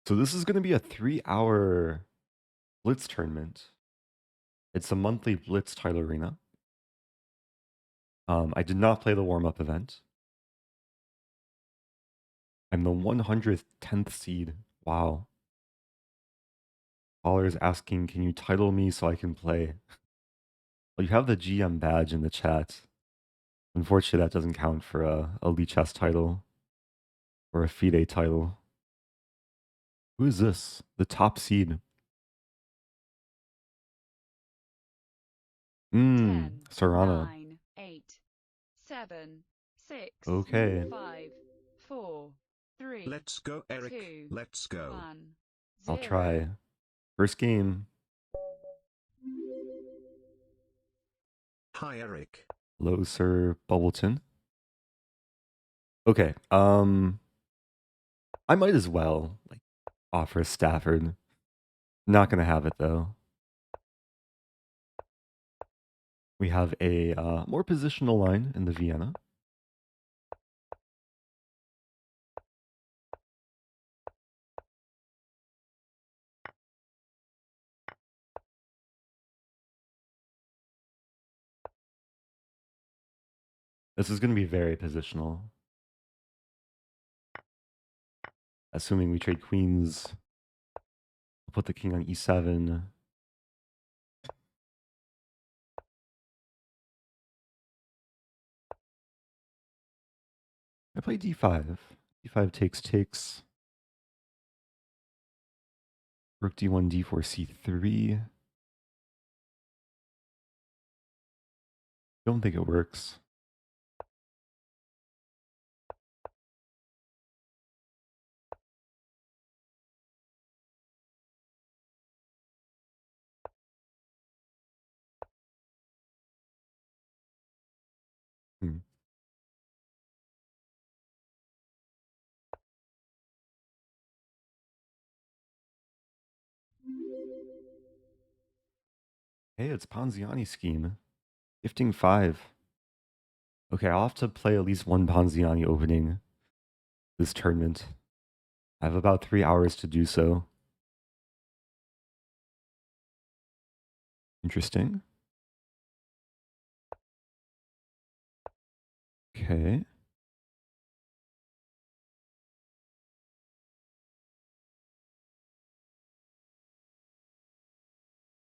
So this is going to be a 3-hour Blitz tournament. It's a monthly Blitz tile arena. I did not play the warm-up event. I'm the 110th seed. Wow. Caller is asking, can you title me so I can play? Well, you have the GM badge in the chat. Unfortunately, that doesn't count for a Lichess title or a FIDE title. Who is this? The top seed. 10, Sarana. 9, 8, 7, 6, Okay. 5, 4, 3. Let's go, Eric. 2, Let's go. 1, I'll 0. try. First game. Hi, Eric. Hello, Sir Bubbleton. Okay. I might as well offer Stafford. Not gonna have it though. We have a more positional line in the Vienna. This is gonna be very positional. Assuming we trade queens, I'll put the king on e7. I play d5. d5 takes. Rook d1, d4, c3. Don't think it works. Hmm. Hey, it's Ponziani scheme. Gifting 5. Okay, I'll have to play at least one Ponziani opening this tournament. I have about 3 hours to do so. Interesting. Okay.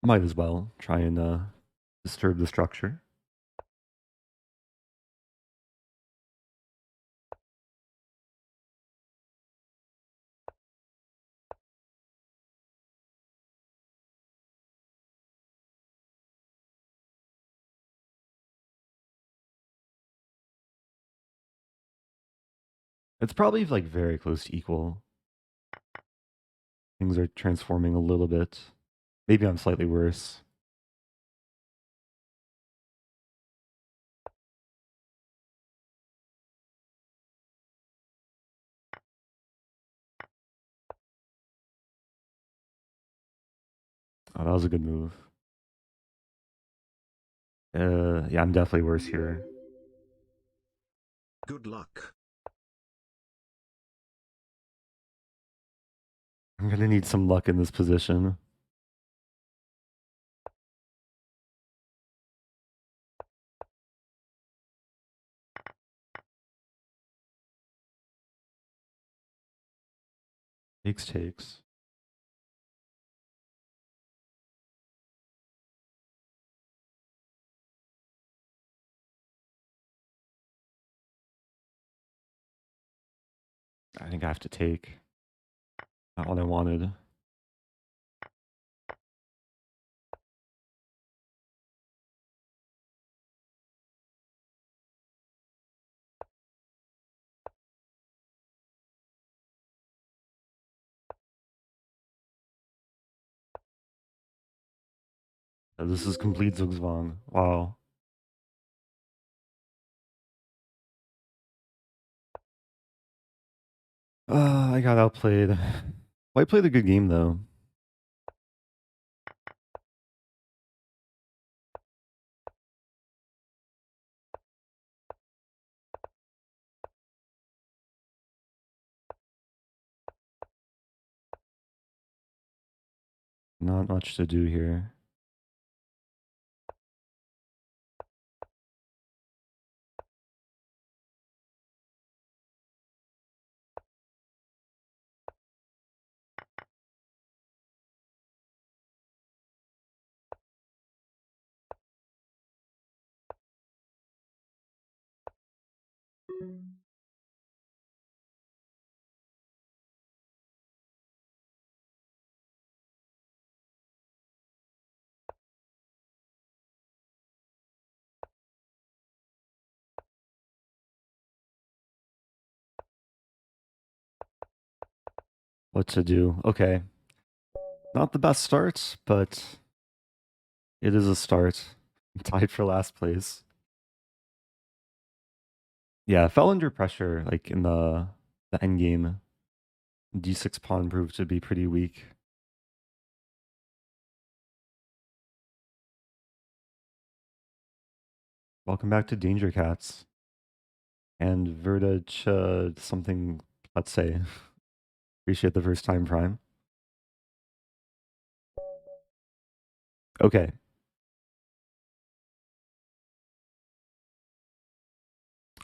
Might as well try and disturb the structure. It's probably very close to equal. Things are transforming a little bit. Maybe I'm slightly worse. Oh, that was a good move. Yeah, I'm definitely worse here. Good luck. I'm gonna need some luck in this position. Takes. I think I have to take. Not what I wanted. This is complete Zugzwang. Wow. I got outplayed. Well, I played a good game though. not much to do here. What to do? Okay. Not the best start, but it is a start. Tied for last place. Yeah, fell under pressure, like in the end game. D6 pawn proved to be pretty weak. Welcome back to Danger Cats. And Verda something, let's say. Appreciate the first time prime. Okay.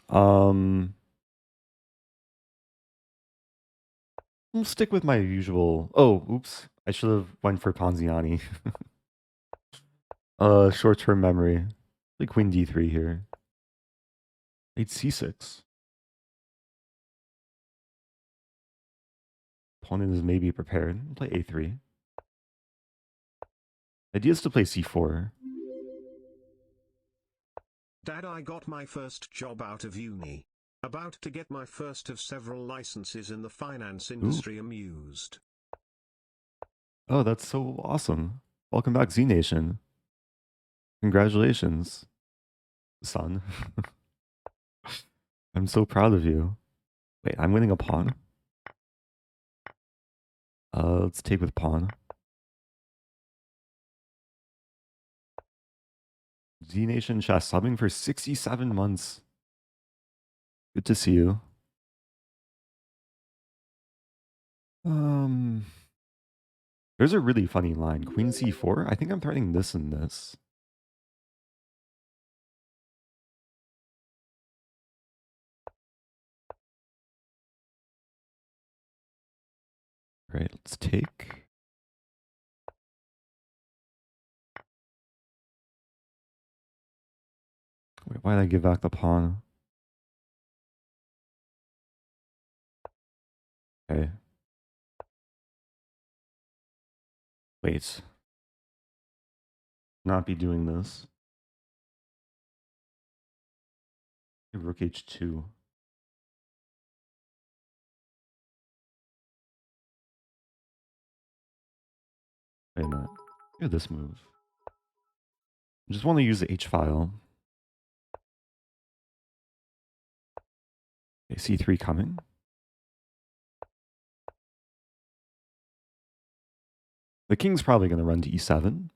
I'll stick with my usual. Oh, oops. I should have went for Ponziani. Short-term memory. Play Queen D3 here. Played C6. Opponent is maybe prepared. Play A3. Idea is to play C4. Dad, I got my first job out of uni. About to get my first of several licenses in the finance industry. Amused. Oh, that's so awesome. Welcome back, Z Nation. Congratulations, son. I'm so proud of you. Wait, I'm winning a pawn? Let's take with pawn. Z Nation Chess subbing for 67 months. Good to see you. There's a really funny line. Queen C4? I think I'm threatening this and this. Right, let's take. Wait, why did I give back the pawn? Okay. Wait. Not be doing this. Rook H2. Wait a minute. Look at this move. I just want to use the H file. Okay, C3 coming. The king's probably going to run to E7.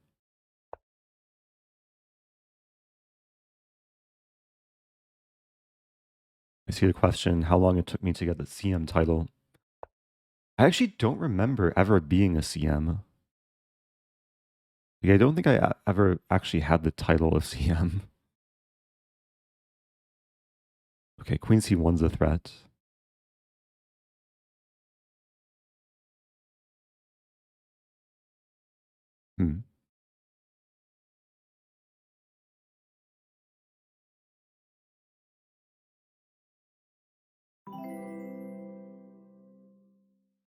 I see the question, how long it took me to get the CM title. I actually don't remember ever being a CM. Like, I don't think I ever actually had the title of CM. Okay, Queen C1's a threat. Hmm.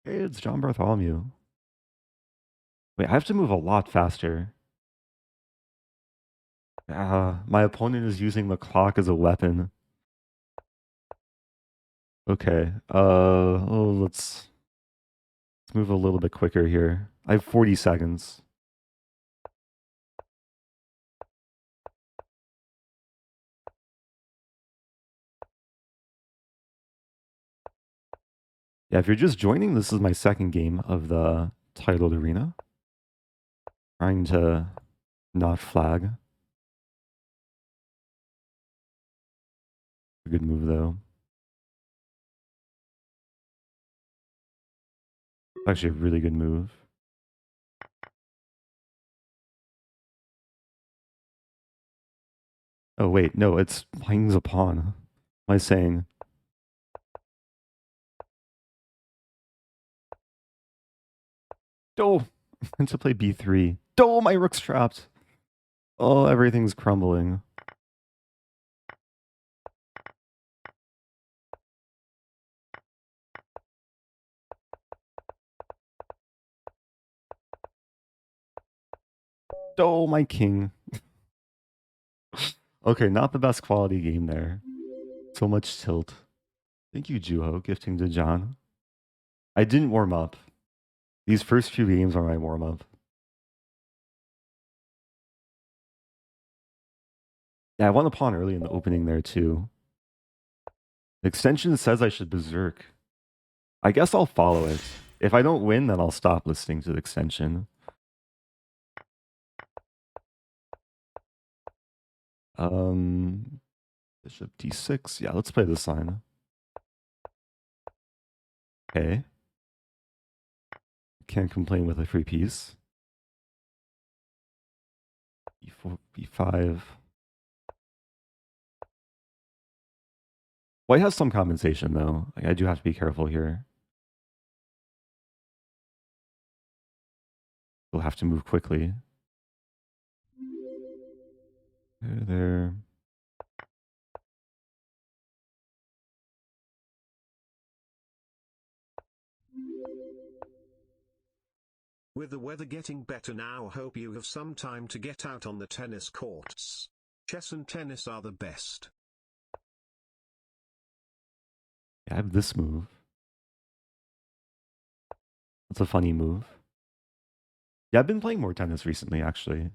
Hey, it's John Bartholomew. Wait, I have to move a lot faster. My opponent is using the clock as a weapon. Okay. Let's move a little bit quicker here. I have 40 seconds. Yeah, if you're just joining, this is my second game of the titled arena. Trying to not flag. A good move, though. Actually, a really good move. Oh, wait, no, it's playing a pawn. What am I saying? Oh, I meant to play b3. Oh, my rook's trapped. Oh, everything's crumbling. Oh, my king. Okay, not the best quality game there. So much tilt. Thank you, Giuoco, gifting to John. I didn't warm up. These first few games are my warm up. Yeah, I won a pawn early in the opening there too. The extension says I should berserk. I guess I'll follow it. If I don't win, then I'll stop listening to the extension. Bishop d6. Yeah, let's play this line. Okay. Can't complain with a free piece. b4, b5. White has some compensation though. Like, I do have to be careful here. We'll have to move quickly. There. With the weather getting better now, hope you have some time to get out on the tennis courts. Chess and tennis are the best. Yeah, I have this move. That's a funny move. Yeah, I've been playing more tennis recently, actually.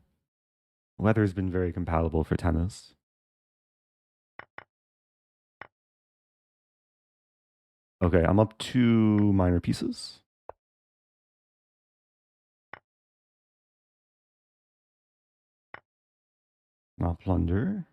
Weather has been very compatible for tennis. Okay, I'm up 2 minor pieces. Not plunder.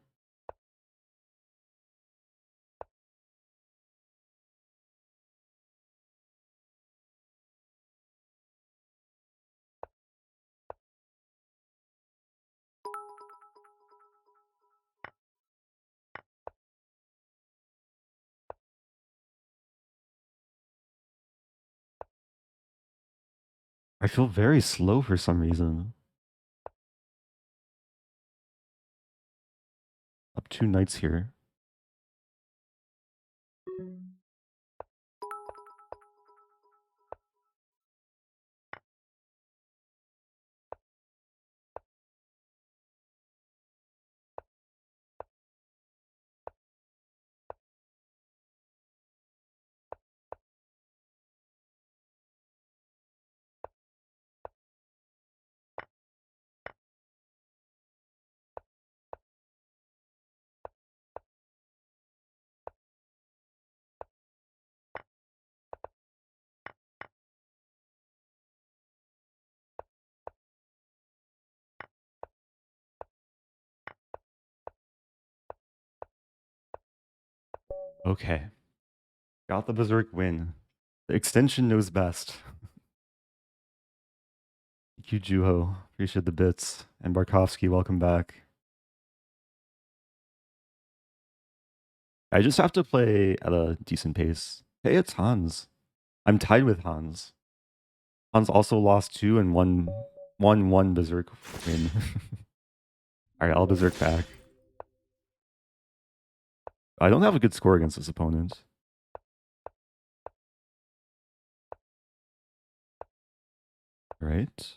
I feel very slow for some reason. Up 2 knights here. Okay. Got the Berserk win. The extension knows best. Thank you, Juho. Appreciate the bits. And Barkovsky, welcome back. I just have to play at a decent pace. Hey, it's Hans. I'm tied with Hans. Hans also lost 2 and one Berserk win. Alright, I'll Berserk back. I don't have a good score against this opponent. Right.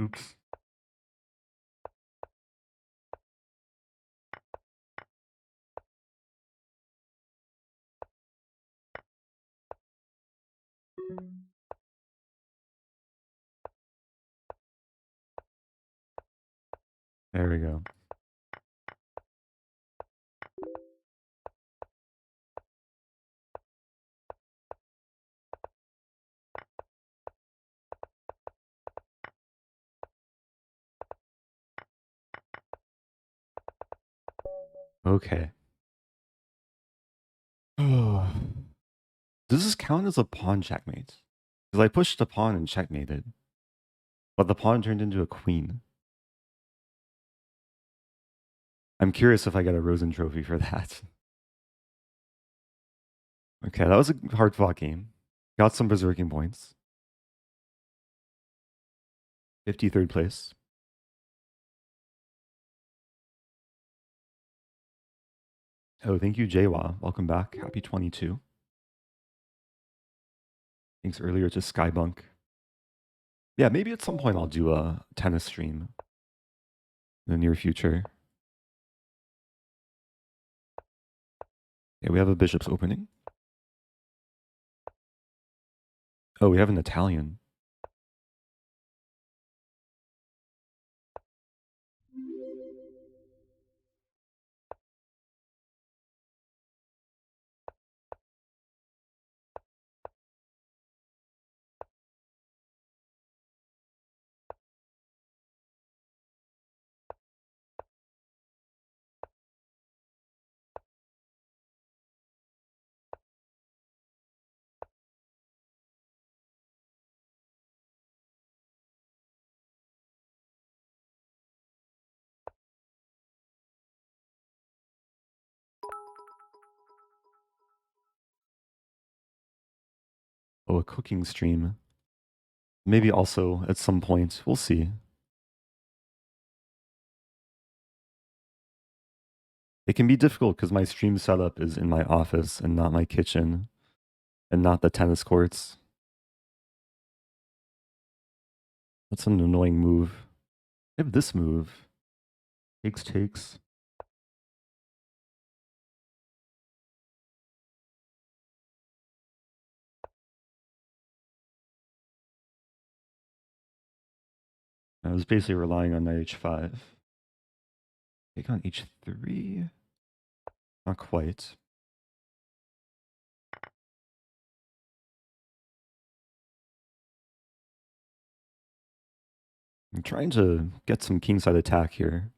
Oops. There we go. Okay. Oh. Does this count as a pawn checkmate? Because I pushed a pawn and checkmated. But the pawn turned into a queen. I'm curious if I get a Rosen trophy for that. Okay, that was a hard fought game. Got some berserking points. 53rd place. Oh, thank you, Jawa. Welcome back. Happy 22. Thanks earlier to Skybunk. Yeah, maybe at some point I'll do a tennis stream in the near future. Yeah, we have a bishop's opening. Oh, we have an Italian. Oh, a cooking stream. Maybe also at some point. We'll see. It can be difficult because my stream setup is in my office and not my kitchen and not the tennis courts. That's an annoying move. I have this move. Takes. I was basically relying on knight h5. Take on h3. Not quite. I'm trying to get some kingside attack here.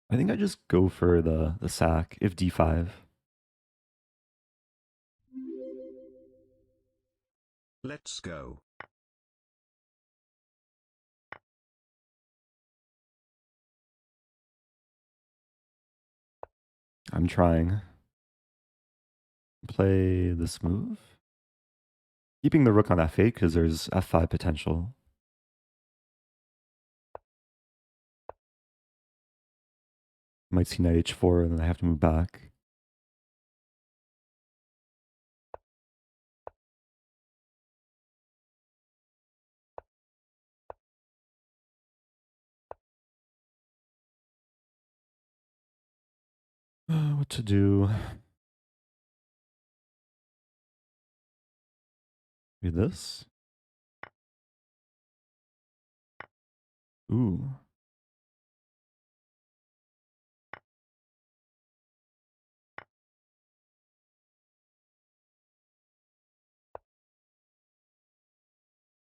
I think I just go for the sack if d5. Let's go. I'm trying. Play this move. Keeping the rook on f8 because there's f5 potential. Might see knight h4 and then I have to move back. What to do? Do this. Ooh.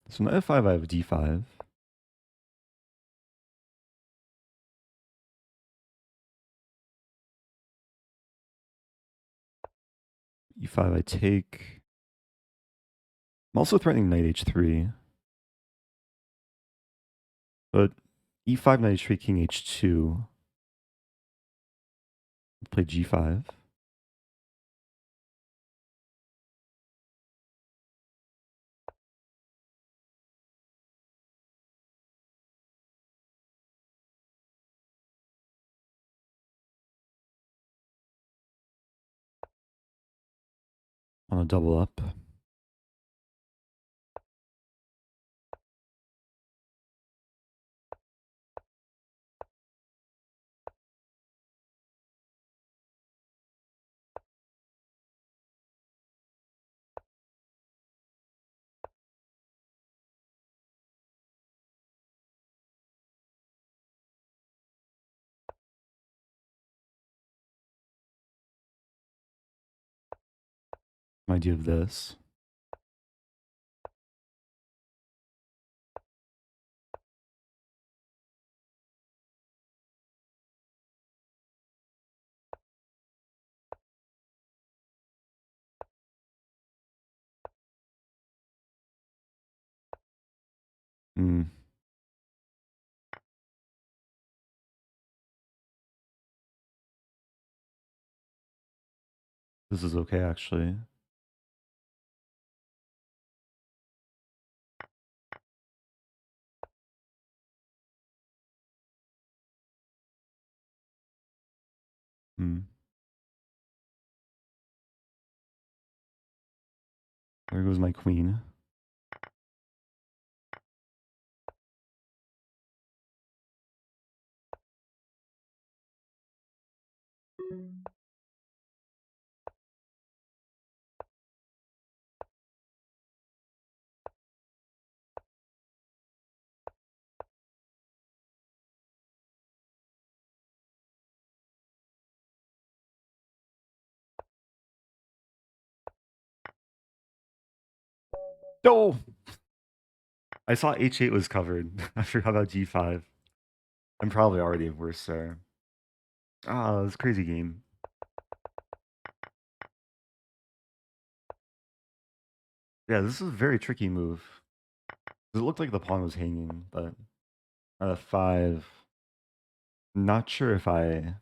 So on f5 I have d5. e5 I take. I'm also threatening knight h3. But e5, knight h3, king h2. Play g5. On a double up. Idea of this. Hmm. This is okay, actually. Hmm. There goes my queen. No! I saw h8 was covered. I forgot about g5. I'm probably already worse there. Ah, this crazy game. Yeah, this is a very tricky move. It looked like the pawn was hanging, but at a 5, not sure if I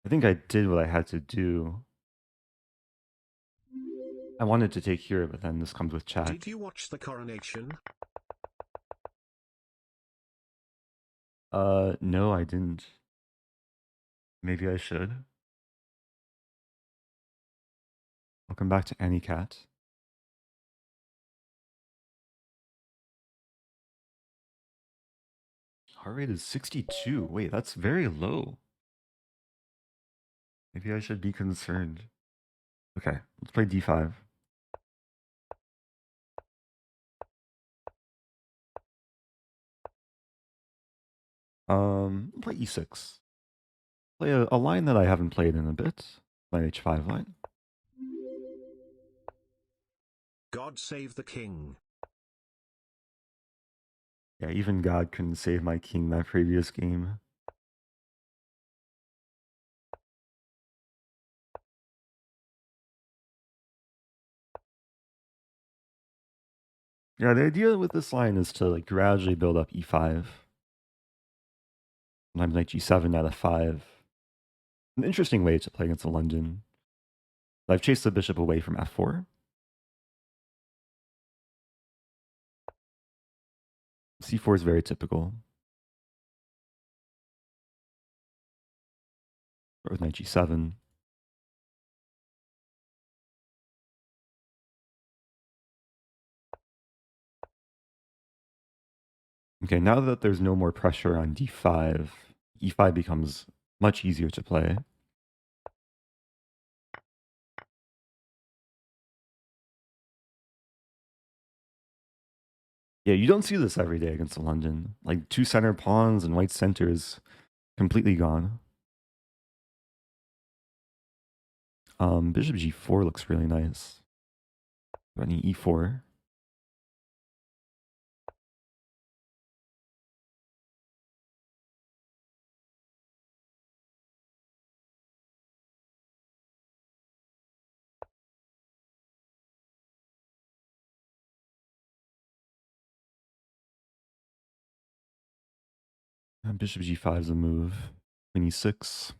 think I did what I had to do. I wanted to take here, but then this comes with check. Did you watch the coronation? No, I didn't. Maybe I should. Welcome back to Anycat. Heart rate is 62. Wait, that's very low. Maybe I should be concerned. Okay, let's play d5. Play e6. Play a line that I haven't played in a bit. My h5 line. God save the king. Yeah, even God couldn't save my king that previous game. Yeah, the idea with this line is to like gradually build up e5. Sometimes knight g7 out of 5. An interesting way to play against a London. I've chased the bishop away from f4. c4 is very typical. Or with knight g7. Okay, now that there's no more pressure on d5, e5 becomes much easier to play. Yeah, you don't see this every day against London. Like, two center pawns and white center is completely gone. Bishop g4 looks really nice. Running e4. And bishop g5 is a move. Queen e6.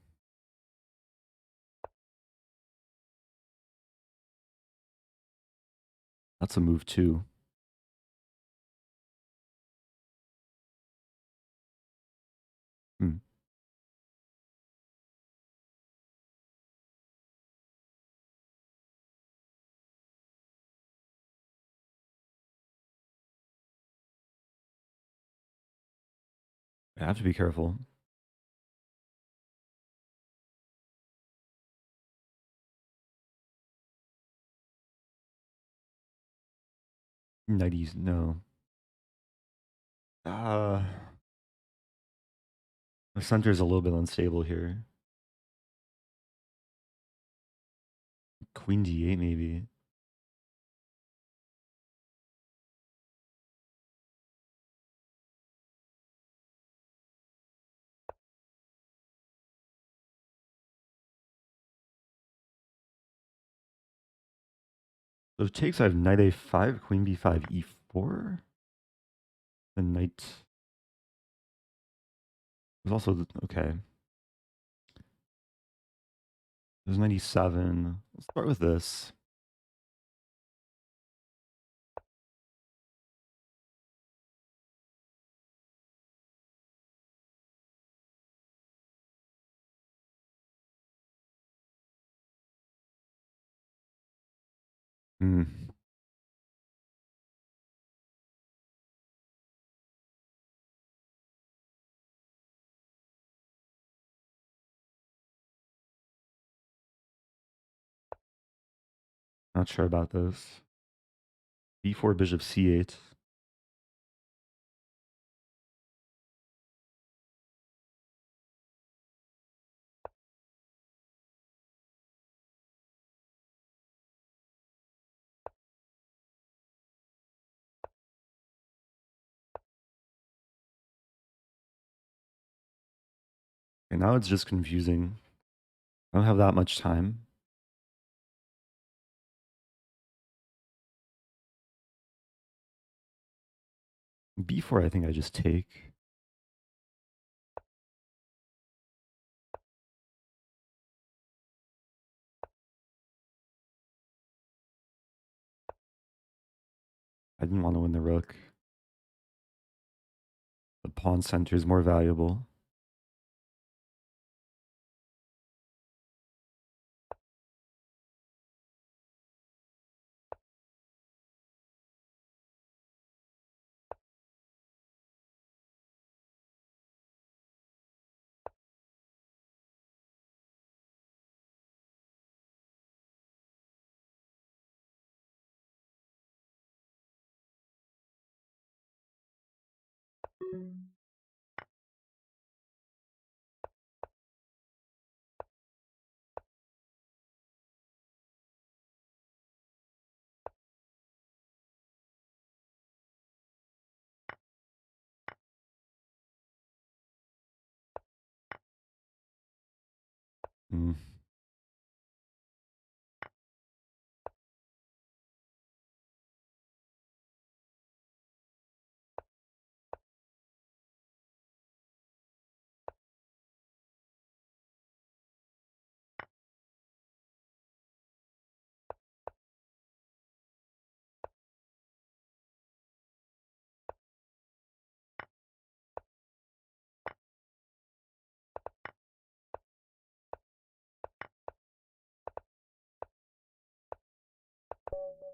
That's a move too. Hmm. I have to be careful. Knighties, no. The center is a little bit unstable here. Queen d8 maybe. So it takes, I have knight a5, queen b5, e4. The knight. There's also, okay. There's 97. Let's start with this. Hmm. Not sure about this. b4, bishop c8. Okay, now it's just confusing. I don't have that much time. b4, I think I just take. I didn't want to win the rook. The pawn center is more valuable. Hmm.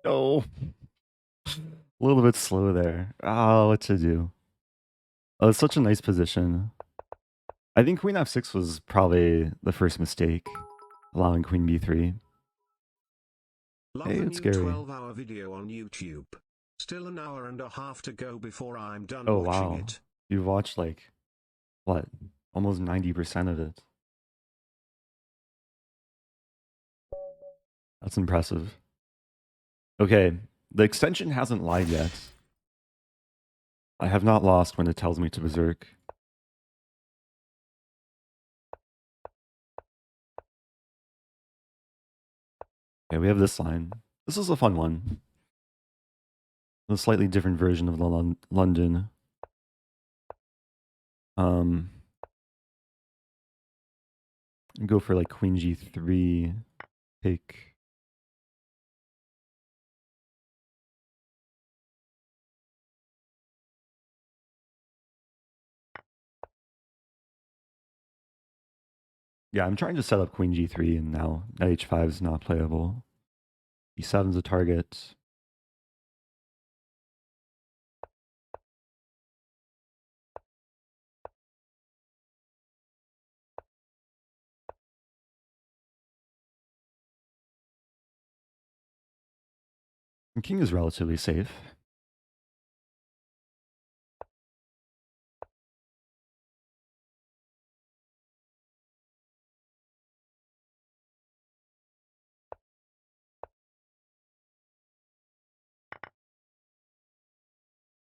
Oh, a little bit slow there. Oh, what to do? Oh, it's such a nice position. I think queen f6 was probably the first mistake, allowing queen b3. Love Hey, the it's new Gary. 12-hour video on YouTube. Still an hour and a half to go before I'm done Oh, watching wow. it. You've watched like, what, almost 90% of it. That's impressive. Okay, the extension hasn't lied yet. I have not lost when it tells me to berserk. Okay, we have this line. This is a fun one. A slightly different version of the London. Go for like queen g3, take. Yeah, I'm trying to set up queen g3, and now knight h5 is not playable. e7 is a target. King is relatively safe.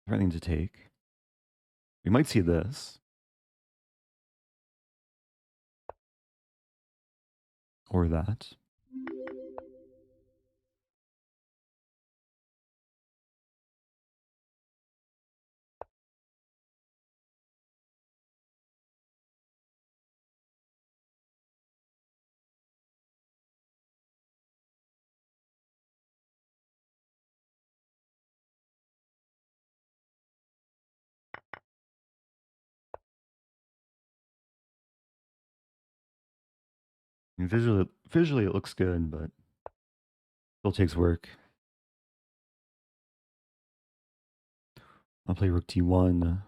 Threatening to take. We might see this. Or that. And visually it looks good, but still takes work. I'll play rook d1.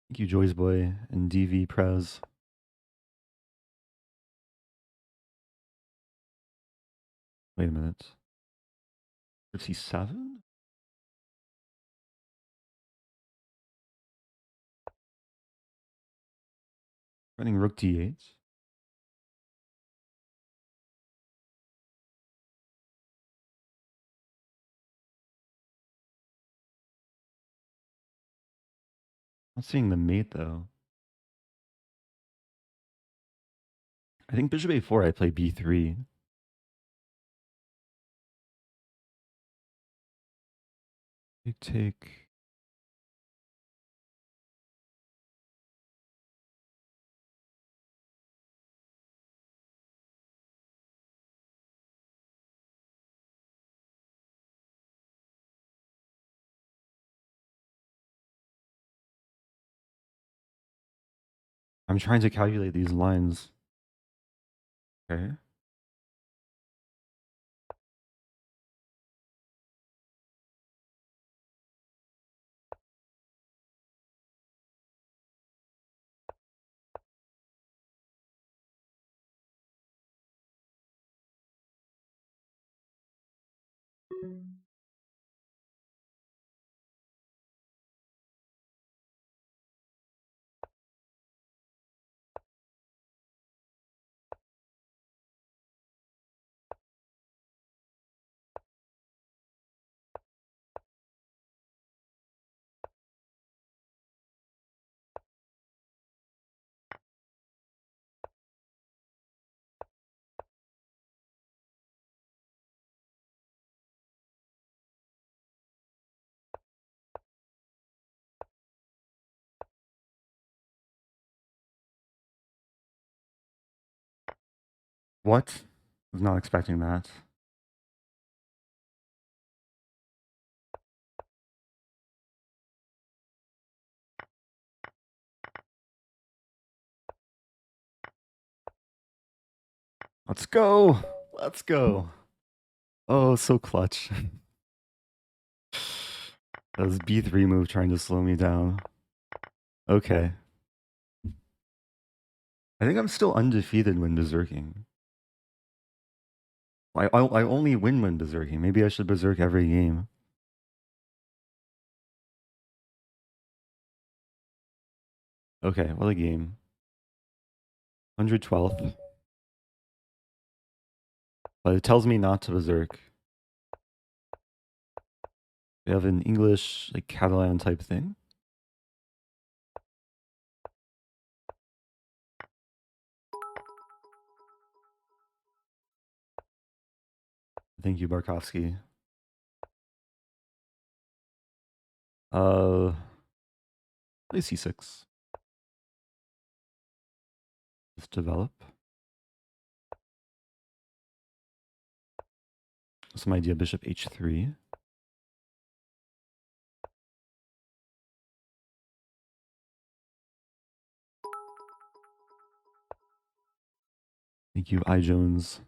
Thank you, Joy's Boy and DV Prez. Wait a minute. Rook c7? Running rook d8. Not seeing the mate though. I think bishop a4 I play b3. Take. I'm trying to calculate these lines. Okay. What? Was not expecting that. Let's go. Let's go. Oh, so clutch. That was b3 move trying to slow me down. Okay. I think I'm still undefeated when berserking. I only win when berserking. Maybe I should berserk every game. Okay, what a game. 112th. But it tells me not to berserk. We have an English, like, Catalan type thing. Thank you, Barkovsky. Play c6. Let's develop. Some idea, bishop h3. Thank you, I Jones.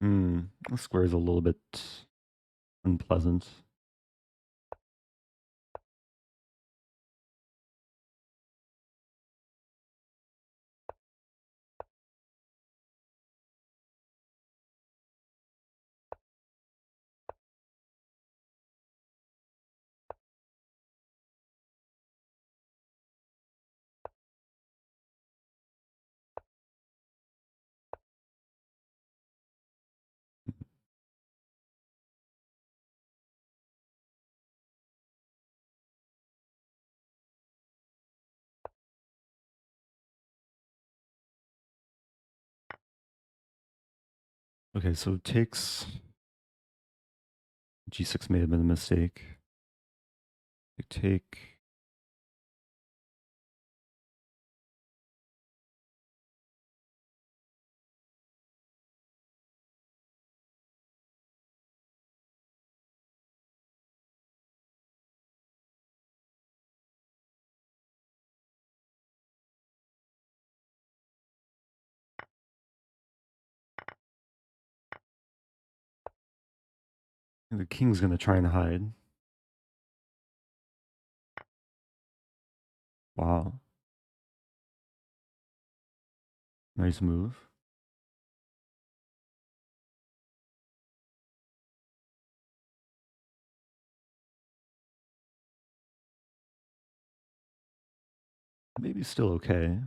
The square is a little bit unpleasant. Okay, so takes g6 may have been a mistake. Take. The king's gonna try and hide. Wow. Nice move. Maybe still okay.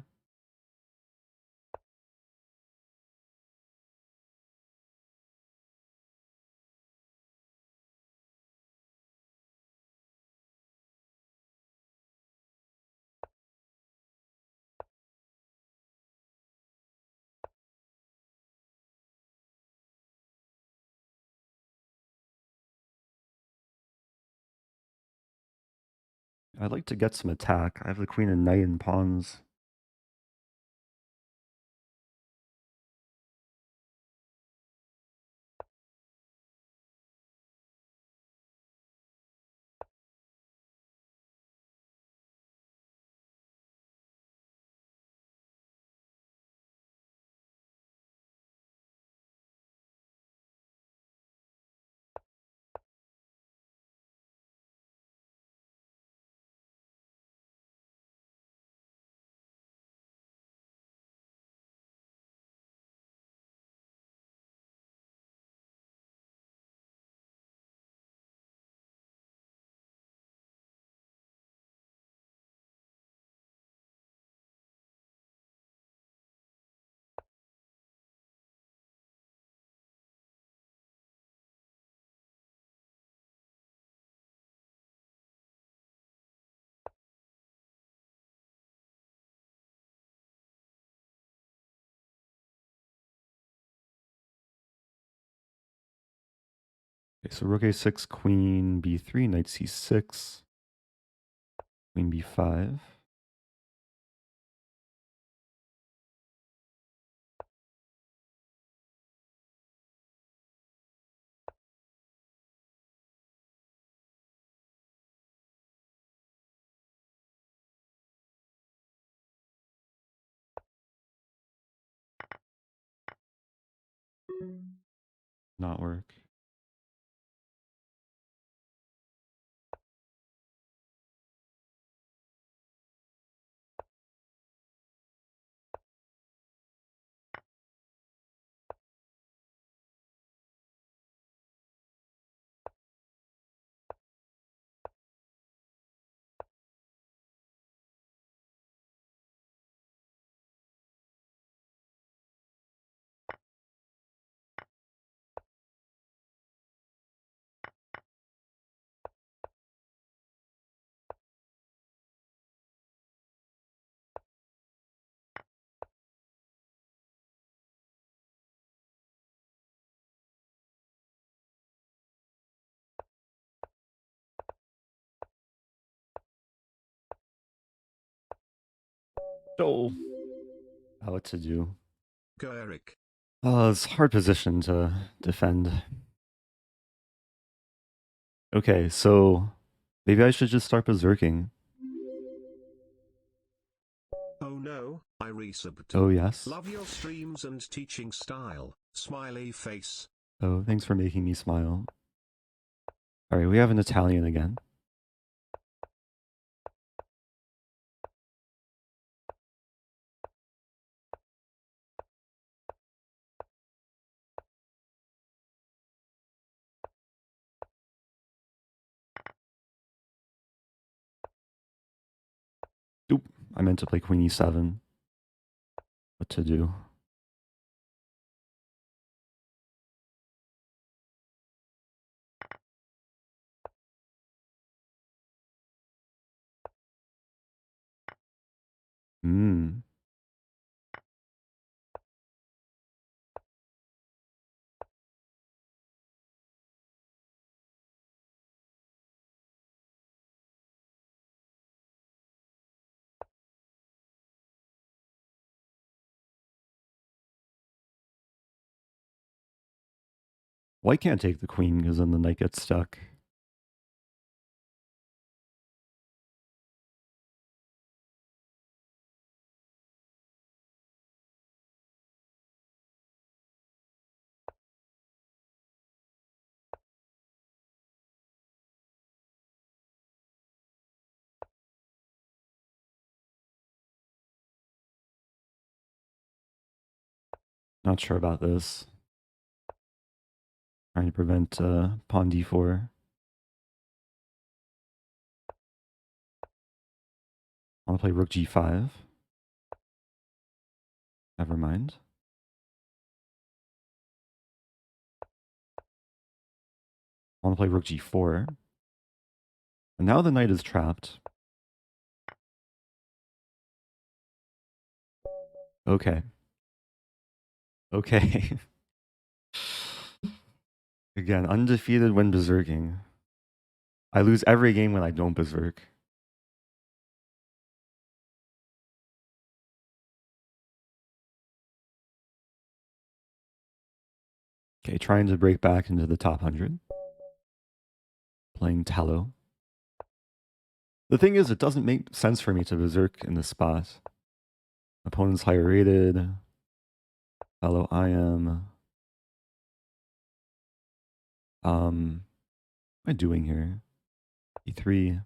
I'd like to get some attack. I have the queen and knight and pawns. Okay, so rook a6, queen b3, knight c6, queen b5. Not work. So, what to do? Go, Eric. It's a hard position to defend. Okay, so maybe I should just start berserking. Oh no, I resubbed. Oh yes. Love your streams and teaching style. Smiley face. Oh, thanks for making me smile. Alright, we have an Italian again. Oop, I meant to play queen e7. What to do? Hmm. White can't take the queen because then the knight gets stuck. Not sure about this. Trying to prevent pawn d4. I want to play rook g5. Never mind. I want to play rook g4. And now the knight is trapped. Okay. Okay. Again, undefeated when berserking. I lose every game when I don't berserk. Okay, trying to break back into the top 100. Playing Tallow. The thing is, it doesn't make sense for me to berserk in this spot. Opponent's higher rated. Fellow I am. What am I doing here? E3.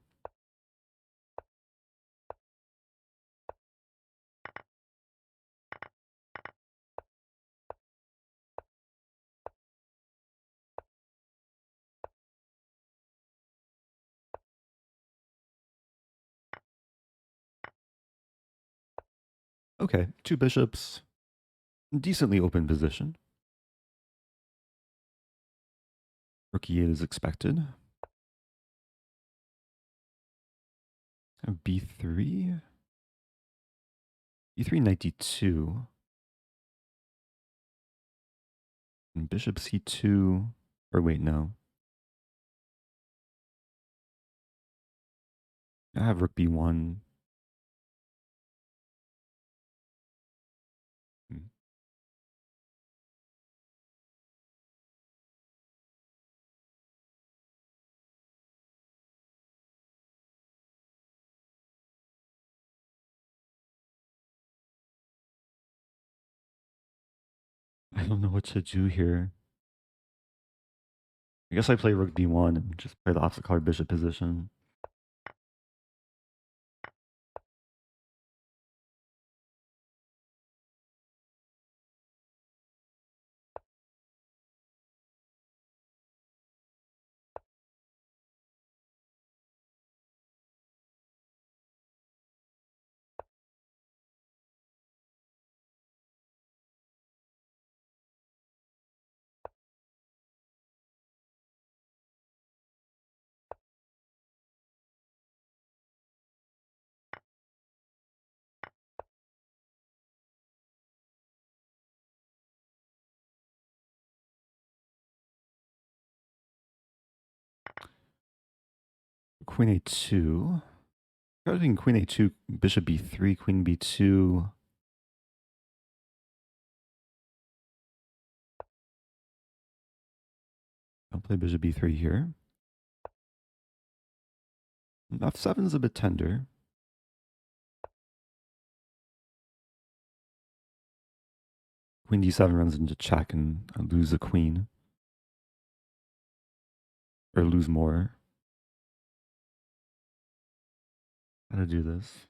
Okay, two bishops. Decently open position. Rook e8 is expected. B3. E3 knight d2. And bishop c2. Or wait, no. I have rook b1. I don't know what to do here. I guess I play rook b1 and just play the opposite color bishop position. Queen a2. I was thinking queen a2, bishop b3, queen b2. I'll play bishop b3 here. F7 is a bit tender. I Queen d7 runs into check and I lose a queen. Or lose more. How to do this?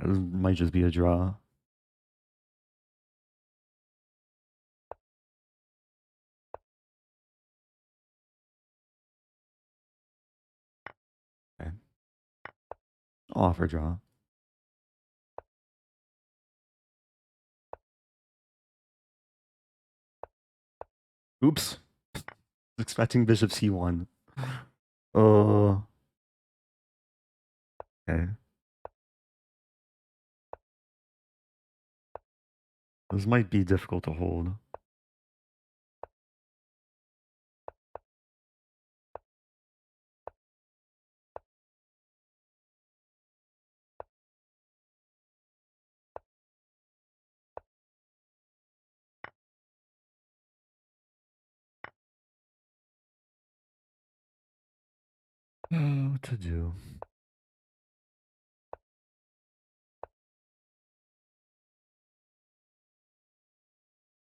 That might just be a draw. Okay. I'll offer draw. Oops. Expecting bishop c1. Oh. Okay. This might be difficult to hold. What to do?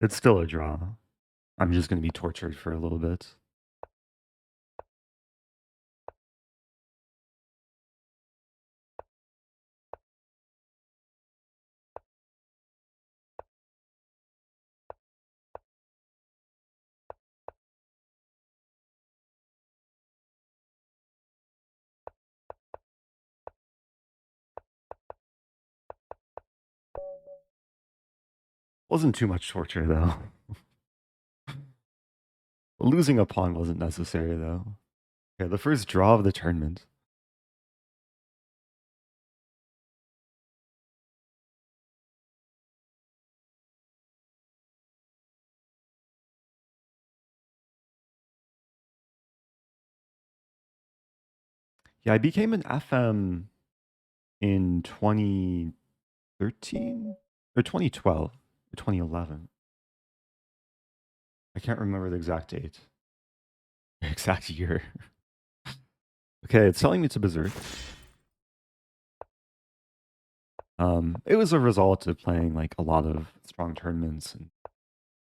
It's still a draw. I'm just going to be tortured for a little bit. Wasn't too much torture, though. Losing a pawn wasn't necessary, though. Okay, the first draw of the tournament. Yeah, I became an FM in 2013 or 2012 or 2011. I can't remember the exact date. Exact year. Okay, it's telling me to berserk. It was a result of playing like a lot of strong tournaments and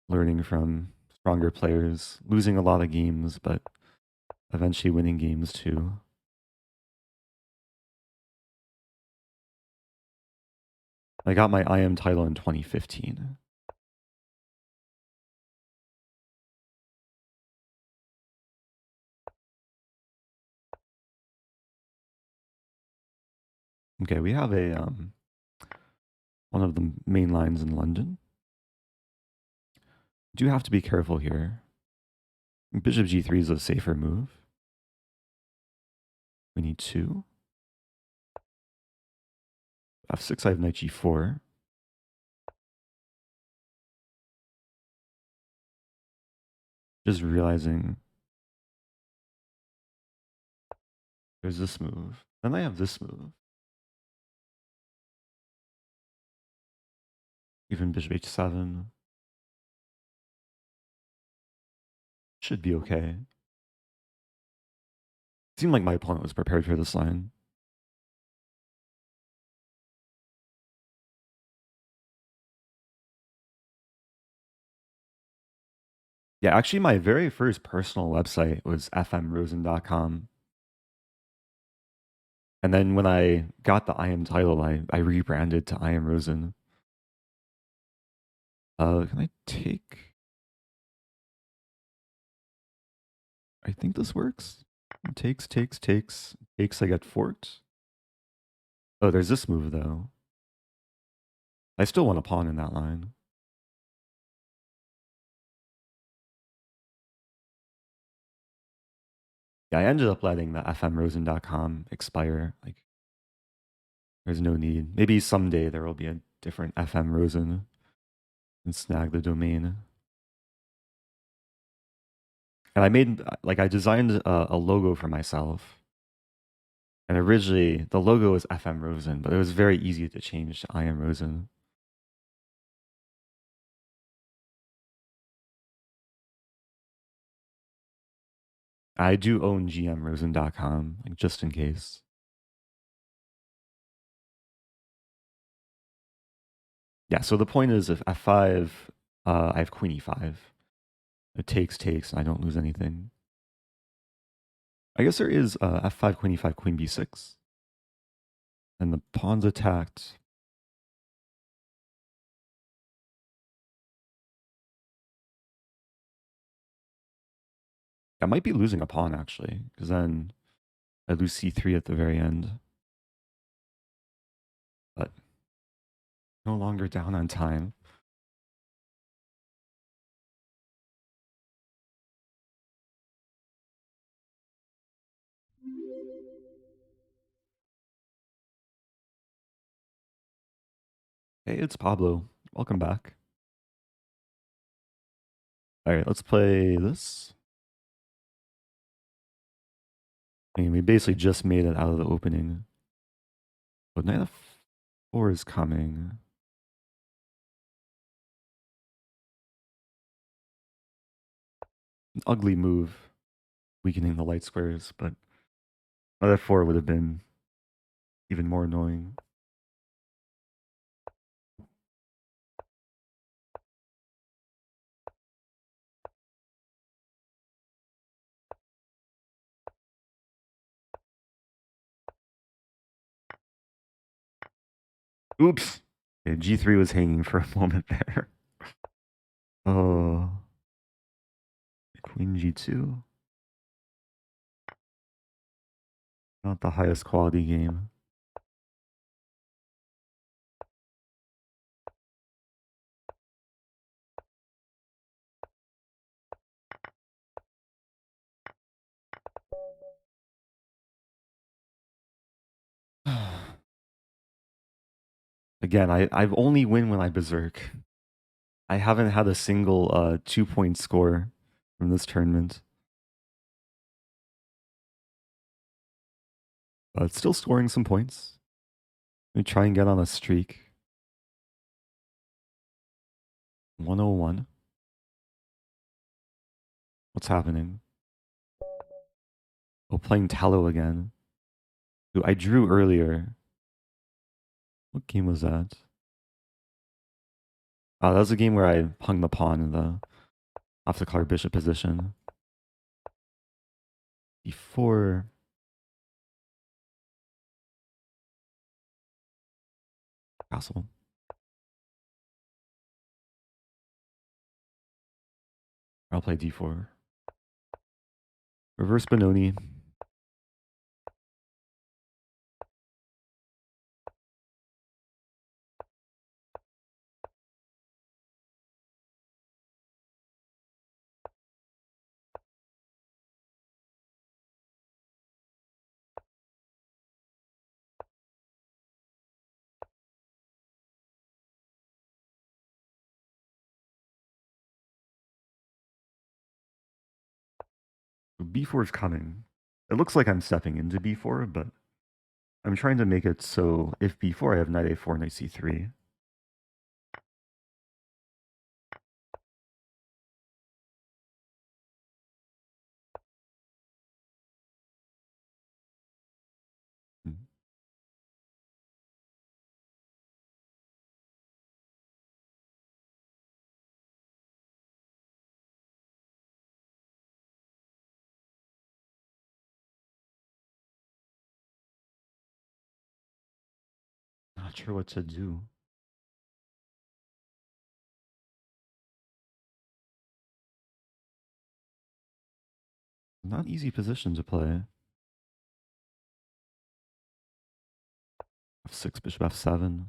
learning from stronger players, losing a lot of games, but eventually winning games too. I got my IM title in 2015. Okay, we have a one of the main lines in London. Do have to be careful here. Bishop g3 is a safer move. We need 2. f6, I have knight g4. Just realizing there's this move. Then I have this move. Even bishop h7. Should be okay. Seemed like my opponent was prepared for this line. Yeah, actually my very first personal website was fmrosen.com. And then when I got the IM title, I rebranded to IM Rosen. Can I take? I think this works. Takes, I get forked. Oh, there's this move though. I still want a pawn in that line. Yeah, I ended up letting the fmrosen.com expire. Like, there's no need. Maybe someday there will be a different FM Rosen and snag the domain. And I made, like, I designed a logo for myself. And originally, the logo was FM Rosen, but it was very easy to change to I am Rosen. I do own gmrosen.com, like just in case. Yeah, so the point is if f5, I have queen e5. It takes, and I don't lose anything. I guess there is f5, queen e5, queen b6. And the pawn's attacked. I might be losing a pawn, actually, because then I lose c3 at the very end. But no longer down on time. Hey, it's Pablo. Welcome back. All right, let's play this. I mean, we basically just made it out of the opening. But knight f4 is coming. An ugly move, weakening the light squares, but knight f4 would have been even more annoying. Oops. Okay, g3 was hanging for a moment there. Oh. Queen g2. Not the highest quality game. Again, I've only win when I berserk. I haven't had a single 2-point score from this tournament. But still scoring some points. Let me try and get on a streak. 101. What's happening? Oh, playing Tallow again. Ooh, I drew earlier. What game was that? Oh, that was a game where I hung the pawn in the off the card bishop position. E4. Castle. I'll play D4. Reverse Benoni. B4 is coming. It looks like I'm stepping into B4, but I'm trying to make it so if B4, I have knight A4, knight C3. Hmm. Not sure what to do. Not easy position to play. F6, bishop F7.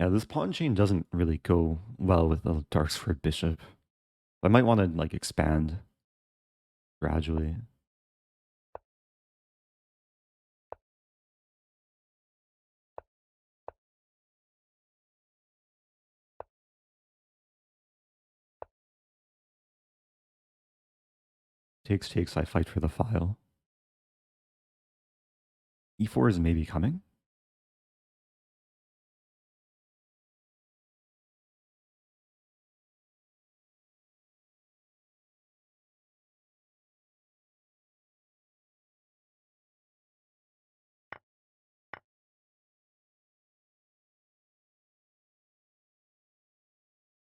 Yeah, this pawn chain doesn't really go well with the darks for bishop. I might want to like expand gradually. Takes, I fight for the file. E4 is maybe coming.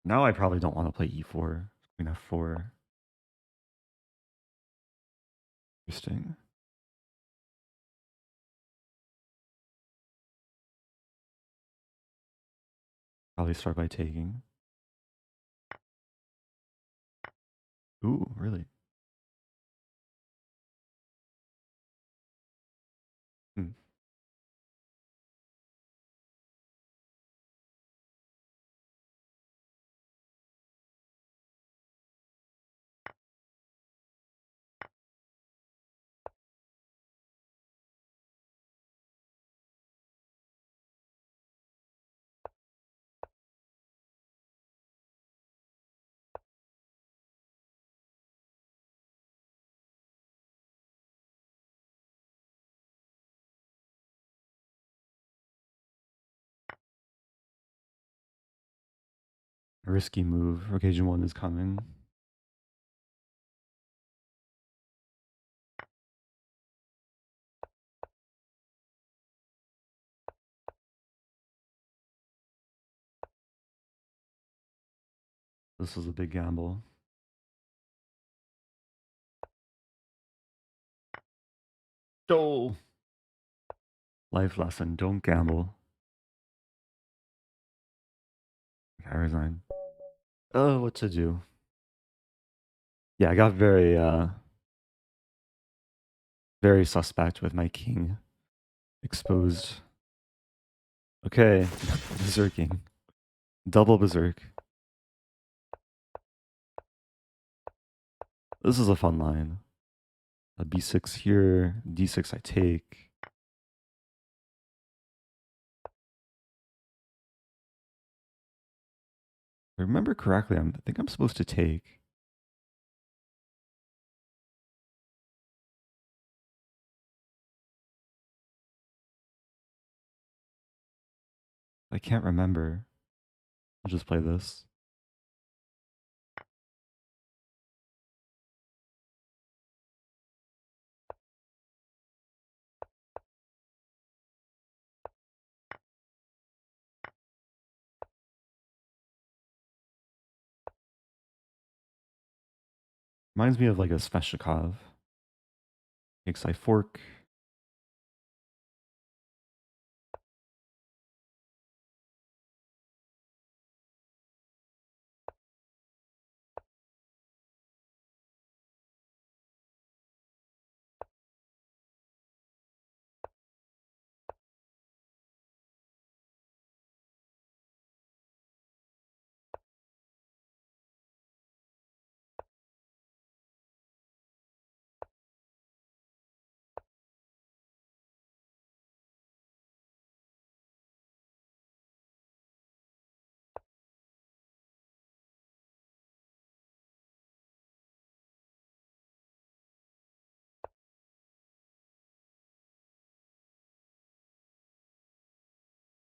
Now I probably don't want to play E4. Queen F4. Interesting. Probably start by taking. Ooh, really? Hmm. A risky move. Occasion 1 is coming. This is a big gamble. Oh! Life lesson, don't gamble. I resign. Oh, what to do? Yeah, I got very suspect with my king exposed. Okay, berserking. Double berserk. This is a fun line. A b6 here, d6 I take. If I remember correctly, I think I'm supposed to take. I can't remember. I'll just play this. Reminds me of like a Sveshnikov. Takes I fork.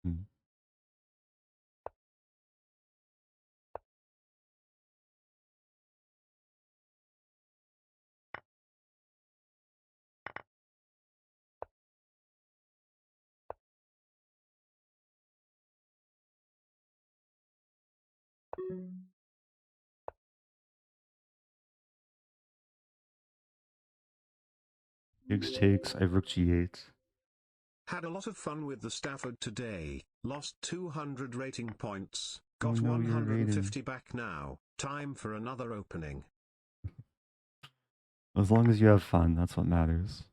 Hmm. Higgs takes, I rook g8. Had a lot of fun with the Stafford today, lost 200 rating points, Oh got no, you're 150 back now, time for another opening. As long as you have fun, that's what matters.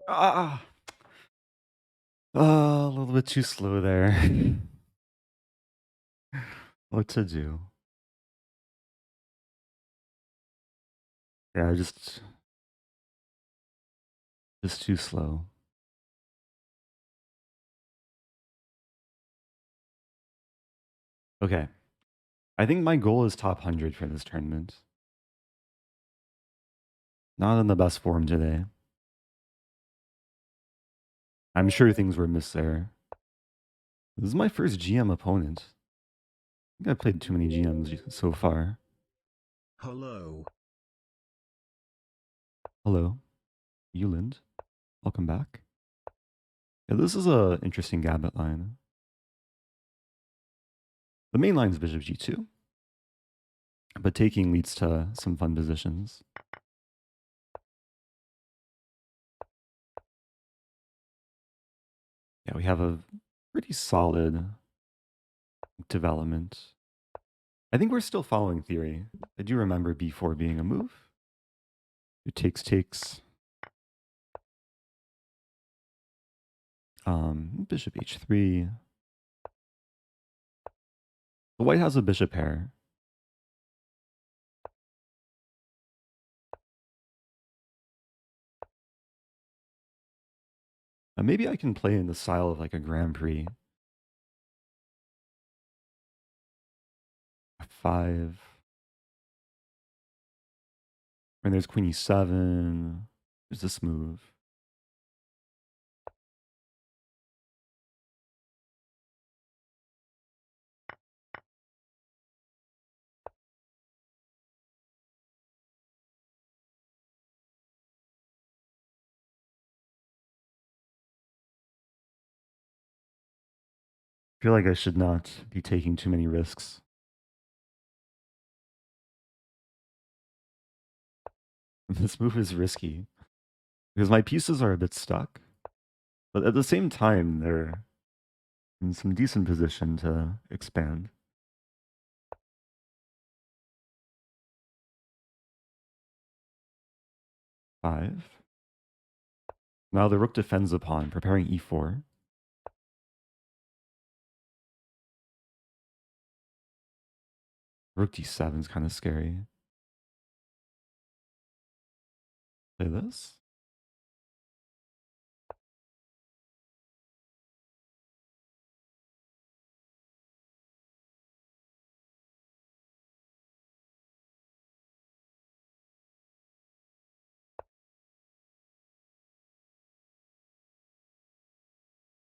Ah! A little bit too slow there. What to do? Yeah, just too slow. Okay. I think my goal is top 100 for this tournament. Not in the best form today. I'm sure things were missed there. This is my first GM opponent. I think I've played too many GMs so far. Hello. Hello, Euland. Welcome back. Yeah, this is a interesting Gambit line. The main line is Bishop G2, but taking leads to some fun positions. Yeah, we have a pretty solid development. I think we're still following theory. I do remember B4 being a move. It takes. Bishop H3. The white has a bishop pair. Maybe I can play in the style of like a Grand Prix. F5. And there's Queen E7. There's this move. I feel like I should not be taking too many risks. This move is risky because my pieces are a bit stuck, but at the same time, they're in some decent position to expand. Five. Now the rook defends the pawn, preparing e4. Rook d7 is kind of scary. Play this.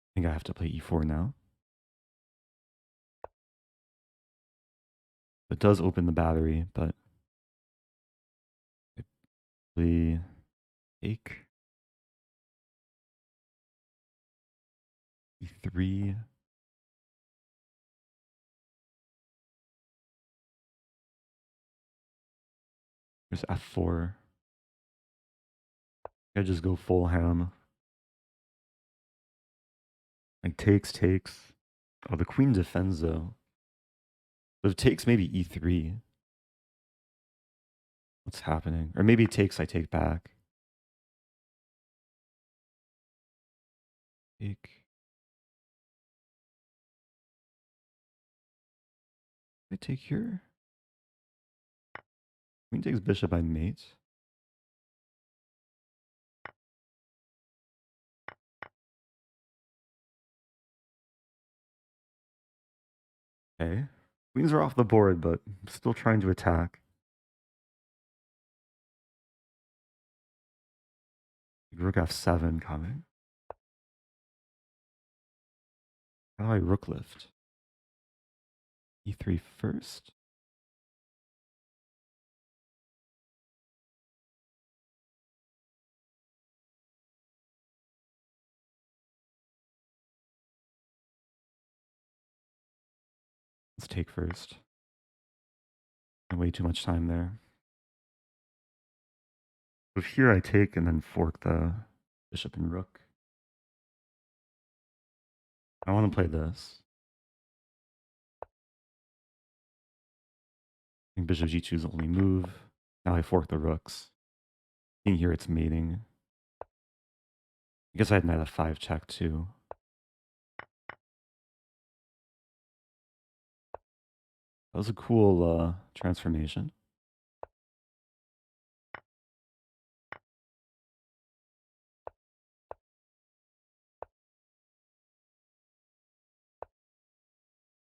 I think I have to play e4 now. It does open the battery, but I play take. E3. There's f4. I just go full ham. Like takes. Oh, the queen defends though. But if it takes, maybe e3. What's happening? Or maybe it takes, I take back. Take. I take here. Queen takes bishop, I mate. Okay. Queens are off the board, but I'm still trying to attack. Rook f7 coming. How do I rook lift? E3 first. Let's take first. Way too much time there. So here I take and then fork the bishop and rook. I want to play this. I think bishop g2 is the only move. Now I fork the rooks. In here it's mating. I guess I had knight f5 check too. That was a cool transformation.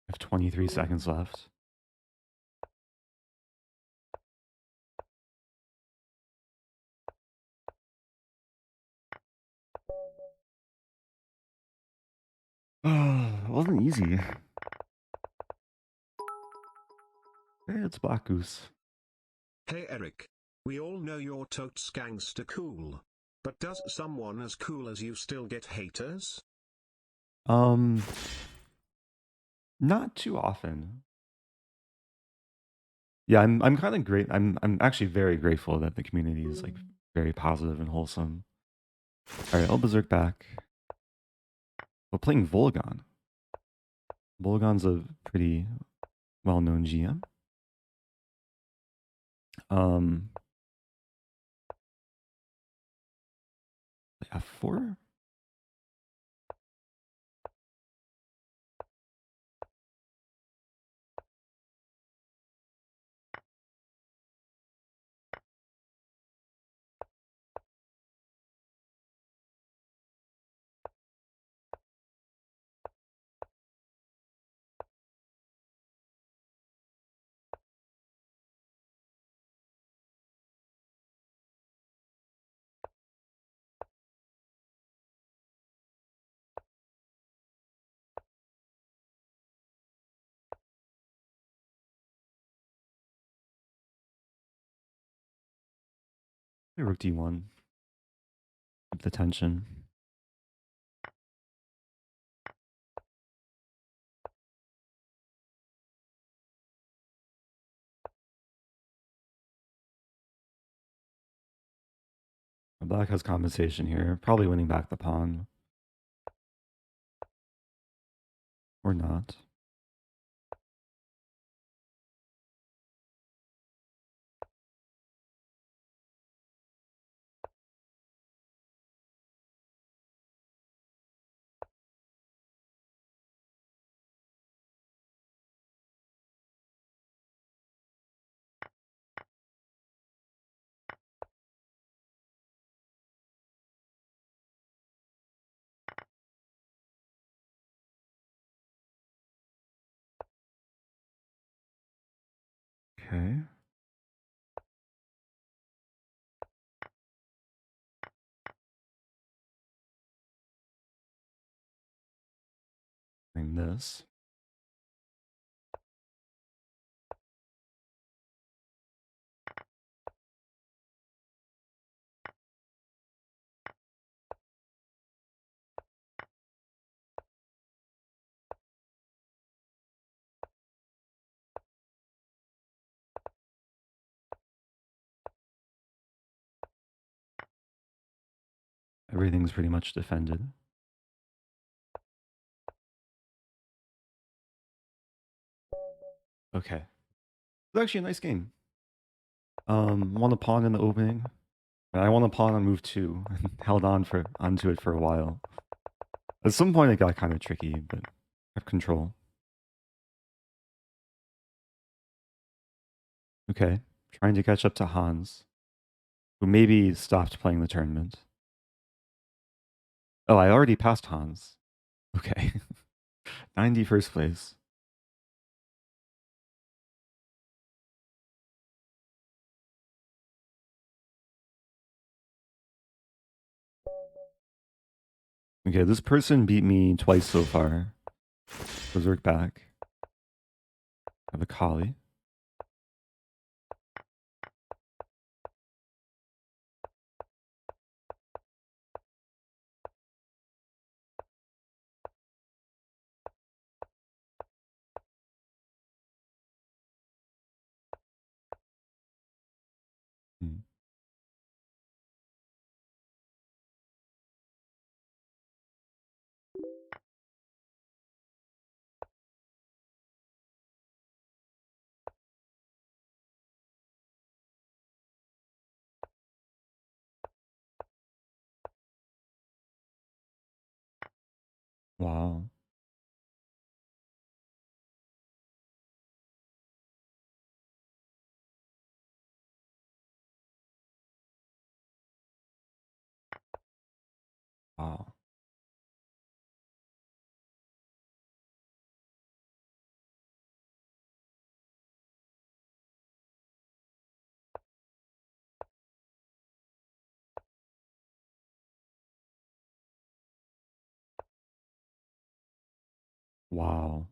I have 23 seconds left. It wasn't easy. Hey, it's Black Goose. Hey Eric. We all know you're totes gangster cool. But does someone as cool as you still get haters? Not too often. Yeah, I'm kind of great. I'm actually very grateful that the community is like very positive and wholesome. All right, I'll berserk back. We're playing Volgan. Volgan's a pretty well-known GM. F4. Rook D1. Keep the tension. Black has compensation here. Probably winning back the pawn. Or not. Okay. Playing this. Everything's pretty much defended. Okay. It's actually a nice game. Won a pawn in the opening. I won a pawn on move 2 and held onto it for a while. At some point it got kind of tricky, but I have control. Okay. Trying to catch up to Hans, who maybe stopped playing the tournament. Oh, I already passed Hans. Okay. 91st place. Okay, this person beat me twice so far. Berserk back. I have a Colle. Hmm. Wow. Wow. Wow.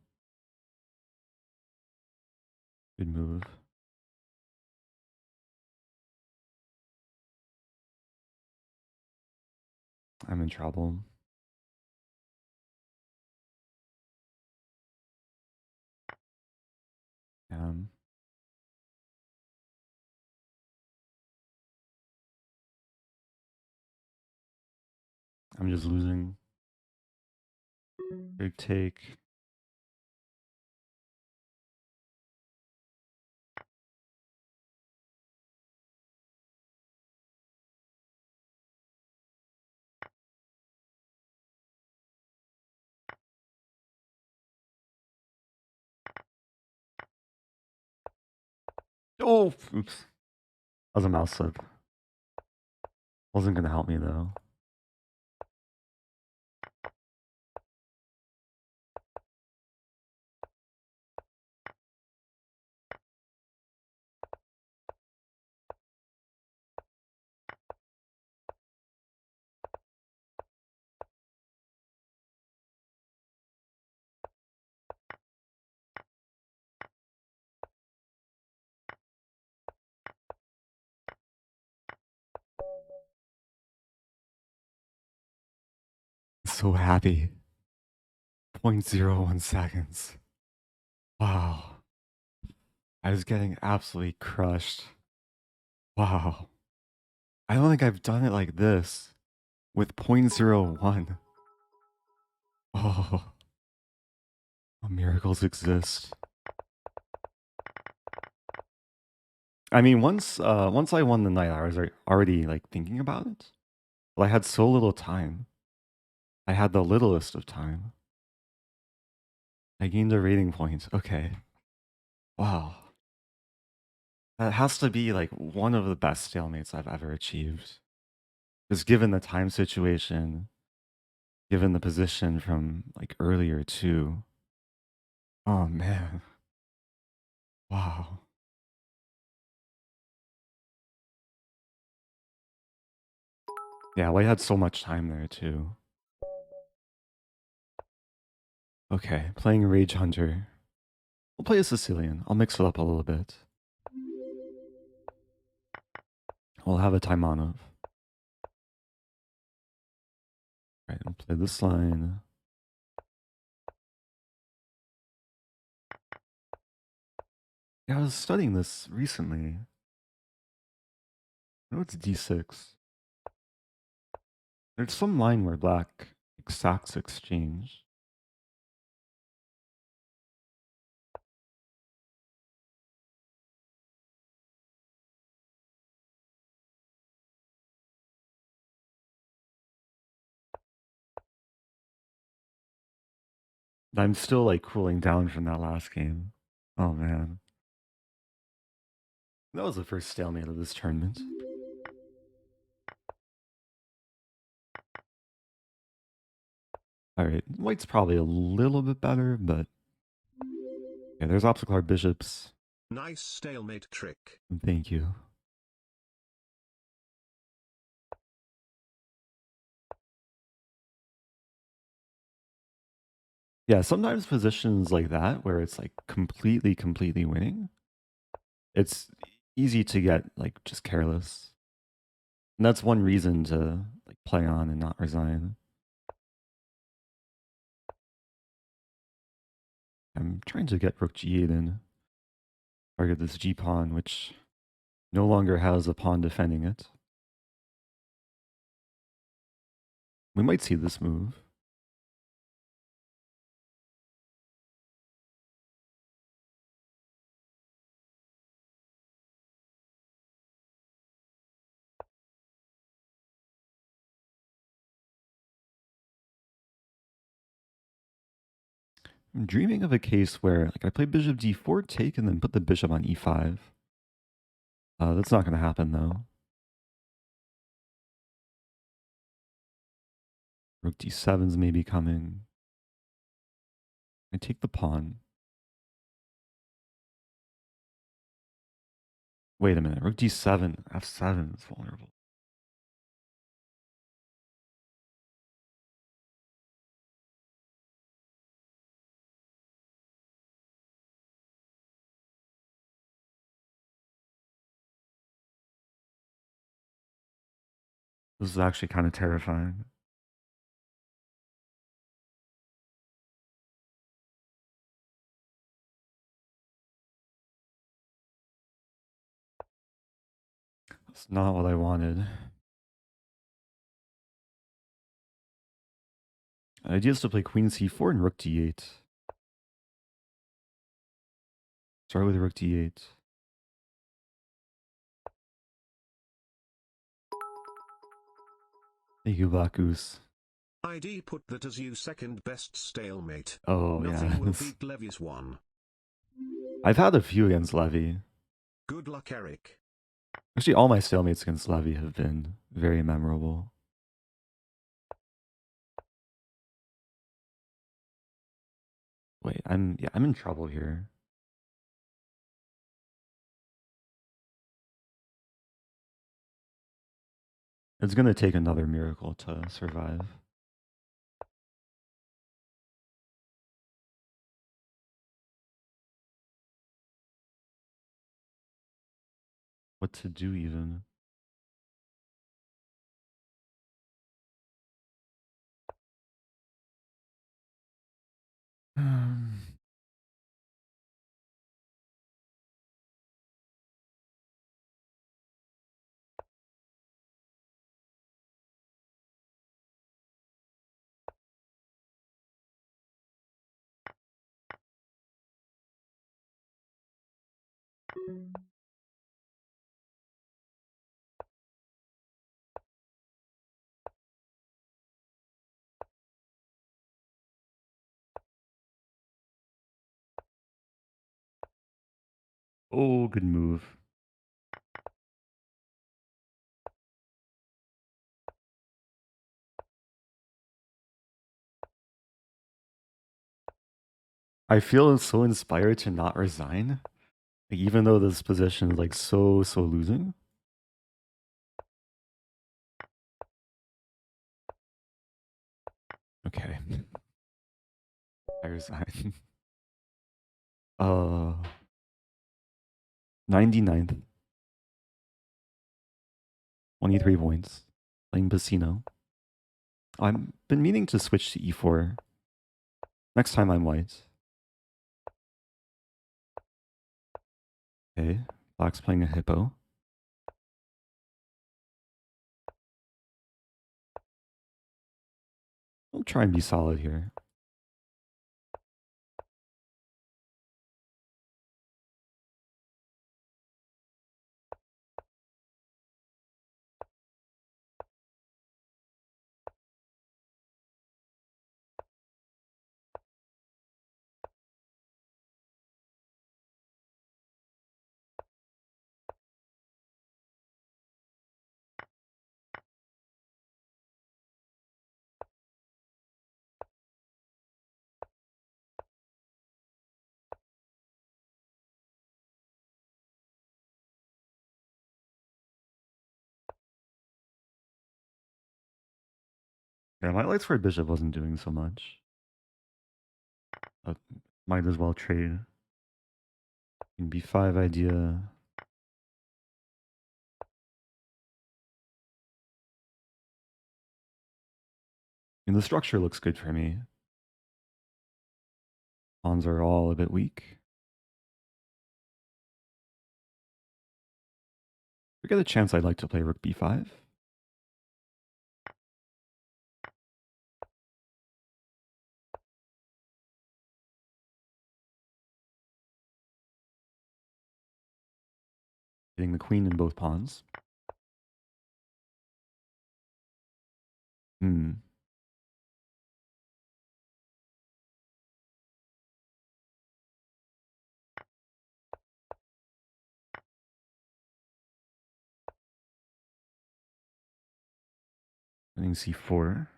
Good move. I'm in trouble. Um, I'm just losing. Big take. Oh, oops. That was a mouse slip. Wasn't gonna help me though. So happy. 0.01 seconds. Wow. I was getting absolutely crushed. Wow. I don't think I've done it like this with 0.01. Oh, miracles exist. I mean, once I won the night, I was already like thinking about it. Well, I had so little time. I had the littlest of time. I gained a rating point. Okay. Wow. That has to be like one of the best stalemates I've ever achieved. Just given the time situation, given the position from like earlier too. Oh man. Wow. Yeah, well, I had so much time there too. Okay, playing Ragehunter. We'll play a Sicilian. I'll mix it up a little bit. We'll have a Taimanov. Right, I'll play this line. Yeah, I was studying this recently. I know it's d6. There's some line where black exacts exchange. I'm still like cooling down from that last game. Oh man. That was the first stalemate of this tournament. Alright, white's probably a little bit better, but yeah, there's obstacle bishops. Nice stalemate trick. Thank you. Yeah, sometimes positions like that where it's like completely winning, it's easy to get like just careless. And that's one reason to like play on and not resign. I'm trying to get rook g8 in. Target this g pawn, which no longer has a pawn defending it. We might see this move. I'm dreaming of a case where like I play bishop d4, take, and then put the bishop on e5. That's not going to happen though. Rook d7's maybe coming. I take the pawn. Wait a minute. Rook d7, f7 is vulnerable. This is actually kind of terrifying. That's not what I wanted. The idea is to play queen c4 and rook d8. Start with rook d8. Thank you, Bakus. ID put that as you second best stalemate. Oh, Nothing yeah. will beat Levy's one. I've had a few against Levy. Good luck, Eric. Actually, all my stalemates against Levy have been very memorable. Wait, I'm in trouble here. It's gonna take another miracle to survive. What to do even? Oh, good move. I feel so inspired to not resign. Like, even though this position is like so losing. Okay. I resign. 99th. 23 points. Playing Pasino. I've been meaning to switch to e4. Next time I'm white. Okay. Black's playing a hippo. I'll try and be solid here. Yeah, my light square bishop wasn't doing so much. But might as well trade. In b5 idea. And the structure looks good for me. Pawns are all a bit weak. If I get a chance, I'd like to play rook b5. Getting the queen in both pawns. Winning c4.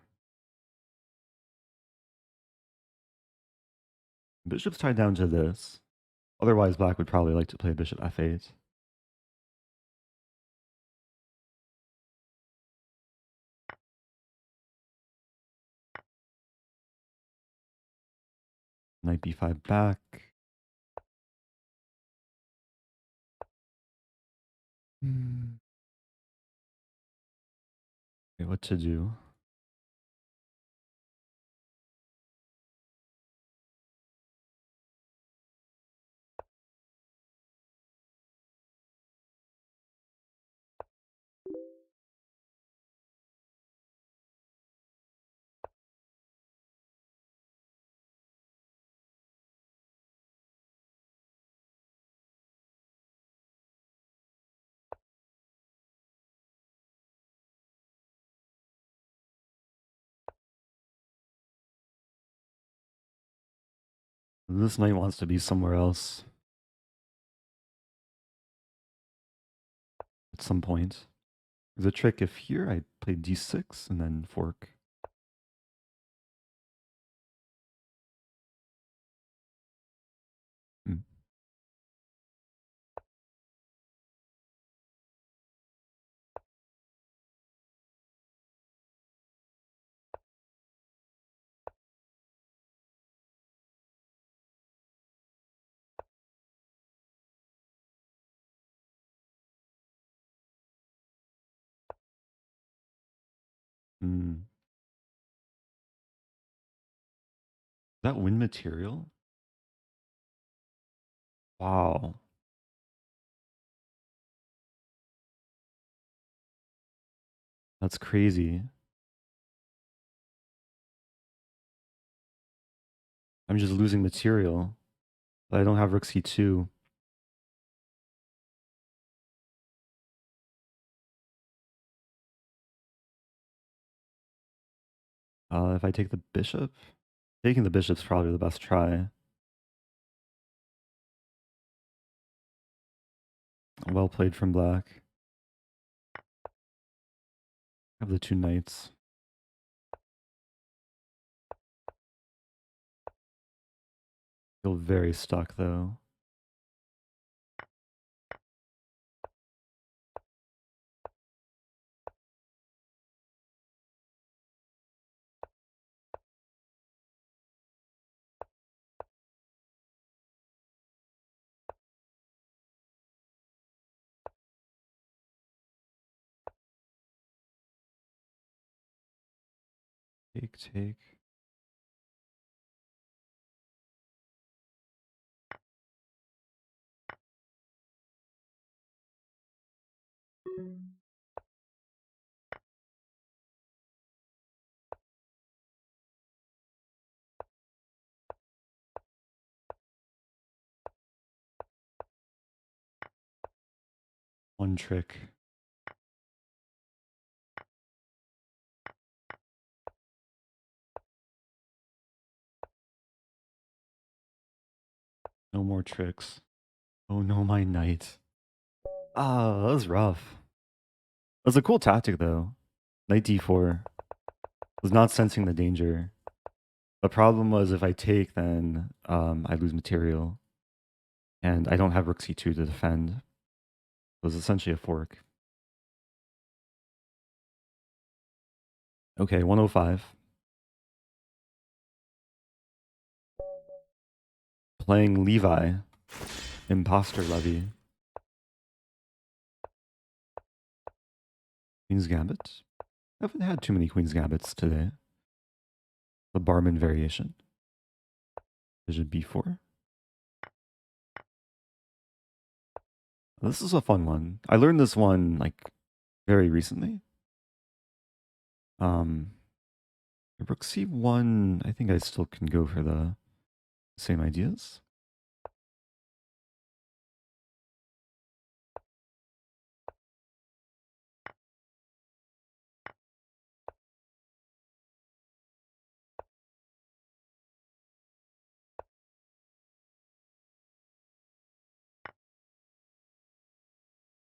Bishop's tied down to this. Otherwise, black would probably like to play bishop f8. Knight b5 back. Okay, what to do? This knight wants to be somewhere else at some point. There's a trick if here I play d6 and then fork. Hmm. Hmm. That win material? Wow. That's crazy. I'm just losing material. But I don't have rook c2. If I take the bishop, taking the bishop's probably the best try. Well played from black. Have the two knights. Feel very stuck though. Take. One trick. No more tricks. Oh no, my knight. Ah, that was rough. It was a cool tactic though. Knight d4. Was not sensing the danger. The problem was if I take, then I lose material. And I don't have rook c2 to defend. It was essentially a fork. Okay, 105. Playing Levi. Imposter Levy. Queen's Gambit. I haven't had too many Queen's Gambits today. The Barmen variation. Bishop b4. This is a fun one. I learned this one like very recently. Rook c1, I think I still can go for the same ideas.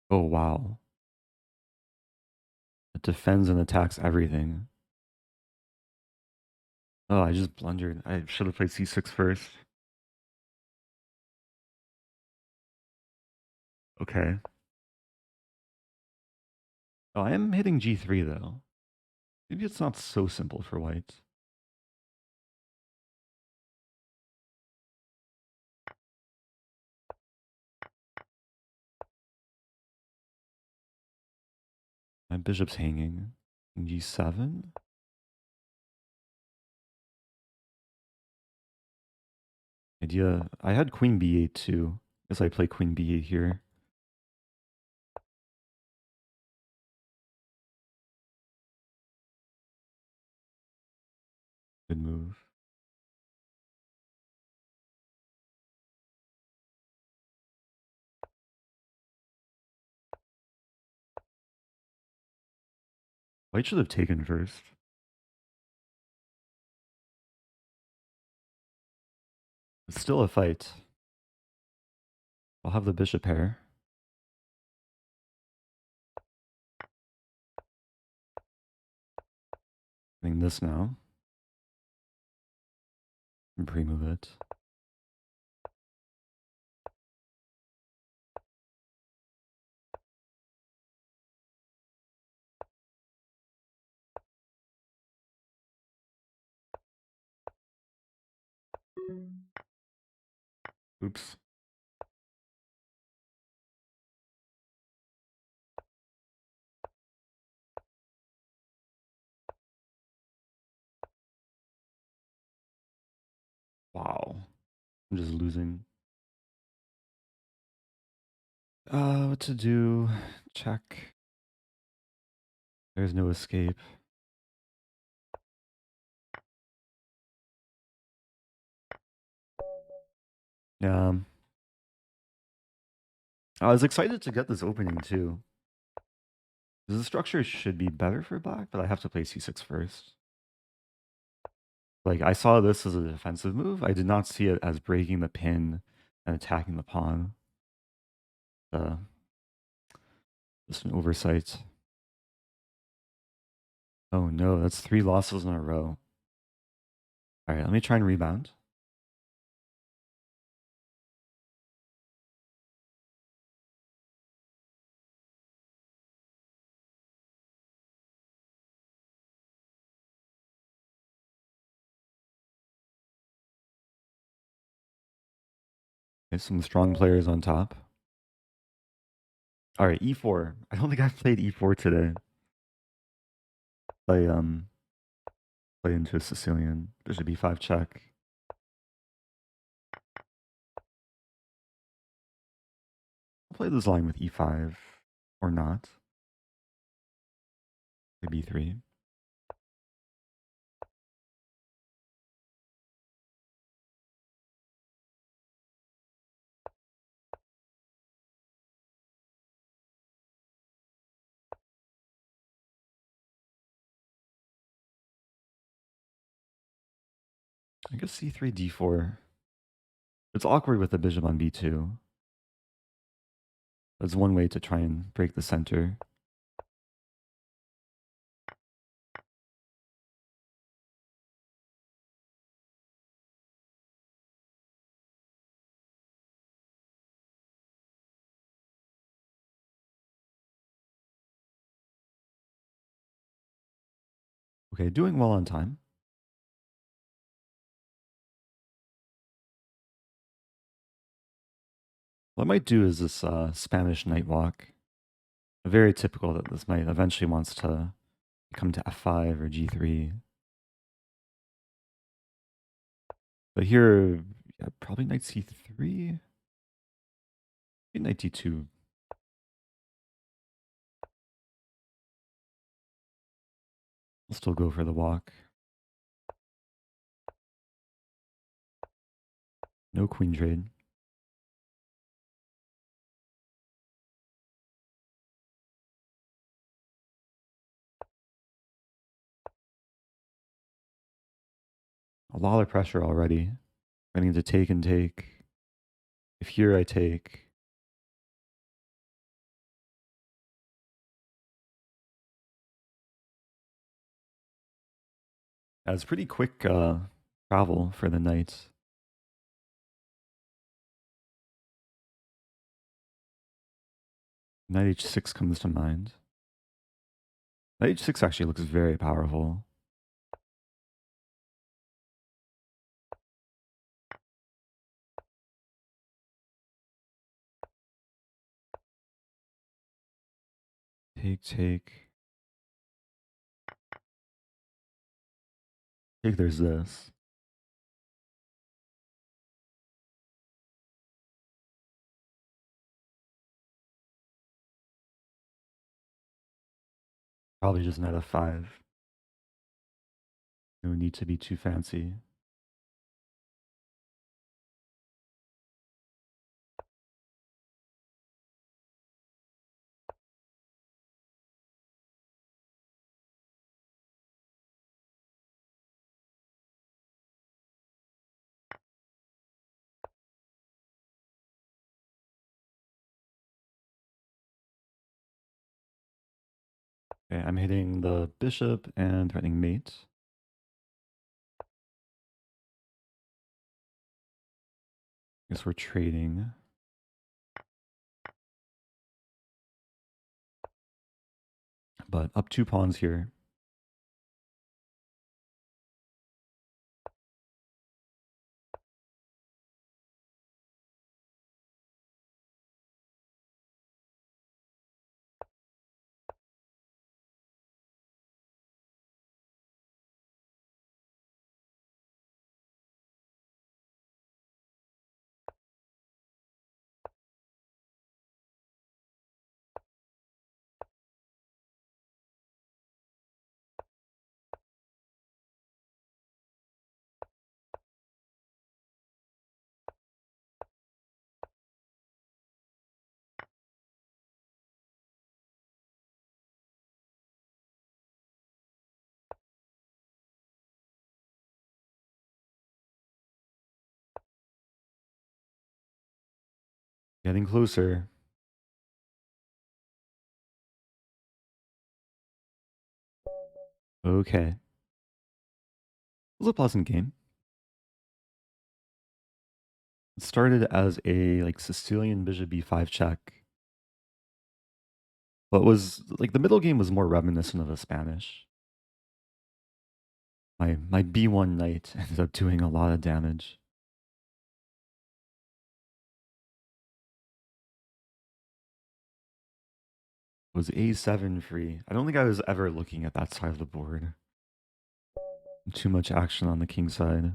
Oh wow. It defends and attacks everything. Oh, I just blundered. I should have played c6 first. Okay. Oh, I am hitting g3 though. Maybe it's not so simple for white. My bishop's hanging. G7? Idea. I had queen b8 too. Guess I play queen b8 here. Good move. White should have taken first. It's still a fight. I'll have the bishop pair. Doing this now. And pre-move it. Oops. Wow. I'm just losing. What to do? Check. There's no escape. Yeah. I was excited to get this opening too. The structure should be better for black, but I have to play c6 first. Like, I saw this as a defensive move. I did not see it as breaking the pin and attacking the pawn. Just an oversight. Oh no, that's 3 losses in a row. Alright, let me try and rebound. Okay, some strong players on top. Alright, e4. I don't think I've played e4 today. Play into a Sicilian. Bishop e5 check. I'll play this line with e5 or not. Play b3. I guess c3, d4. It's awkward with the bishop on b2. That's one way to try and break the center. Okay, doing well on time. What I might do is this Spanish night walk. Very typical that this knight eventually wants to come to f5 or g3. But here, yeah, probably knight c3. Maybe knight d2. I'll still go for the walk. No queen trade. A lot of pressure already. I need to take and take. If here I take, It's pretty quick travel for the knight. Knight h6 comes to mind. Knight h6 actually looks very powerful. Take, take. Take, there's this. Probably just knight f5. No need to be too fancy. Okay, I'm hitting the bishop and threatening mate. Guess we're trading. But up 2 pawns here. Getting closer. Okay. It was a pleasant game. It started as a Sicilian bishop b5 check. But was the middle game was more reminiscent of a Spanish. My b1 knight ended up doing a lot of damage. Was a7 free. I don't think I was ever looking at that side of the board. Too much action on the king side.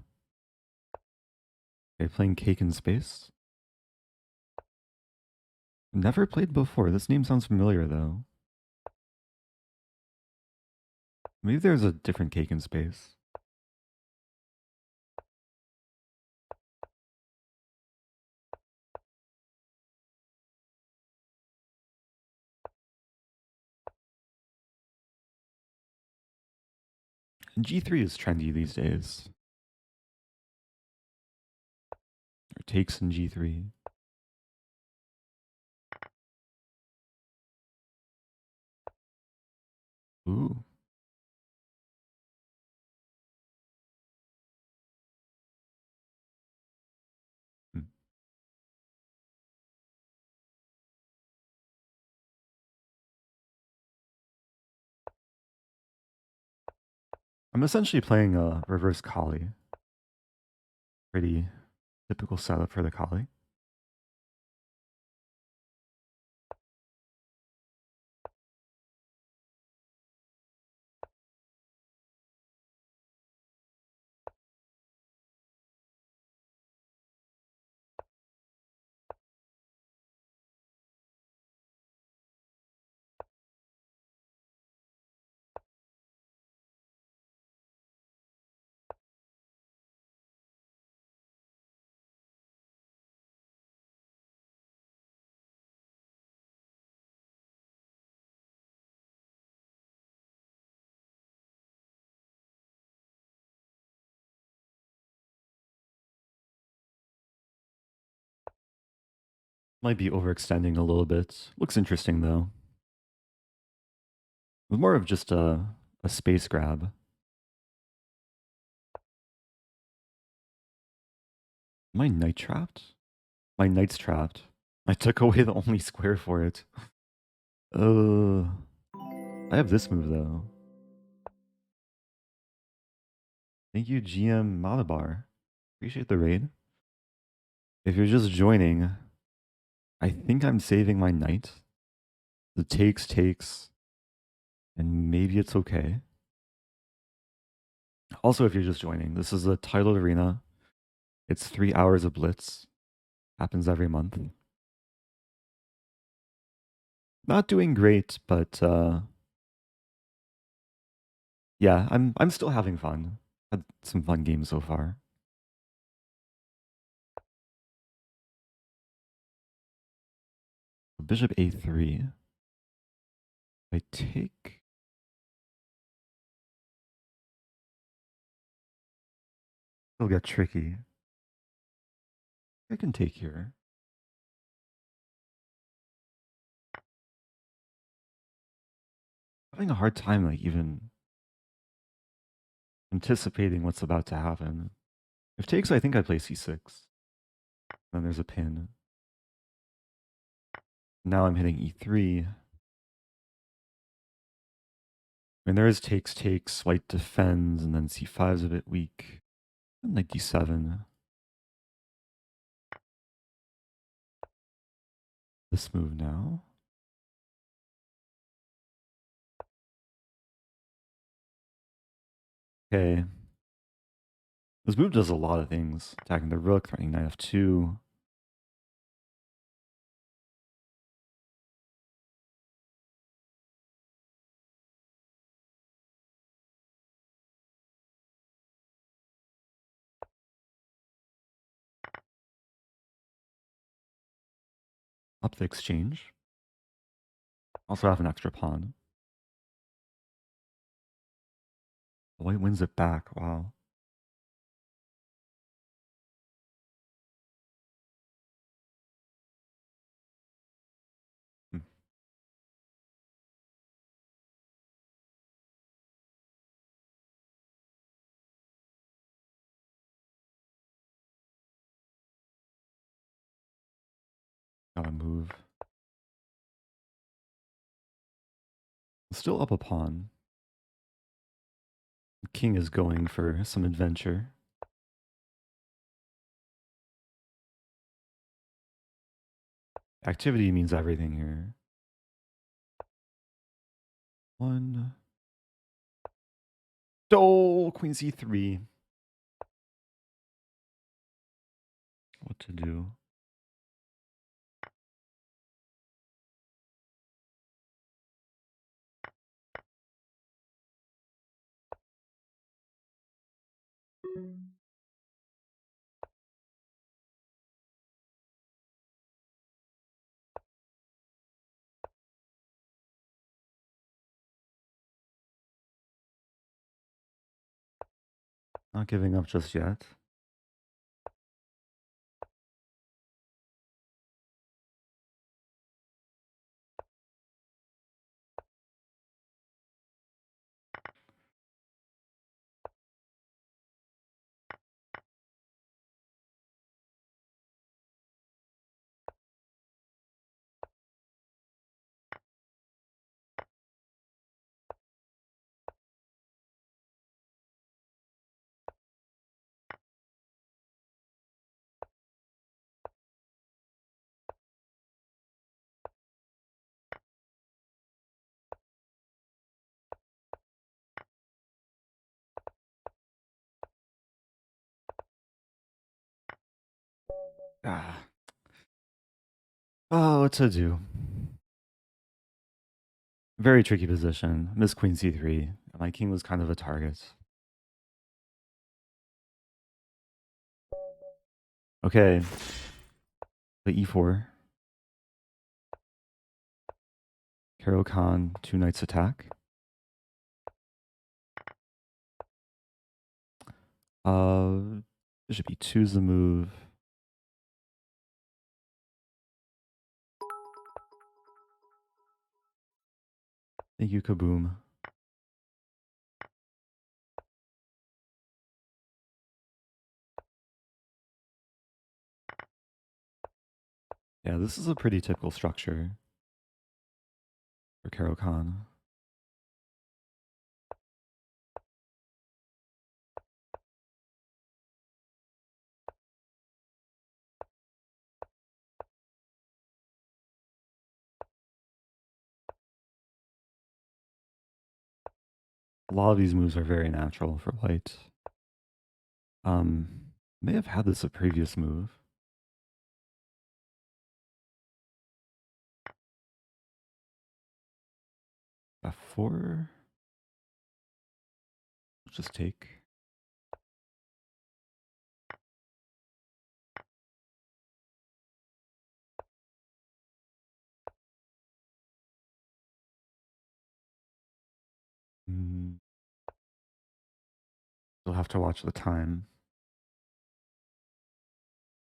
Okay, playing cake in space. Never played before. This name sounds familiar though. Maybe there's a different cake in space. G3 is trendy these days. Or takes in G3. Ooh. Hmm. I'm essentially playing a reverse Colle. Pretty typical setup for the Colle. Might be overextending a little bit. Looks interesting though. It was more of just a space grab. My knight trapped? My knight's trapped. I took away the only square for it. I have this move though. Thank you, GM Malabar. Appreciate the raid. If you're just joining, I think I'm saving my knight. The takes, and maybe it's okay. Also, if you're just joining, this is a titled arena. It's 3 hours of Blitz. Happens every month. Not doing great, but yeah, I'm still having fun. Had some fun games so far. Bishop a3. I take. It'll get tricky. I can take here. Having a hard time, like, even anticipating what's about to happen. If takes, I think I play c6. Then there's a pin. Now I'm hitting e3. I mean, there is takes, white defends, and then c5 is a bit weak. And like d7. This move now. Okay. This move does a lot of things. Attacking the rook, threatening knight f2. Up the exchange. Also have an extra pawn. White wins it back. Wow. Hmm. Gotta move. Still up a pawn. The king is going for some adventure. Activity means everything here. One. Oh, queen c3. What to do? Not giving up just yet. Ah. Oh, what to do? Very tricky position. Miss queen c3. My king was kind of a target. Okay. The e4. Caro-Kann, 2 knights attack. Bishop e2 is the move. Thank you, Kaboom. Yeah, this is a pretty typical structure for Caro-Kann. A lot of these moves are very natural for white. May have had this a previous move. F4. Let's just take. You'll have to watch the time.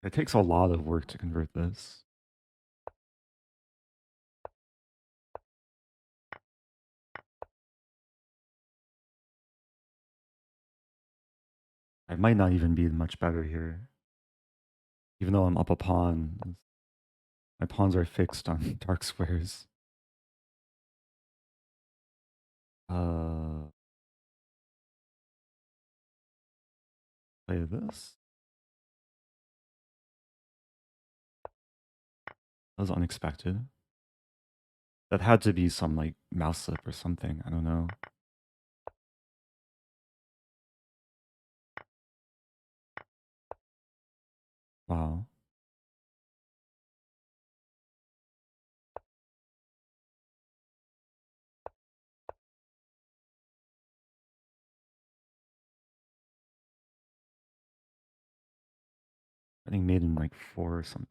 It takes a lot of work to convert this. I might not even be much better here. Even though I'm up a pawn, my pawns are fixed on dark squares. Play this. That was unexpected. That had to be some like mouse slip or something. I don't know. Wow. I think made in like 4 or something.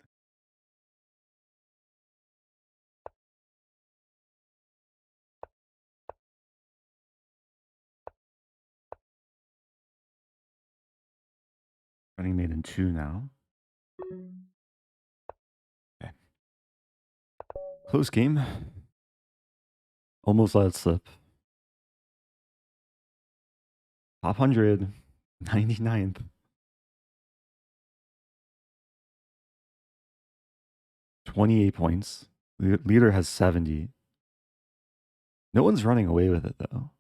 Running made in 2 now. Okay. Close game. Almost let it slip. Top 100. 99th. $28 points. The leader has 70. No one's running away with it though.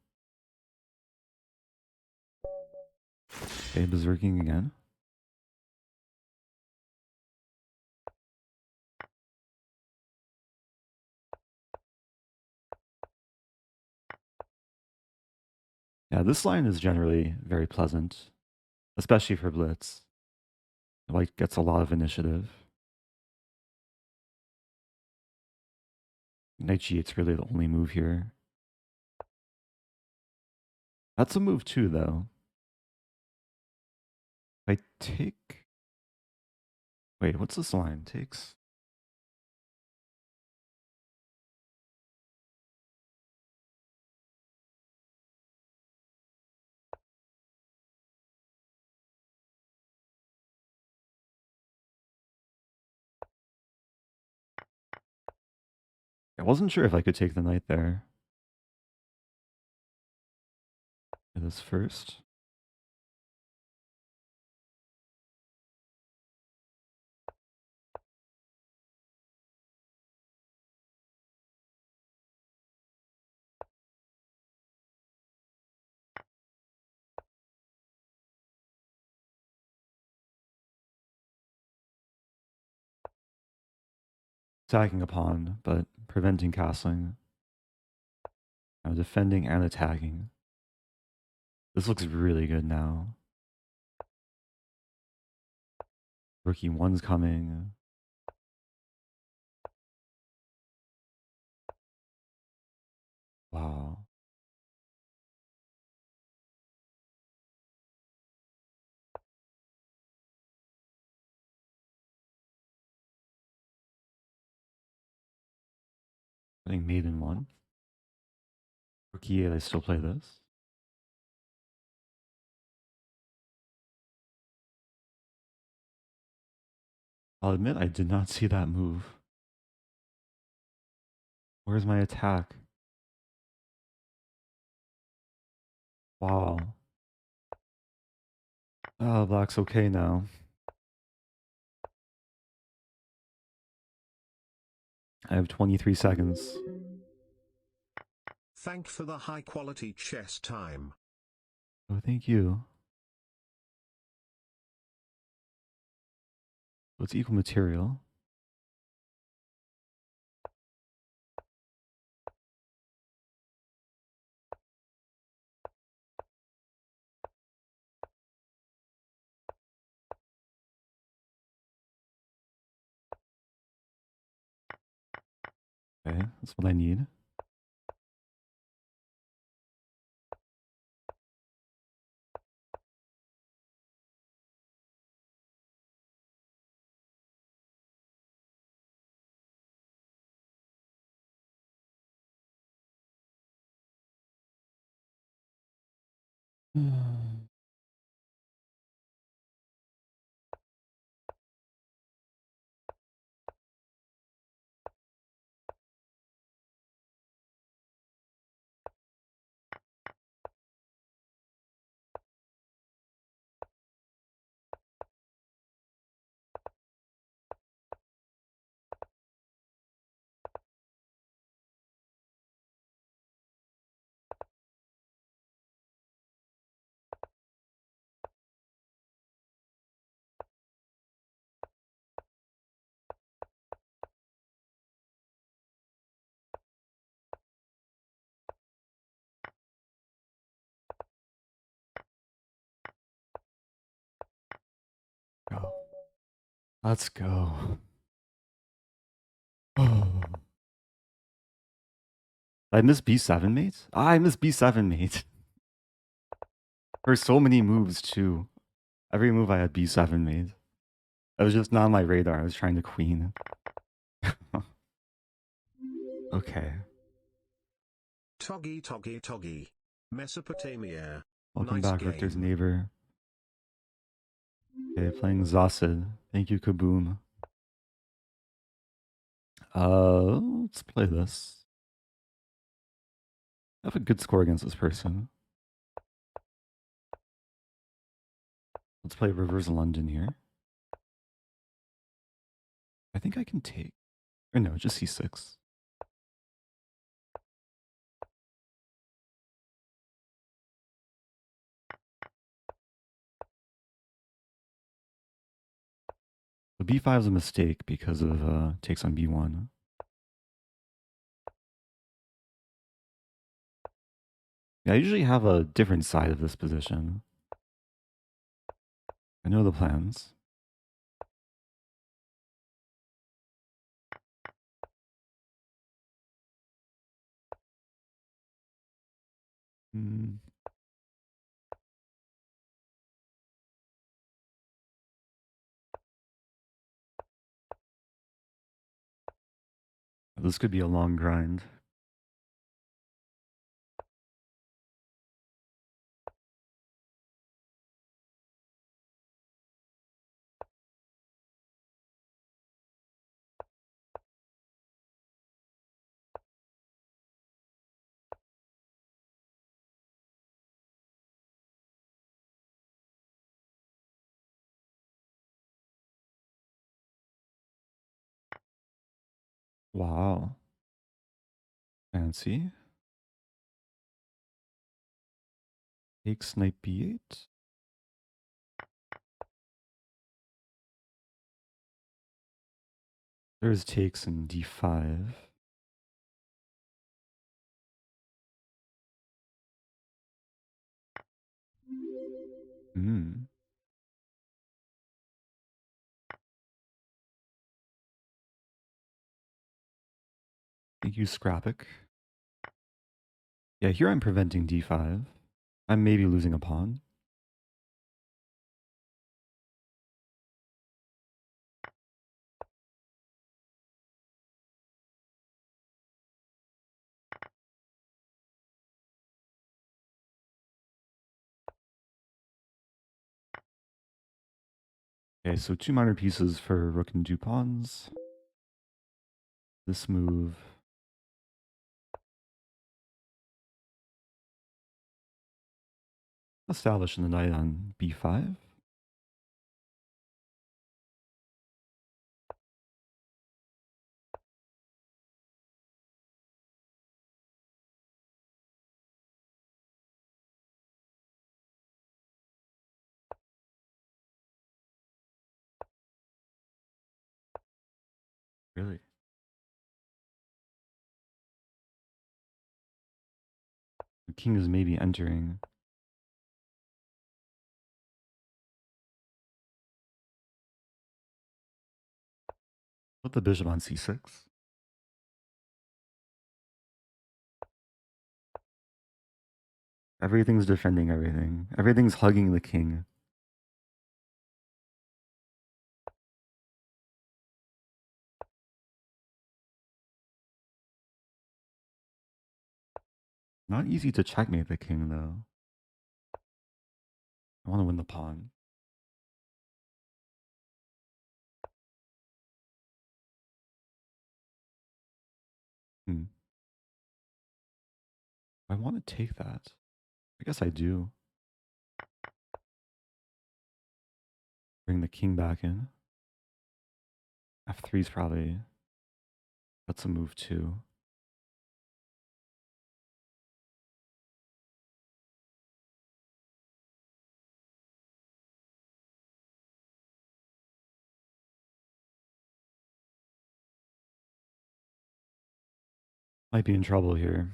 Okay, berserking again. Yeah, this line is generally very pleasant, especially for Blitz. White gets a lot of initiative. Knight g8's really the only move here. That's a move too, though. I take... Wait, what's this line? Takes... I wasn't sure if I could take the knight there. Do this first. Attacking a pawn, but preventing castling. Now defending and attacking. This looks really good now. Rook e1's coming. Wow. I think mate in 1. Rook e8, I still play this. I'll admit I did not see that move. Where's my attack? Wow. Oh, black's okay now. I have 23 seconds. Thank for the high quality chess time. Oh, thank you. So it's equal material. Okay, that's what I need. Go. Let's go. I missed B7, mate? I missed B7, mate. For so many moves, too. Every move I had B7 made. That was just not on my radar. I was trying to queen. Okay. Toggy toggy toggy. Mesopotamia. Welcome Nice back, Richter's game. neighbor. Okay, playing Zasid. Thank you, Kaboom. Let's play this. I have a good score against this person. Let's play reverse London here. I think I can take. Or no, just C6. So B5 is a mistake because of takes on B1. Yeah, I usually have a different side of this position. I know the plans. Hmm. This could be a long grind. Wow. Fancy. Takes knight B8. There's takes in D5. Hmm. Thank you, Scrappic. Yeah, here I'm preventing D5. I'm maybe losing a pawn. Okay, so two minor pieces for rook and two pawns. This move. Establishing the knight on B5. Really? The king is maybe entering. Put the bishop on c6. Everything's defending everything. Everything's hugging the king. Not easy to checkmate the king, though. I want to win the pawn. I want to take that. I guess I do. Bring the king back in. F3 is probably... That's a move too. Might be in trouble here.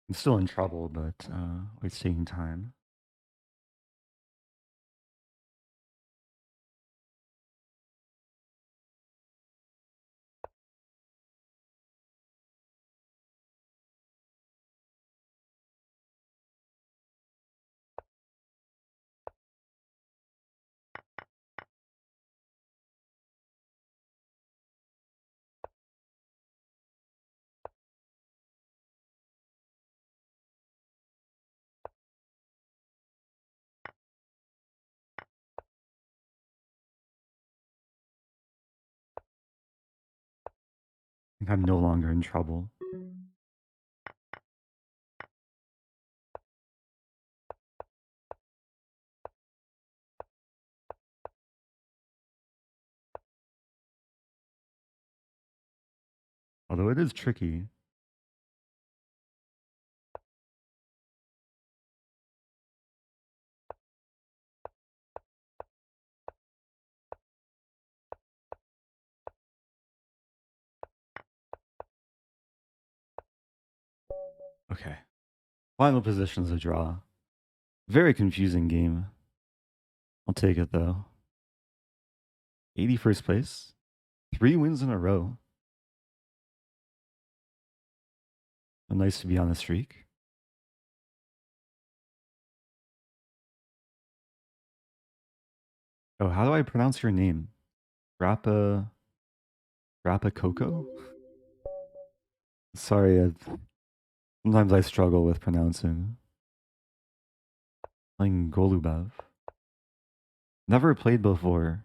I'm still in trouble, but it's taking time. I think I'm no longer in trouble. Although it is tricky. Okay. Final position's a draw. Very confusing game. I'll take it though. 81st place. 3 wins in a row. Nice to be on a streak. Oh, how do I pronounce your name? Coco? Sorry, sometimes I struggle with pronouncing. Playing Golubov. Never played before.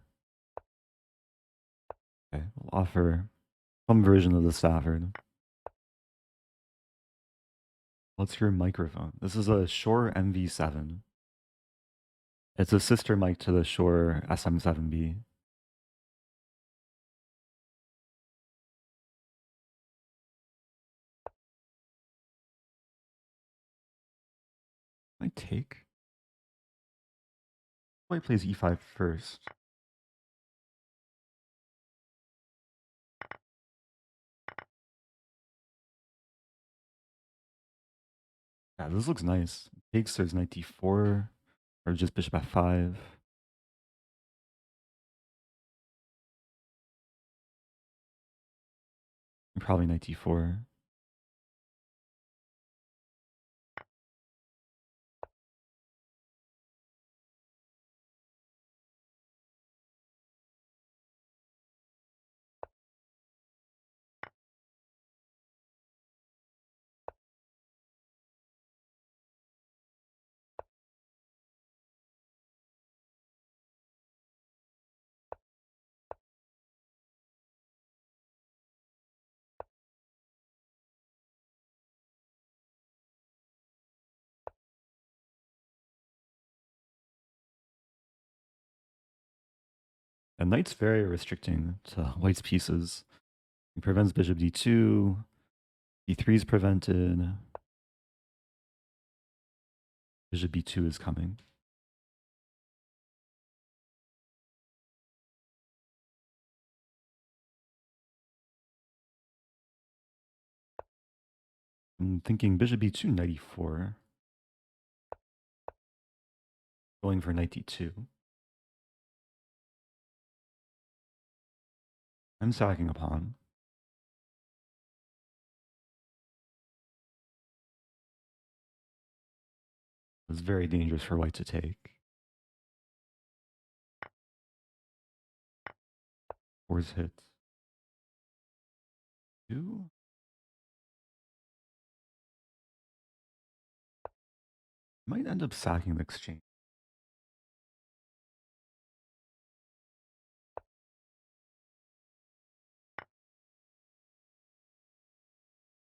Okay, we'll offer some version of the Stafford. What's your microphone? This is a Shure MV7. It's a sister mic to the Shure SM7B. I take? White plays e5 first. Yeah, this looks nice. Takes, there's knight d4, or just bishop f5. And probably knight d4. And knight's very restricting to white's pieces. It prevents bishop d2, d3 is prevented. Bishop b2 is coming. I'm thinking bishop b2, knight e4. Going for knight d2. I'm sacking a pawn. It's very dangerous for white to take. Four's hit. Two. Might end up sacking the exchange.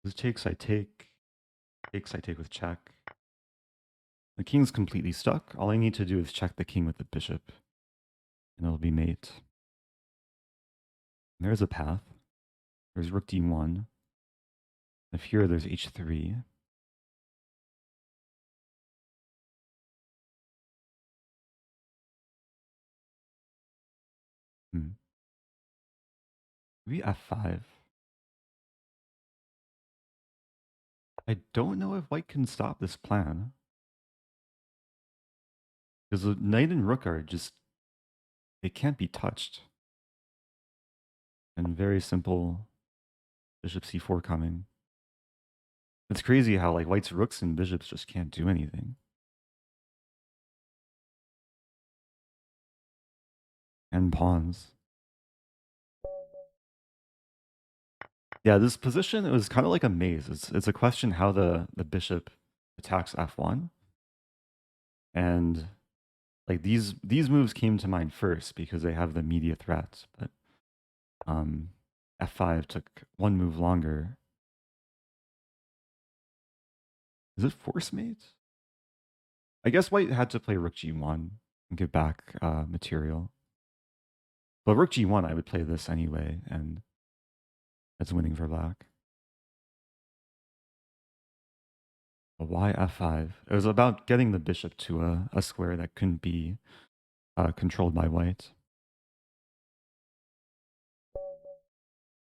This takes, I take. Takes, I take with check. The king's completely stuck. All I need to do is check the king with the bishop. And it'll be mate. And there's a path. There's rook d1. If here, there's h3. Maybe f5. I don't know if white can stop this plan. Because the knight and rook are just... They can't be touched. And very simple bishop c4 coming. It's crazy how like white's rooks and bishops just can't do anything. And pawns. Yeah, this position, it was kind of like a maze. It's a question how the bishop attacks f1. And like these moves came to mind first because they have the immediate threats. But f5 took one move longer. Is it force mate? I guess white had to play rook g1 and give back material. But rook g1, I would play this anyway, and that's winning for black. But why f5? It was about getting the bishop to a square that couldn't be controlled by white.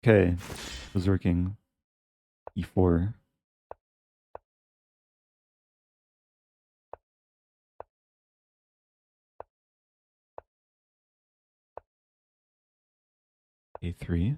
Okay, berserking e4. a3.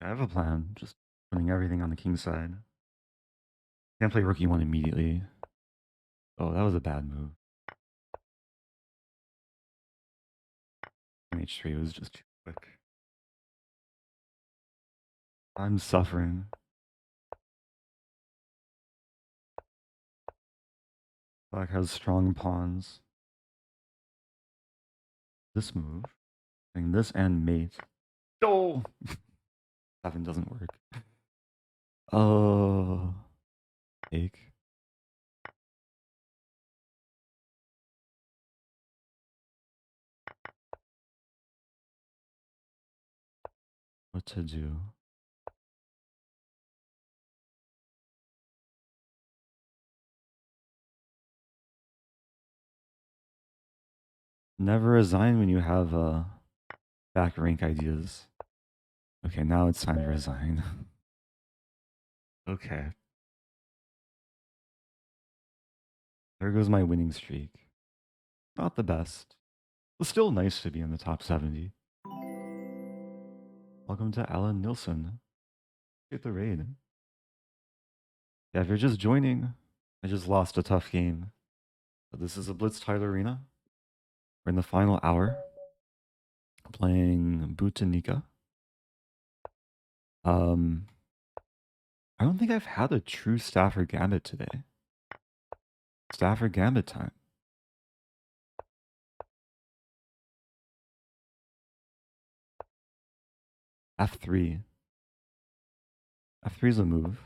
I have a plan, just putting everything on the king side. Can't play rook e1 immediately. Oh, that was a bad move. And h3 was just too quick. I'm suffering. Black has strong pawns. This move. Playing this and mate. Oh! 7 doesn't work. Oh. Take. What to do? Never resign when you have back rank ideas. Okay, now it's time to resign. Okay. There goes my winning streak. Not the best. But still nice to be in the top 70. Welcome to Alan Nilsson. Get the raid. Yeah, if you're just joining, I just lost a tough game. But this is a Blitz tile arena. We're in the final hour. Playing Botanica. I don't think I've had a true Stafford Gambit today. Stafford Gambit time. F3. F3 is a move.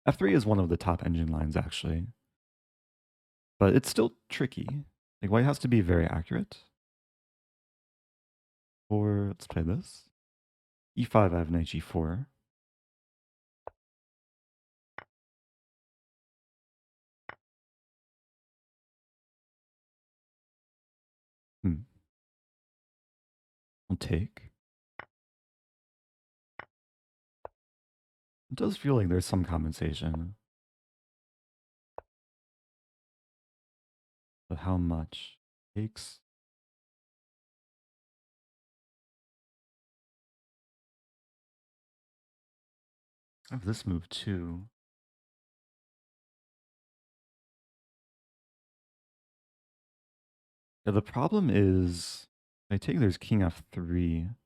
F3 is one of the top engine lines, actually. But it's still tricky. Like, white has to be very accurate. Or, let's play this. E5, I have knight G4. I'll take. It does feel like there's some compensation. But how much? Takes. I have this move too. Yeah, the problem is, I take there's king f3.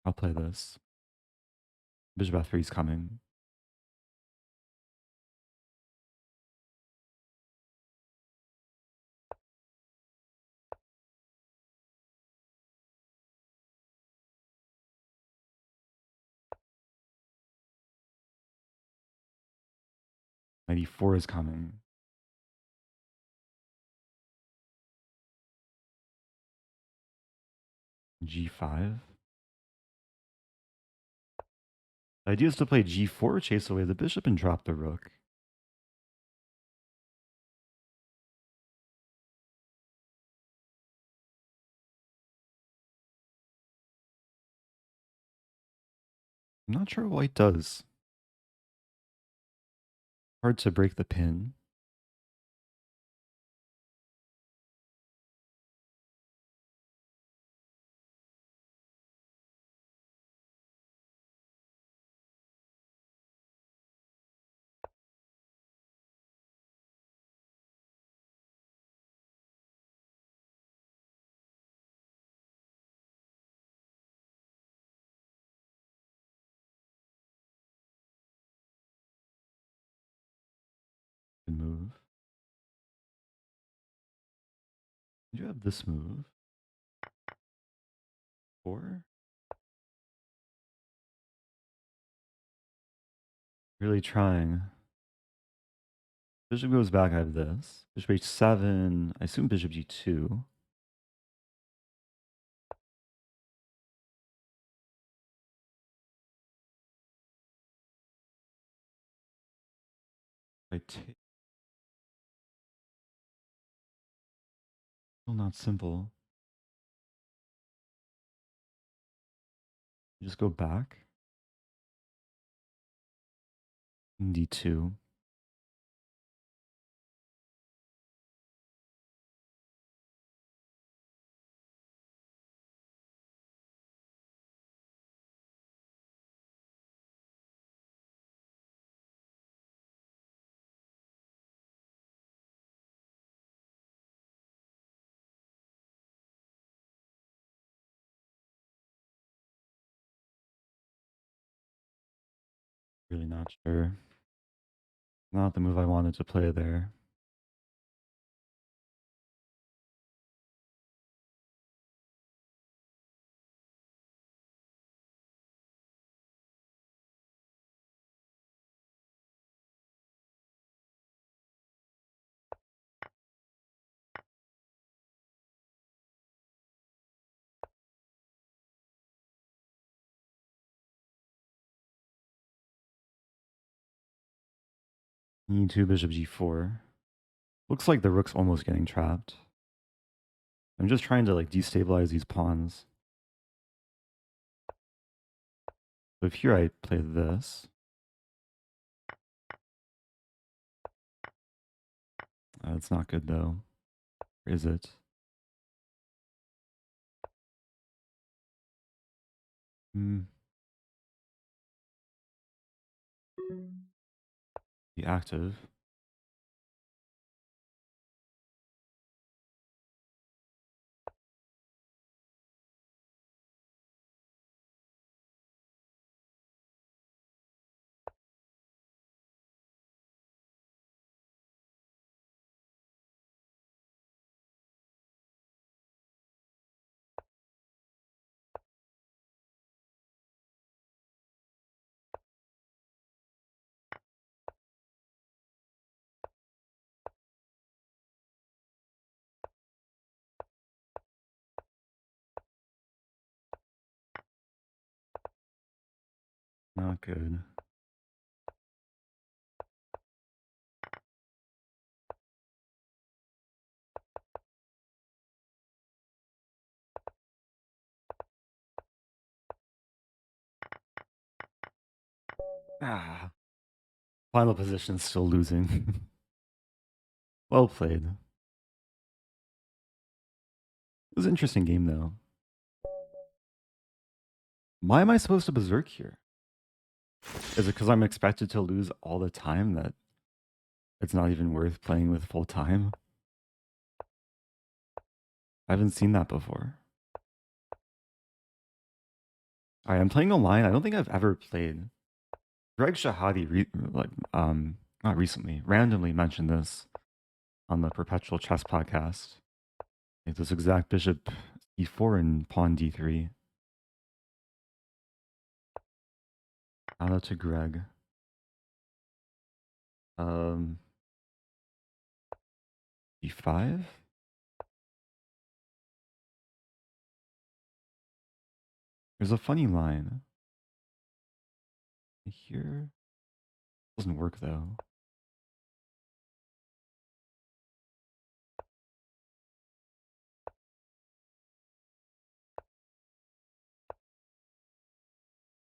I'll play this. Bishop f3 is coming. Knight e4 is coming. G5. The idea is to play G4, chase away the bishop, and drop the rook. I'm not sure what white does. Hard to break the pin. Good move. You have this move. 4. Really trying. Bishop goes back, I have this. Bishop h7, I assume bishop g2. I take. Still not simple. Just go back. D2. Really not sure. Not the move I wanted to play there. E2, bishop g4. Looks like the rook's almost getting trapped. I'm just trying to like destabilize these pawns. So if here I play this, That's not good though. Or is it? Be active. Not good. Ah. Final position still losing. Well played. It was an interesting game though. Why am I supposed to berserk here? Is it because I'm expected to lose all the time that it's not even worth playing with full time? I haven't seen that before. I am playing online. I don't think I've ever played. Greg Shahadi, not recently, randomly mentioned this on the Perpetual Chess podcast. Like this exact bishop e4 and pawn d3. Shout out to Greg. d5. There's a funny line here. Doesn't work though.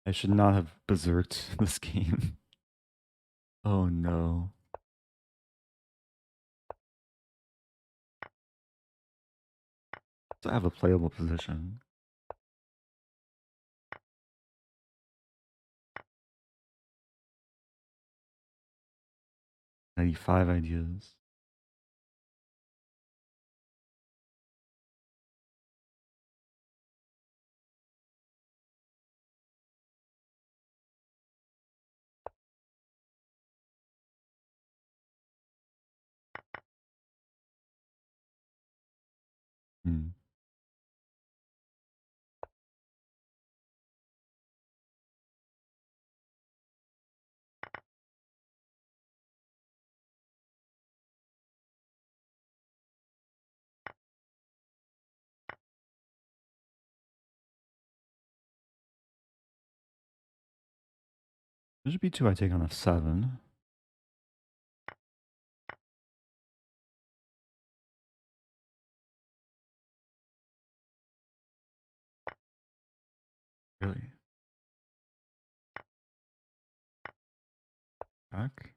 I should not have berserked this game. Oh no. So I have a playable position. 95 ideas. Hmm. Bishop b2, I take on f7. Really? Back?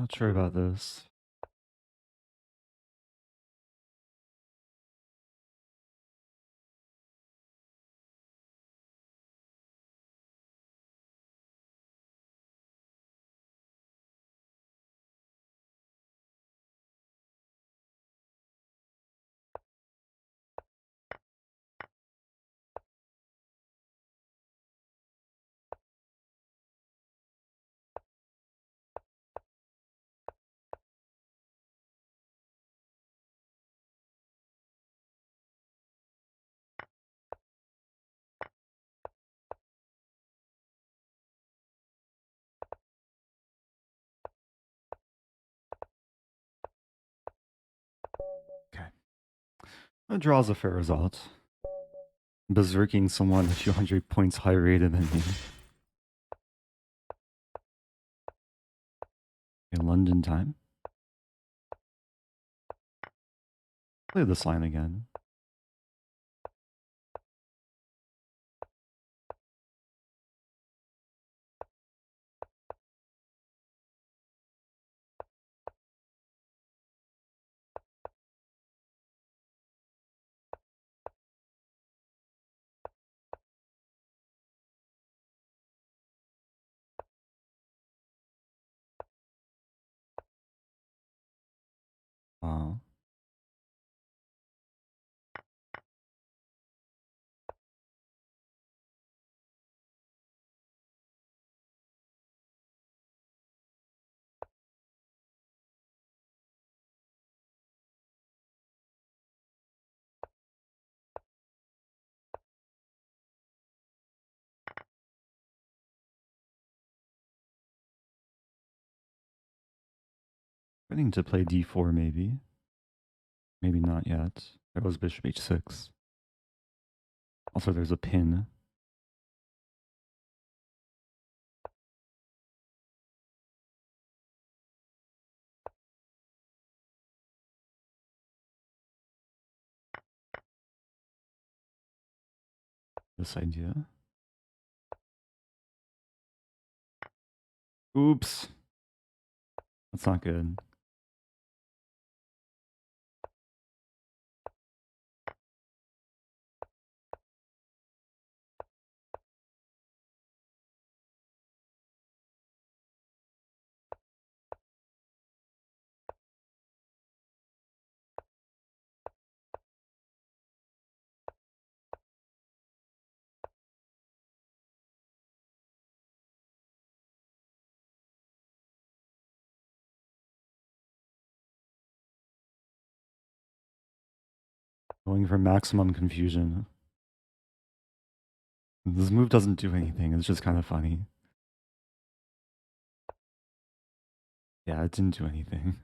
Not sure about this. A draw's a fair result. Berserking someone a few hundred points higher rated than me. In London time. Play this line again. Wow. Ready to play d4 maybe. Maybe not yet. There was bishop h6. Also there's a pin. This idea. Oops. That's not good. Going for maximum confusion. This move doesn't do anything, it's just kind of funny. Yeah, it didn't do anything.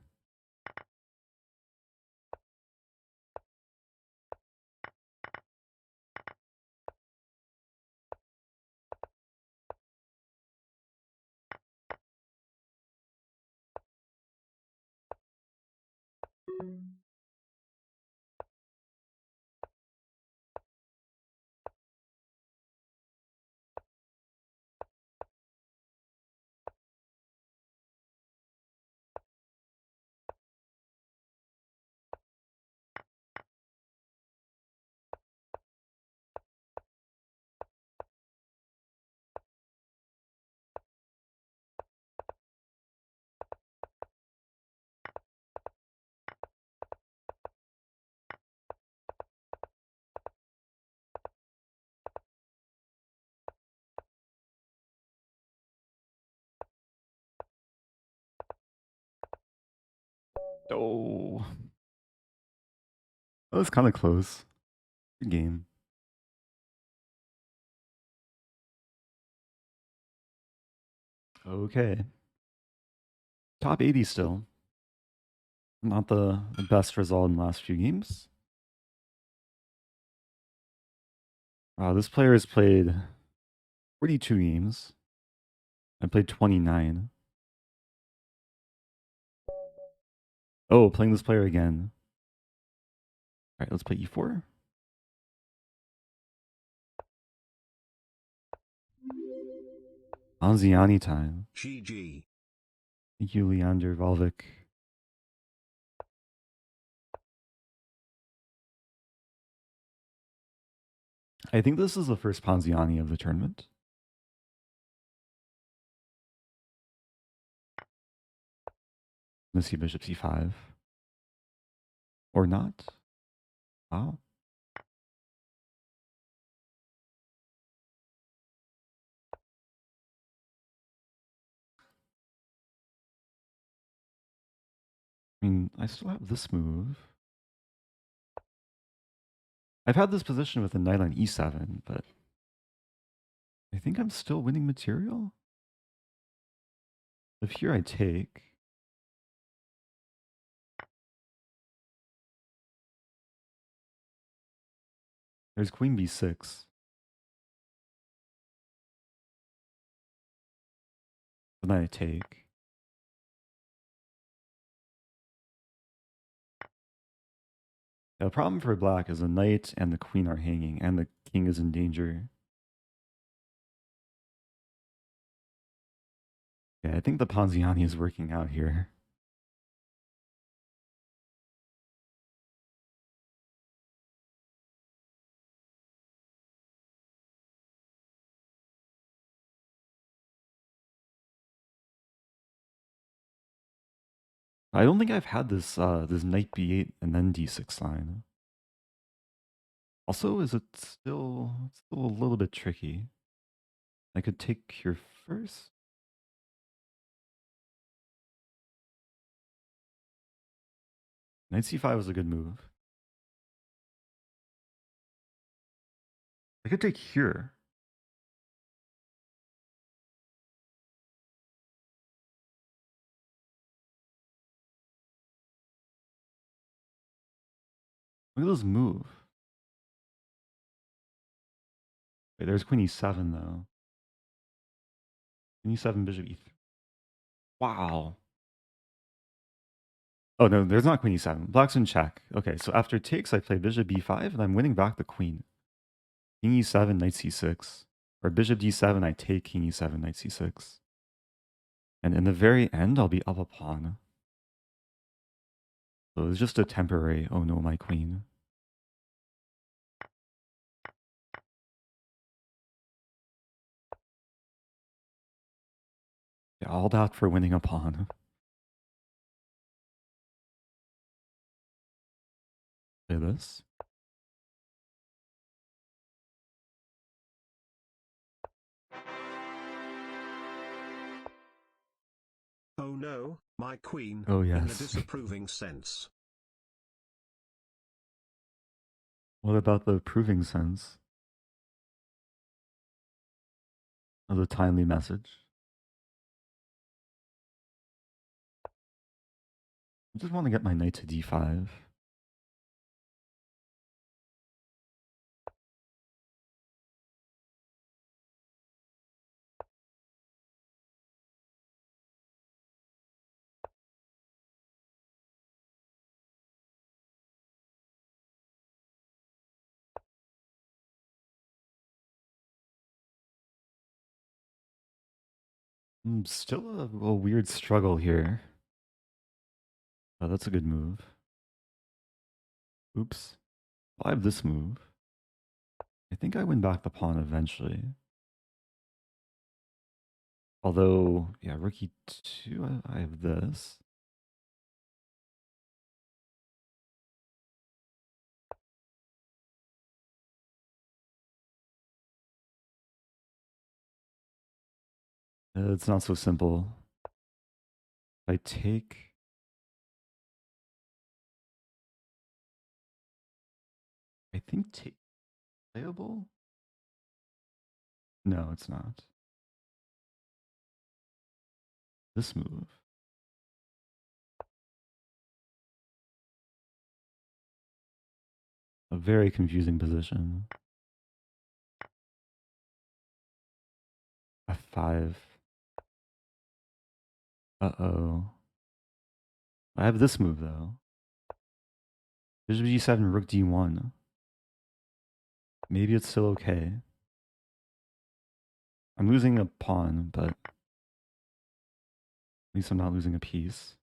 Oh. That was kind of close. Good game. Okay. Top 80 still. Not the best result in the last few games. Wow, this player has played 42 games. I played 29. Oh, playing this player again. All right, let's play e4. Anziani time. GG. Thank you, Leander Volvic. I think this is the first Ponziani of the tournament. Let's see bishop c5. Or not. Wow. I mean, I still have this move. I've had this position with a knight on e7, but I think I'm still winning material. If here I take, There's queen b6. Then I take. Yeah, the problem for black is the knight and the queen are hanging, and the king is in danger. Yeah, I think the Ponziani is working out here. I don't think I've had this this knight b8 and then d6 line. Also, is it still a little bit tricky? I could take here first. Knight c5 was a good move. I could take here. Look at this move. Wait, there's queen e7 though. Queen e7, bishop e3. Wow. Oh no, there's not queen e7. Black's in check. Okay, so after takes, I play bishop b5, and I'm winning back the queen. King e7, knight c6. Or bishop d7, I take king e7, knight c6. And in the very end, I'll be up a pawn. So it's just a temporary, oh no, my queen. Yeah, all that for winning a pawn. Play this. Oh no, my queen, Oh in the yes. disapproving sense. What about the approving sense of the timely message? I just want to get my knight to d5. Still a weird struggle here. Oh, that's a good move. Oops. I have this move. I think I win back the pawn eventually. Although, yeah, rook e2, I have this. It's not so simple. I take... I think take playable? No, it's not. This move. A very confusing position. F5. Uh-oh. I have this move, though. Bishop g7, rook d1. Maybe it's still okay. I'm losing a pawn, but at least I'm not losing a piece.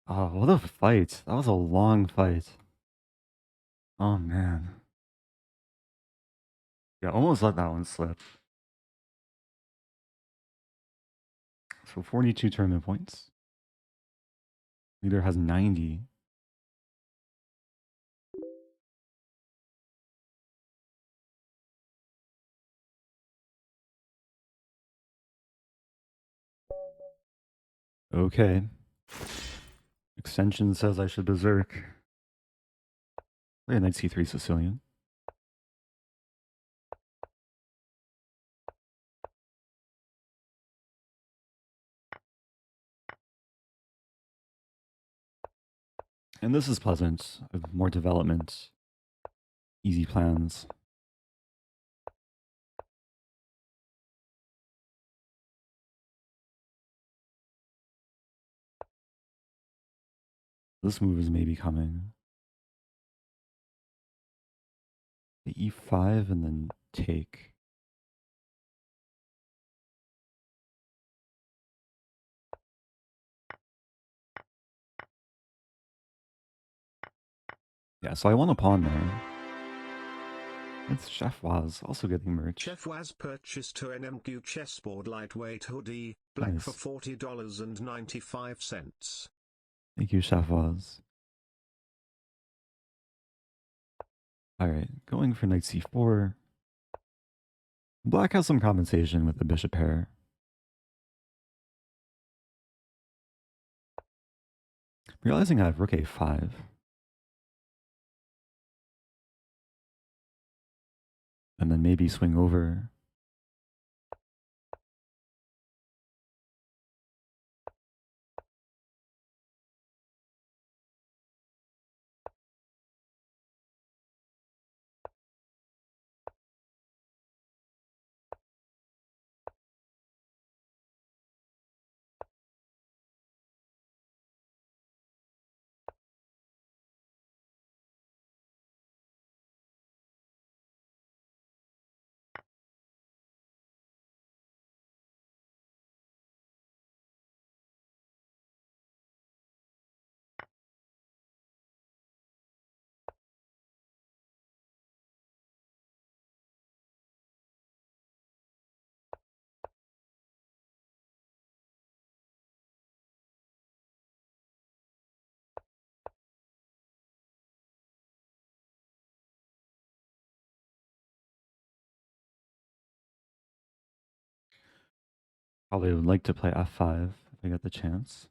Oh, what a fight. That was a long fight. Oh, man. Yeah, almost let that one slip. So 42 tournament points. Leader has 90. Okay. Extension says I should berserk. Play a knight c3 Sicilian. And this is pleasant. More development. Easy plans. This move is maybe coming. The e5 and then take. Yeah, so I want a pawn there. It's Chef Waz, also getting merch. Chef Waz purchased an MQ chessboard lightweight hoodie, black Nice. for $40.95. Thank you, Chef Waz. Alright, going for knight c4. Black has some compensation with the bishop pair. Realizing I have rook a5. And then maybe swing over. Probably would like to play f5 if I get the chance.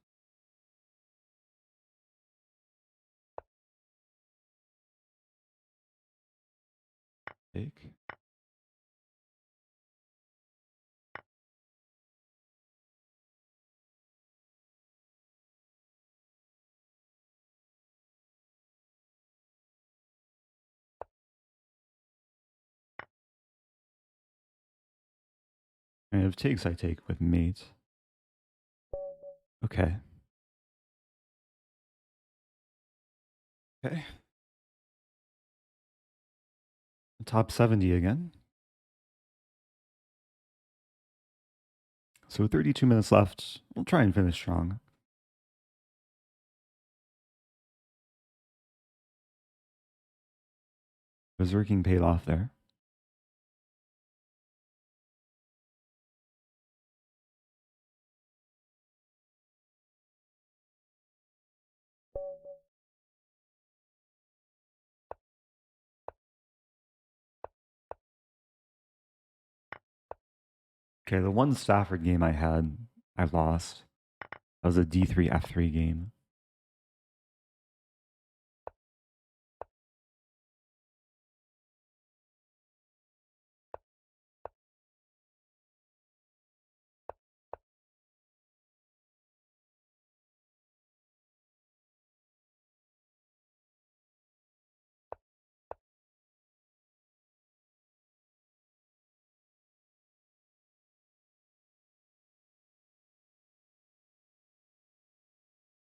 Take. And if takes, I take with mate. Okay. Okay. Top 70 again. So 32 minutes left. We'll try and finish strong. Berserking paid off there. Okay, the one Stafford game I had, I lost. That was a d3 f3 game.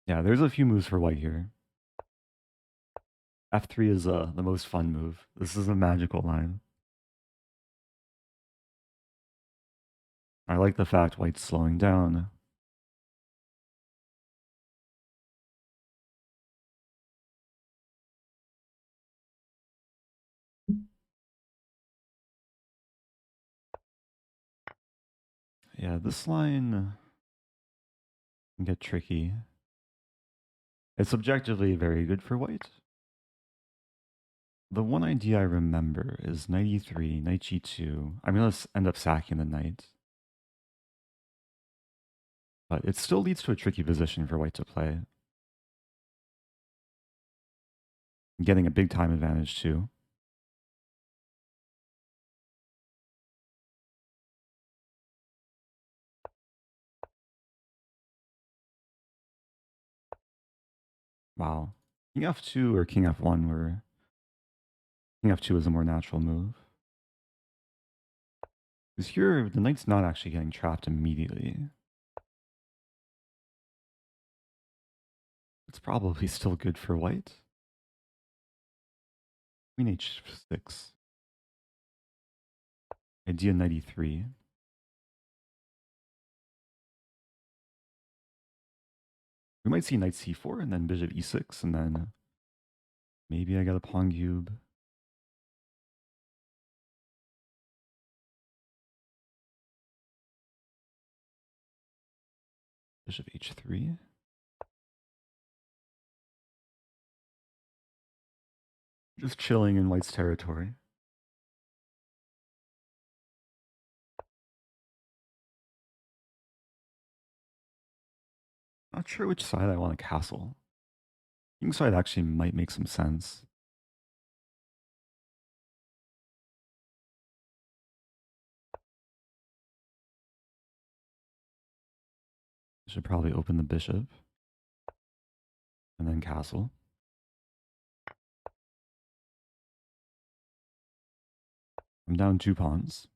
Yeah, there's a few moves for white here. F3 is the most fun move. This is a magical line. I like the fact white's slowing down. Yeah, this line can get tricky. It's objectively very good for white. The one idea I remember is knight e3, knight g2. I'm going to end up sacking the knight. But it still leads to a tricky position for white to play. Getting a big time advantage too. Wow. King f2 or king f1 were... King f2 is a more natural move. Because here, the knight's not actually getting trapped immediately. It's probably still good for white. Queen h6. Idea knight e3. We might see knight c4 and then bishop e6 and then maybe I got a pawn cube. Bishop h3. Just chilling in white's territory. Not sure which side I want to castle. King side actually might make some sense. I should probably open the bishop and then castle. I'm down 2 pawns.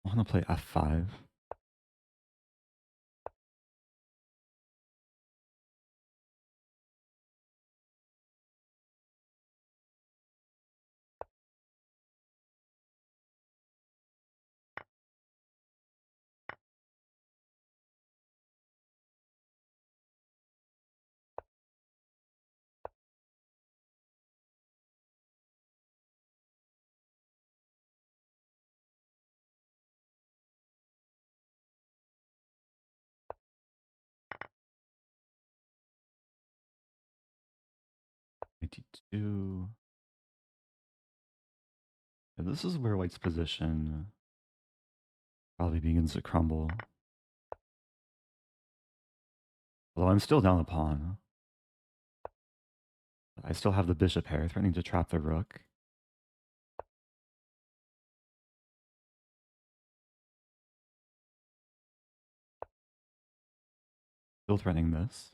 I want to play f5. d2. Yeah, this is where white's position probably begins to crumble. Although I'm still down a pawn. I still have the bishop pair, threatening to trap the rook. Still threatening this.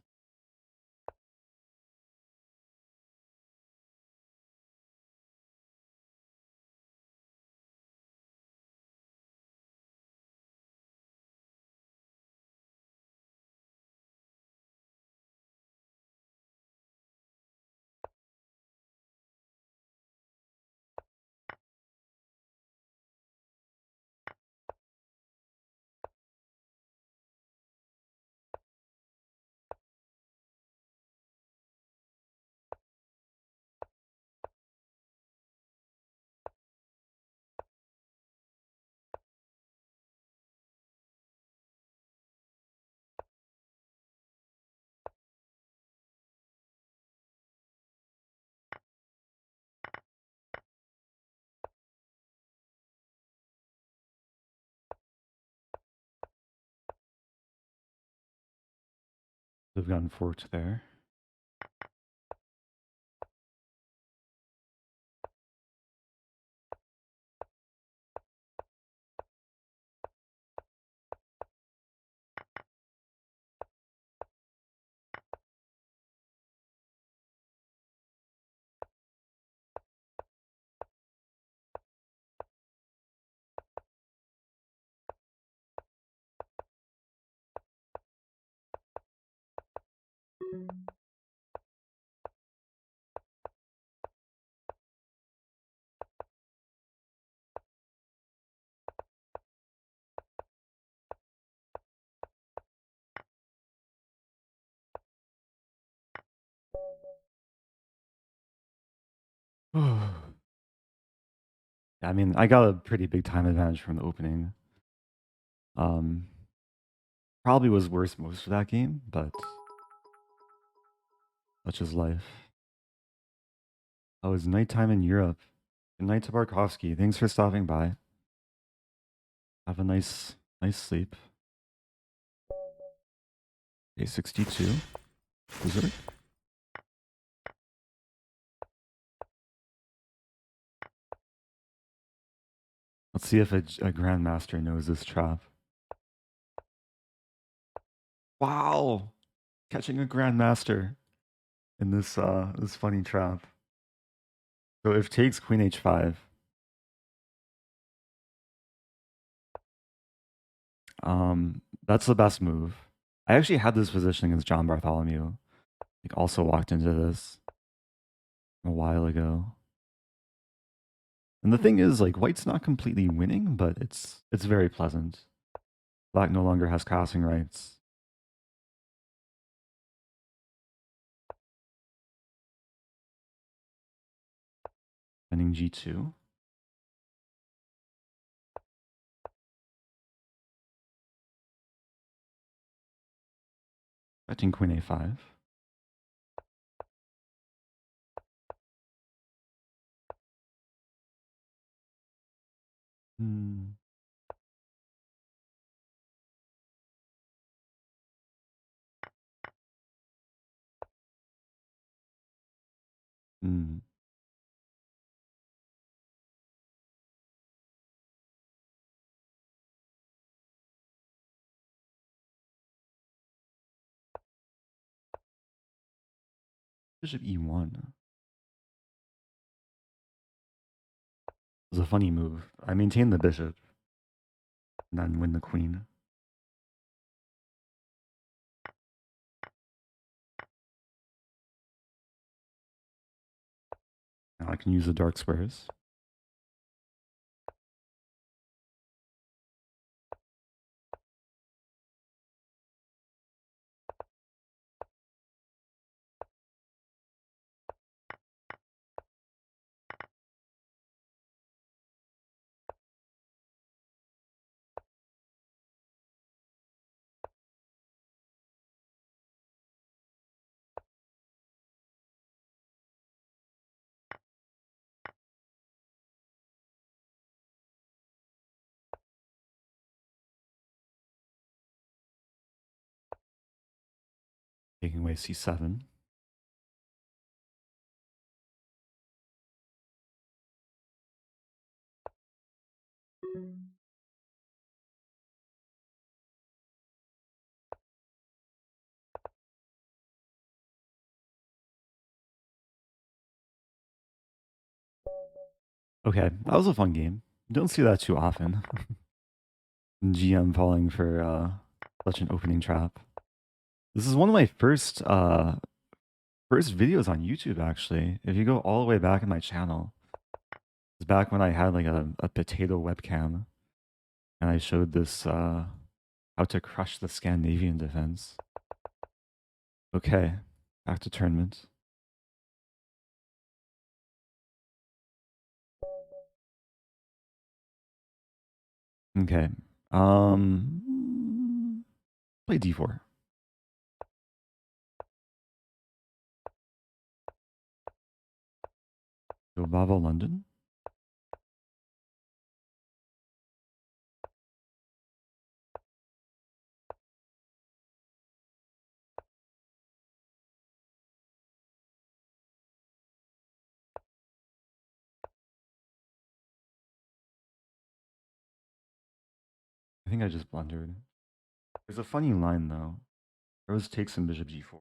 They've gotten forked there. I mean, I got a pretty big time advantage from the opening. Probably was worse most of that game, but such is life. Oh, it's nighttime in Europe. Good night to Barkovsky. Thanks for stopping by. Have a nice sleep. Day 62. Dessert. Let's see if a grandmaster knows this trap. Wow! Catching a grandmaster in this this funny trap. So if takes queen h5. That's the best move. I actually had this position against John Bartholomew. Like also walked into this a while ago. And the thing is, like, white's not completely winning, but it's very pleasant. Black no longer has crossing rights. Ending g2. Betting queen a5. Hmm. Hmm. Bishop e1. It was a funny move. I maintained the bishop and then win the queen. Now I can use the dark squares. Taking away c7. Okay, that was a fun game. Don't see that too often. GM falling for such an opening trap. This is one of my first videos on YouTube, actually. If you go all the way back in my channel, it's back when I had like a potato webcam, and I showed this how to crush the Scandinavian defense. Okay, back to tournament. Okay, play d4. Go Bavo London. I think I just blundered. There's a funny line though. Rose takes some bishop g4.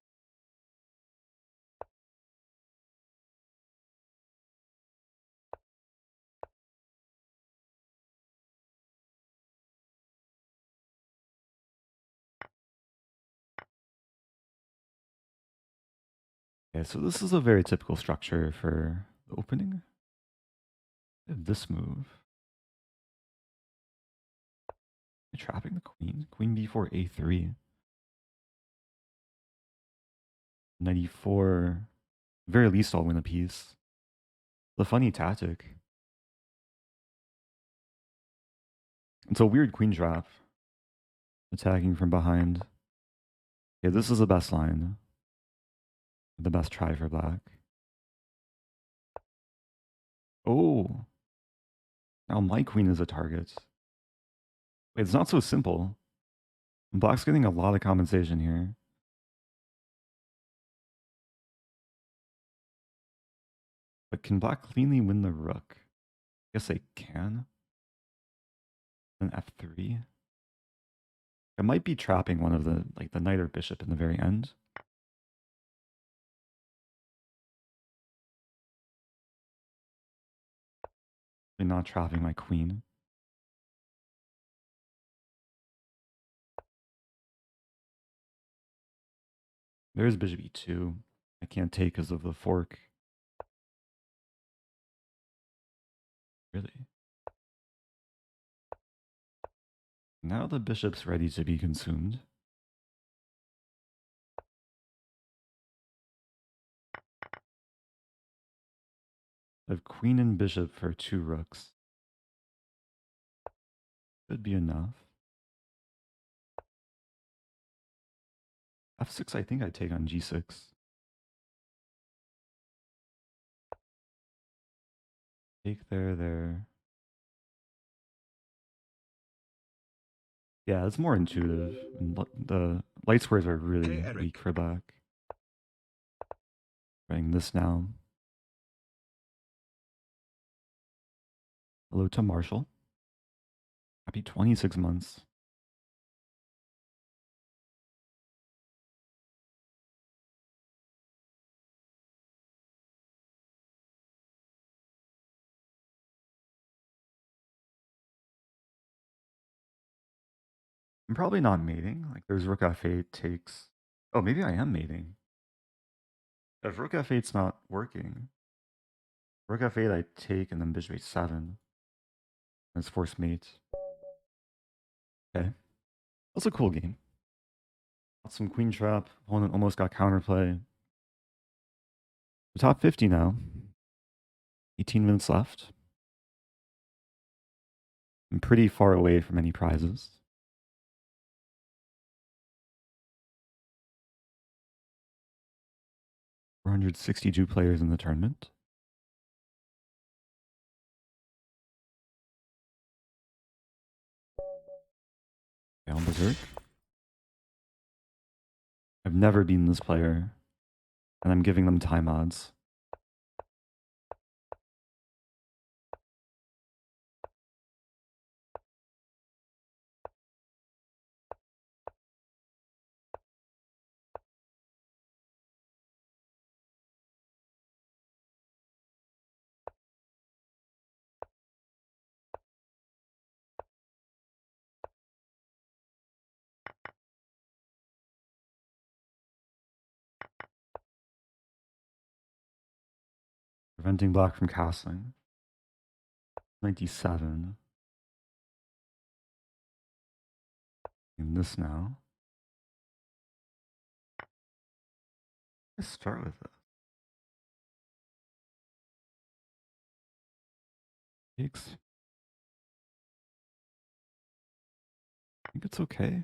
Okay, so this is a very typical structure for the opening. This move. Trapping the queen. Queen b4, a3. Knight e4. Very least I'll win a piece. The funny tactic. It's a weird queen trap. Attacking from behind. Okay, this is the best line. The best try for black. Oh. Now my queen is a target. Wait, it's not so simple. Black's getting a lot of compensation here. But can black cleanly win the rook? I guess they can. Then f3. I might be trapping one of the, like the knight or bishop in the very end. And not trapping my queen. There's bishop e2. I can't take because of the fork. Really? Now the bishop's ready to be consumed. I have queen and bishop for 2 rooks. Could be enough. f6, I think I take on g6. Take there. Yeah, it's more intuitive. And the light squares are really weak for black. Writing this now. Hello to Marshall. Happy 26 months. I'm probably not mating. Like there's rook f8 takes. Oh, maybe I am mating. If rook f8's not working, rook f8 I take and then bishop h7. And it's forced mate. Okay. That's a cool game. Got some queen trap. Opponent almost got counterplay. We're top 50 now. 18 minutes left. I'm pretty far away from any prizes. $462 players in the tournament. Down berserk. I've never beaten this player, and I'm giving them time odds. Preventing black from castling. 97. And this now. Let's start with it. Takes. I think it's okay.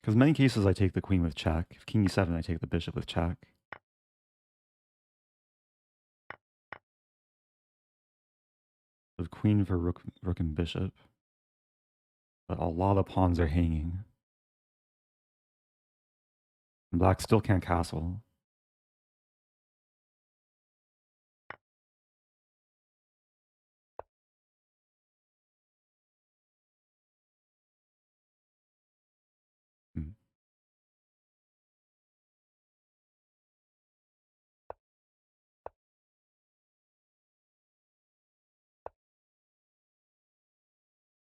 Because in many cases I take the queen with check. If king e7, I take the bishop with check. With queen for rook and bishop. But a lot of pawns are hanging. And black still can't castle. Hmm.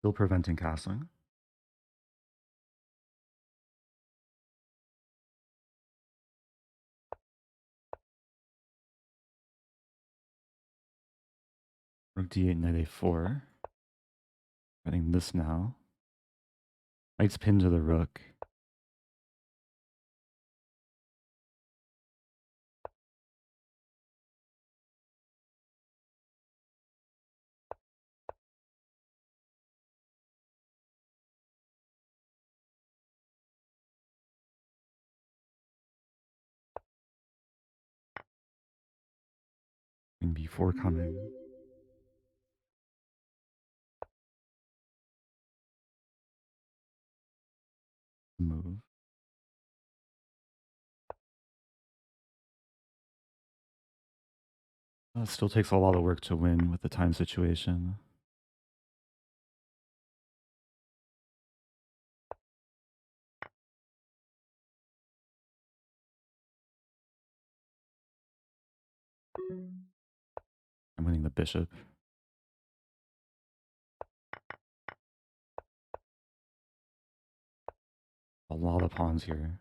Still preventing castling. Rook d8, knight a4. Getting this now. Knight's pinned to the rook. b4 coming. Move. Still takes a lot of work to win with the time situation. I'm winning the bishop. A lot of pawns here.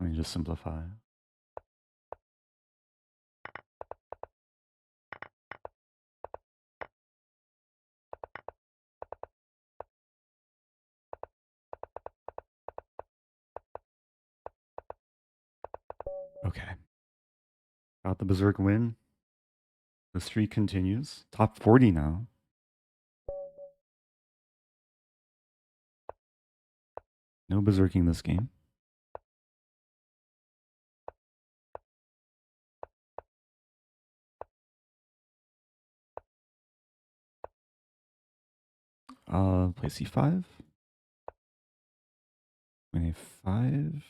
Let me just simplify. Okay. Got the Berserk win. The streak continues. Top 40 now. No Berserking this game. Play c5. Queen a5.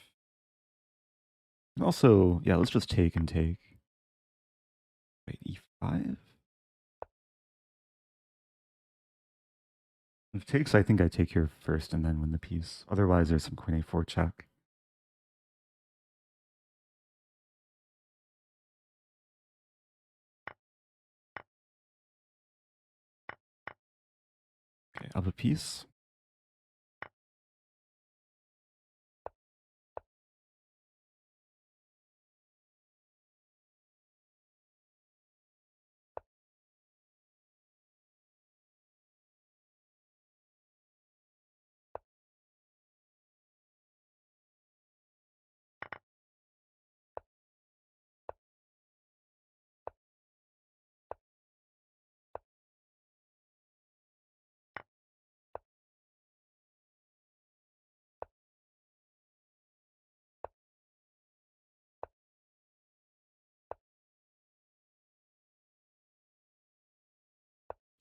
And also, yeah, let's just take and take. Wait, e5? If takes, I think I take here first and then win the piece. Otherwise, there's some queen a4 check. Okay, up a piece.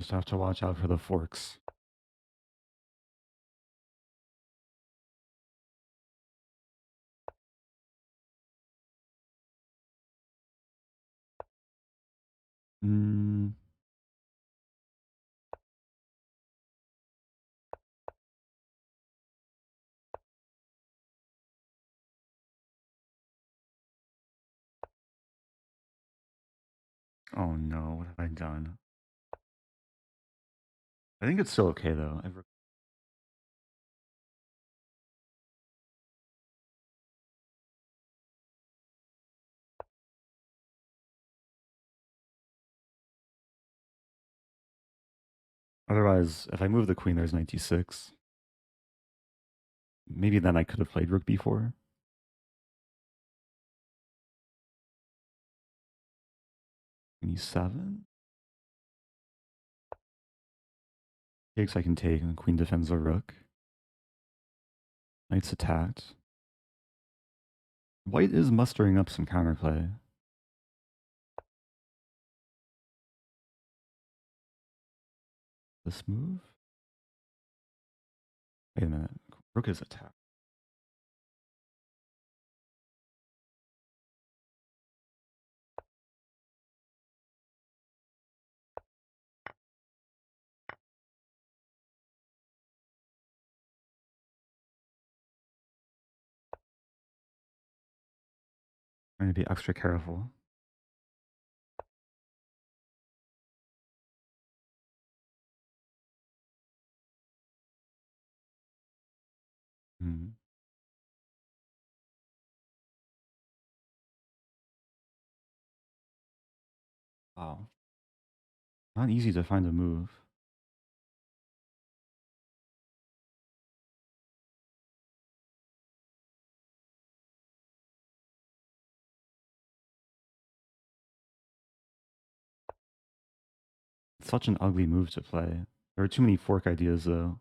Just have to watch out for the forks. Mm. Oh no, what have I done? I think it's still okay though. Otherwise, if I move the queen, there's knight d6. Maybe then I could have played rook b4. e7. Takes I can take, and the queen defends the rook. Knight's attacked. White is mustering up some counterplay. This move? Wait a minute. Rook is attacked. Trying to be extra careful. Hmm. Wow. Not easy to find a move. such an ugly move to play. There are too many fork ideas, though.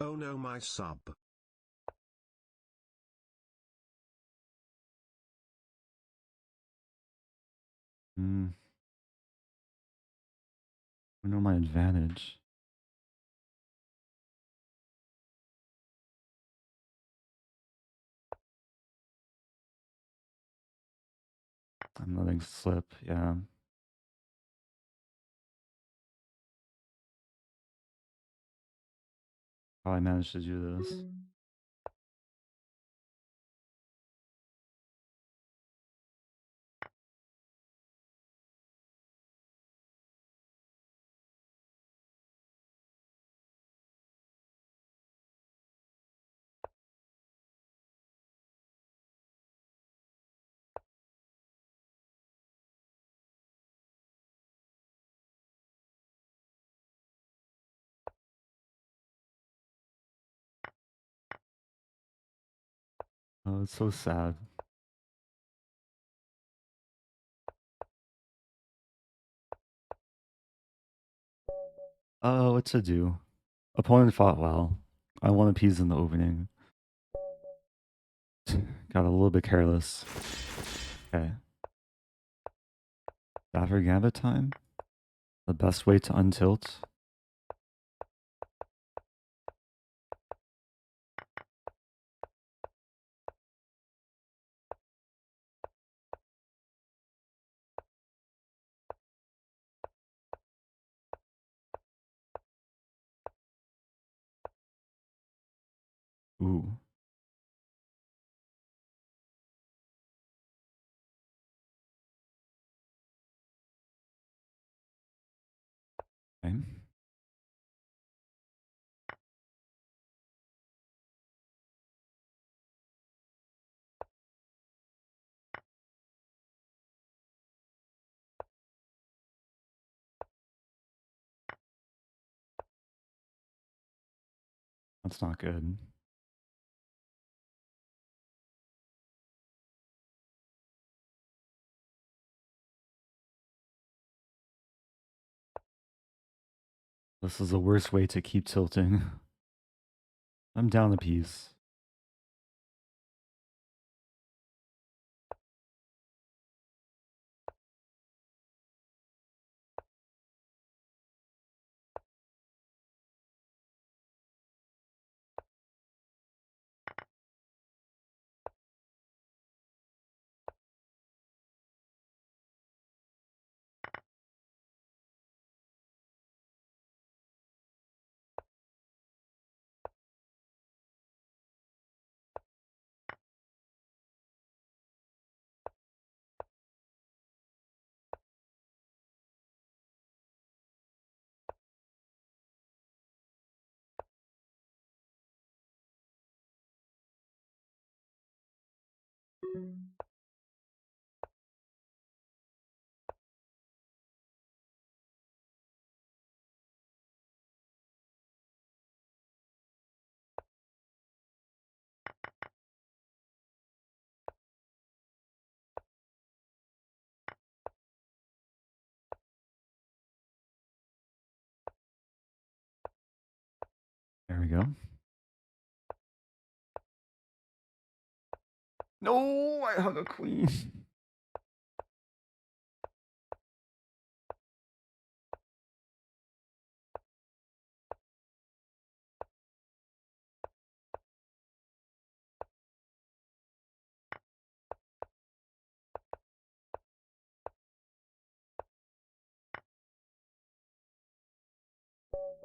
Oh no, my sub. I know my advantage. I'm letting slip, yeah. How I managed to do this. Oh, it's so sad. Oh, what to do? Opponent fought well. I won a piece in the opening. Got a little bit careless. Okay. Stafford Gambit time? The best way to untilt? Ooh. Okay. That's not good. This is the worst way to keep tilting. I'm down a piece. There we go. No, I hung a queen.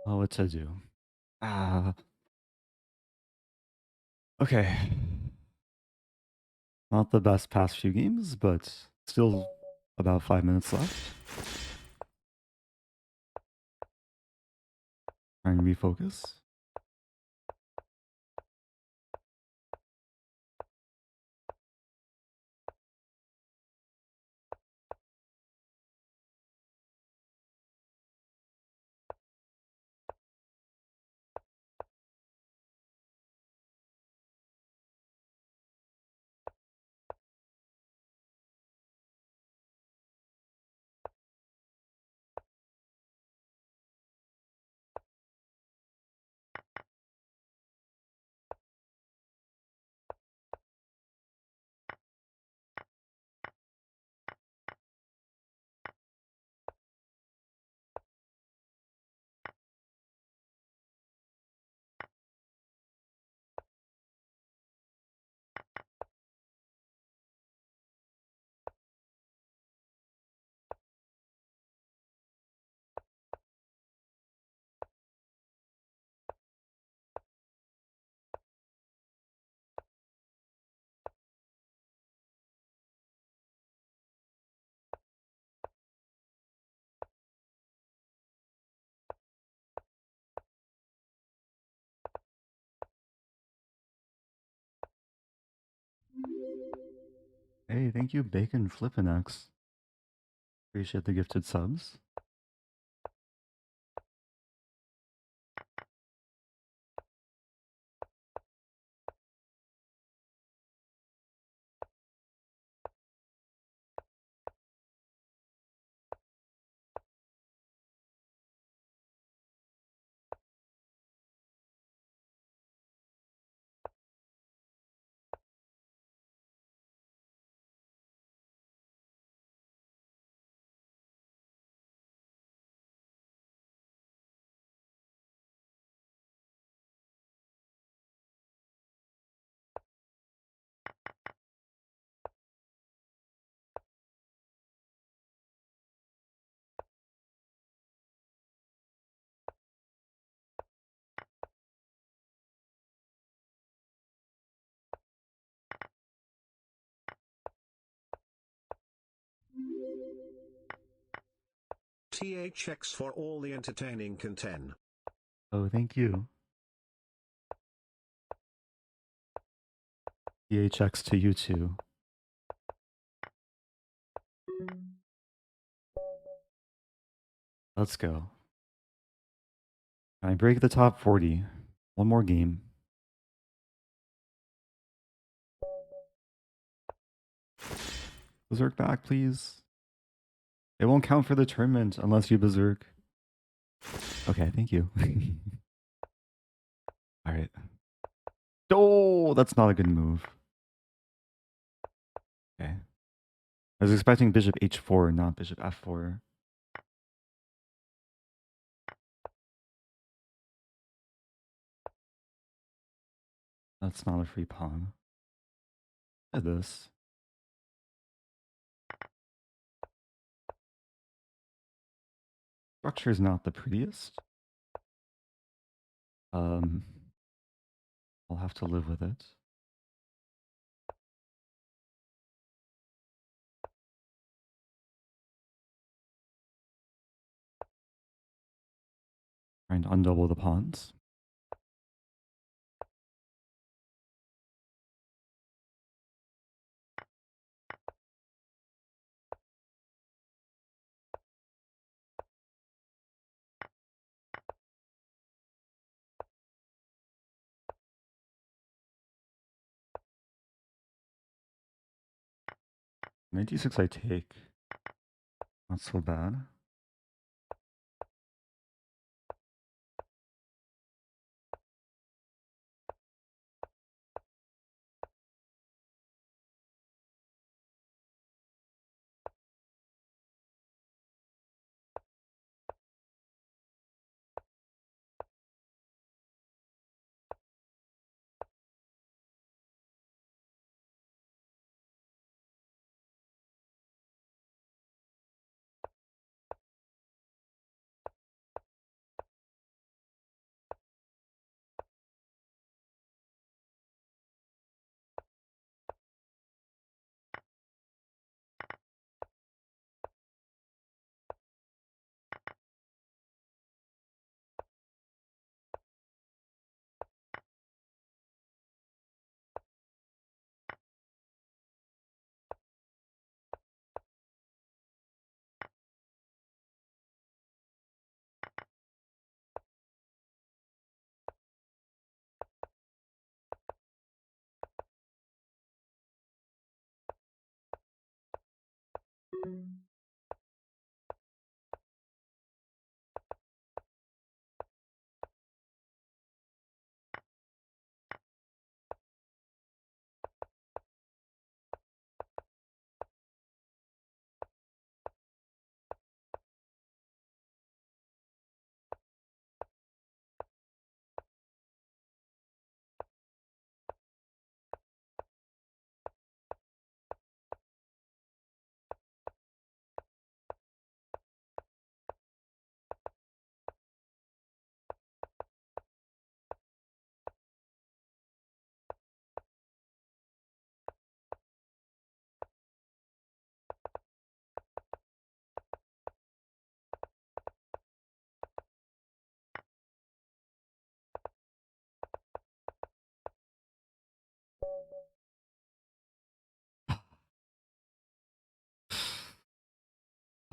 Oh, what to do? Okay. Not the best past few games, but still about 5 minutes left. Trying to refocus. Hey, thank you, Bacon Flippinex. Appreciate the gifted subs. THX for all the entertaining content. Oh, thank you. THX to you too. Let's go. Can I break the top 40? One more game. Berserk back, please. It won't count for the tournament unless you berserk. Okay, thank you. Alright. Oh, that's not a good move. Okay. I was expecting bishop h4, not bishop f4. That's not a free pawn. Look at this. Structure is not the prettiest. I'll have to live with it. Trying to undouble the pawns. Knight d6 I take. Not so bad.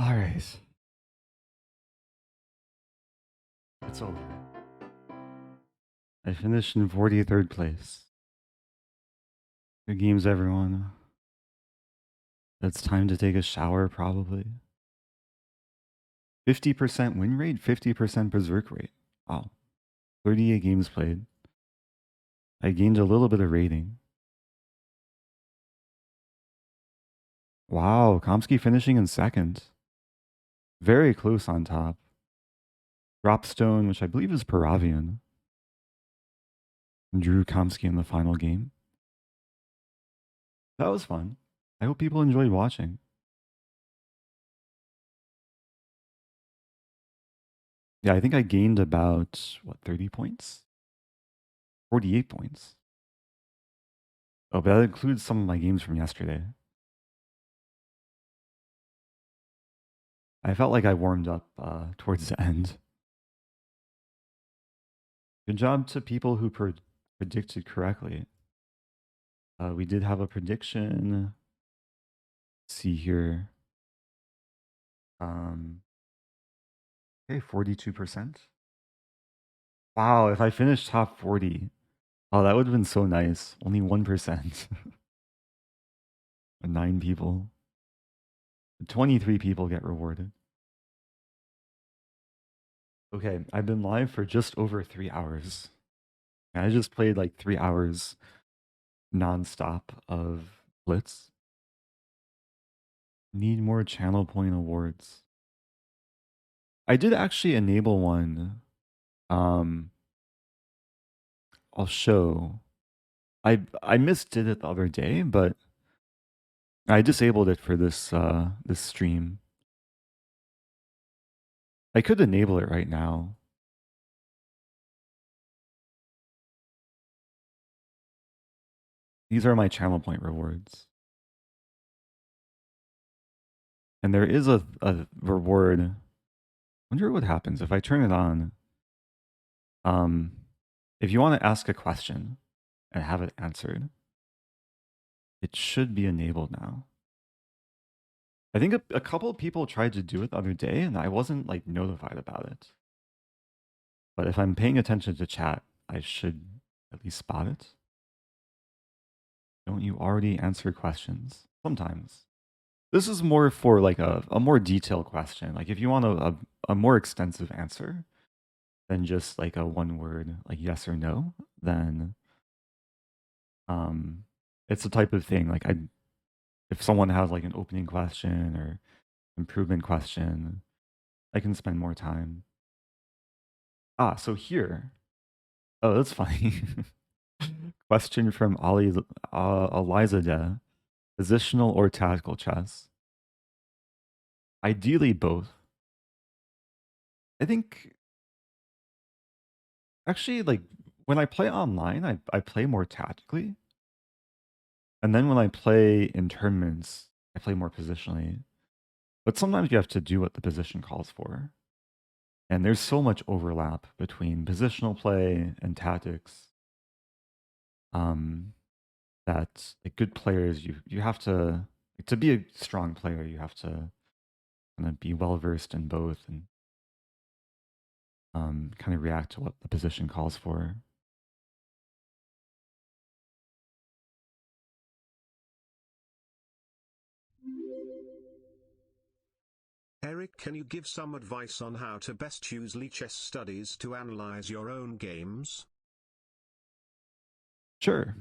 All right. It's over. I finished in 43rd place. Good games, everyone. It's time to take a shower, probably. 50% win rate, 50% berserk rate. Wow. 38 games played. I gained a little bit of rating. Wow, Kamsky finishing in second. Very close on top. Dropstone, which I believe is Paravian, drew Kamsky in the final game. That was fun. I hope people enjoyed watching. Yeah, I think I gained about, 30 points? 48 points. Oh, but that includes some of my games from yesterday. I felt like I warmed up towards the end. Good job to people who predicted correctly. We did have a prediction. Let's see here. Okay, 42%. Wow, if I finished top 40, oh, that would have been so nice. Only 1%. 9 people. 23 people get rewarded. Okay, I've been live for just over 3 hours. I just played like 3 hours nonstop of Blitz. Need more channel point awards. I did actually enable one. I'll show. I misdid it the other day, but I disabled it for this this stream. I could enable it right now. These are my channel point rewards. And there is a reward. I wonder what happens if I turn it on. If you want to ask a question and have it answered, it should be enabled now. I think a couple of people tried to do it the other day and I wasn't like notified about it. But if I'm paying attention to chat, I should at least spot it. Don't you already answer questions? Sometimes. This is more for like a more detailed question. Like if you want a more extensive answer than just like a one word, like yes or no, then it's the type of thing like if someone has like an opening question or improvement question, I can spend more time. Ah, so here. Oh, that's funny. Question from Elizade. Positional or tactical chess? Ideally both. I think actually like when I play online, I play more tactically. And then when I play in tournaments, I play more positionally. But sometimes you have to do what the position calls for. And there's so much overlap between positional play and tactics. That like good players, you have to be a strong player, you have to kind of be well versed in both and kind of react to what the position calls for. Eric, can you give some advice on how to best use Lichess studies to analyze your own games? Sure.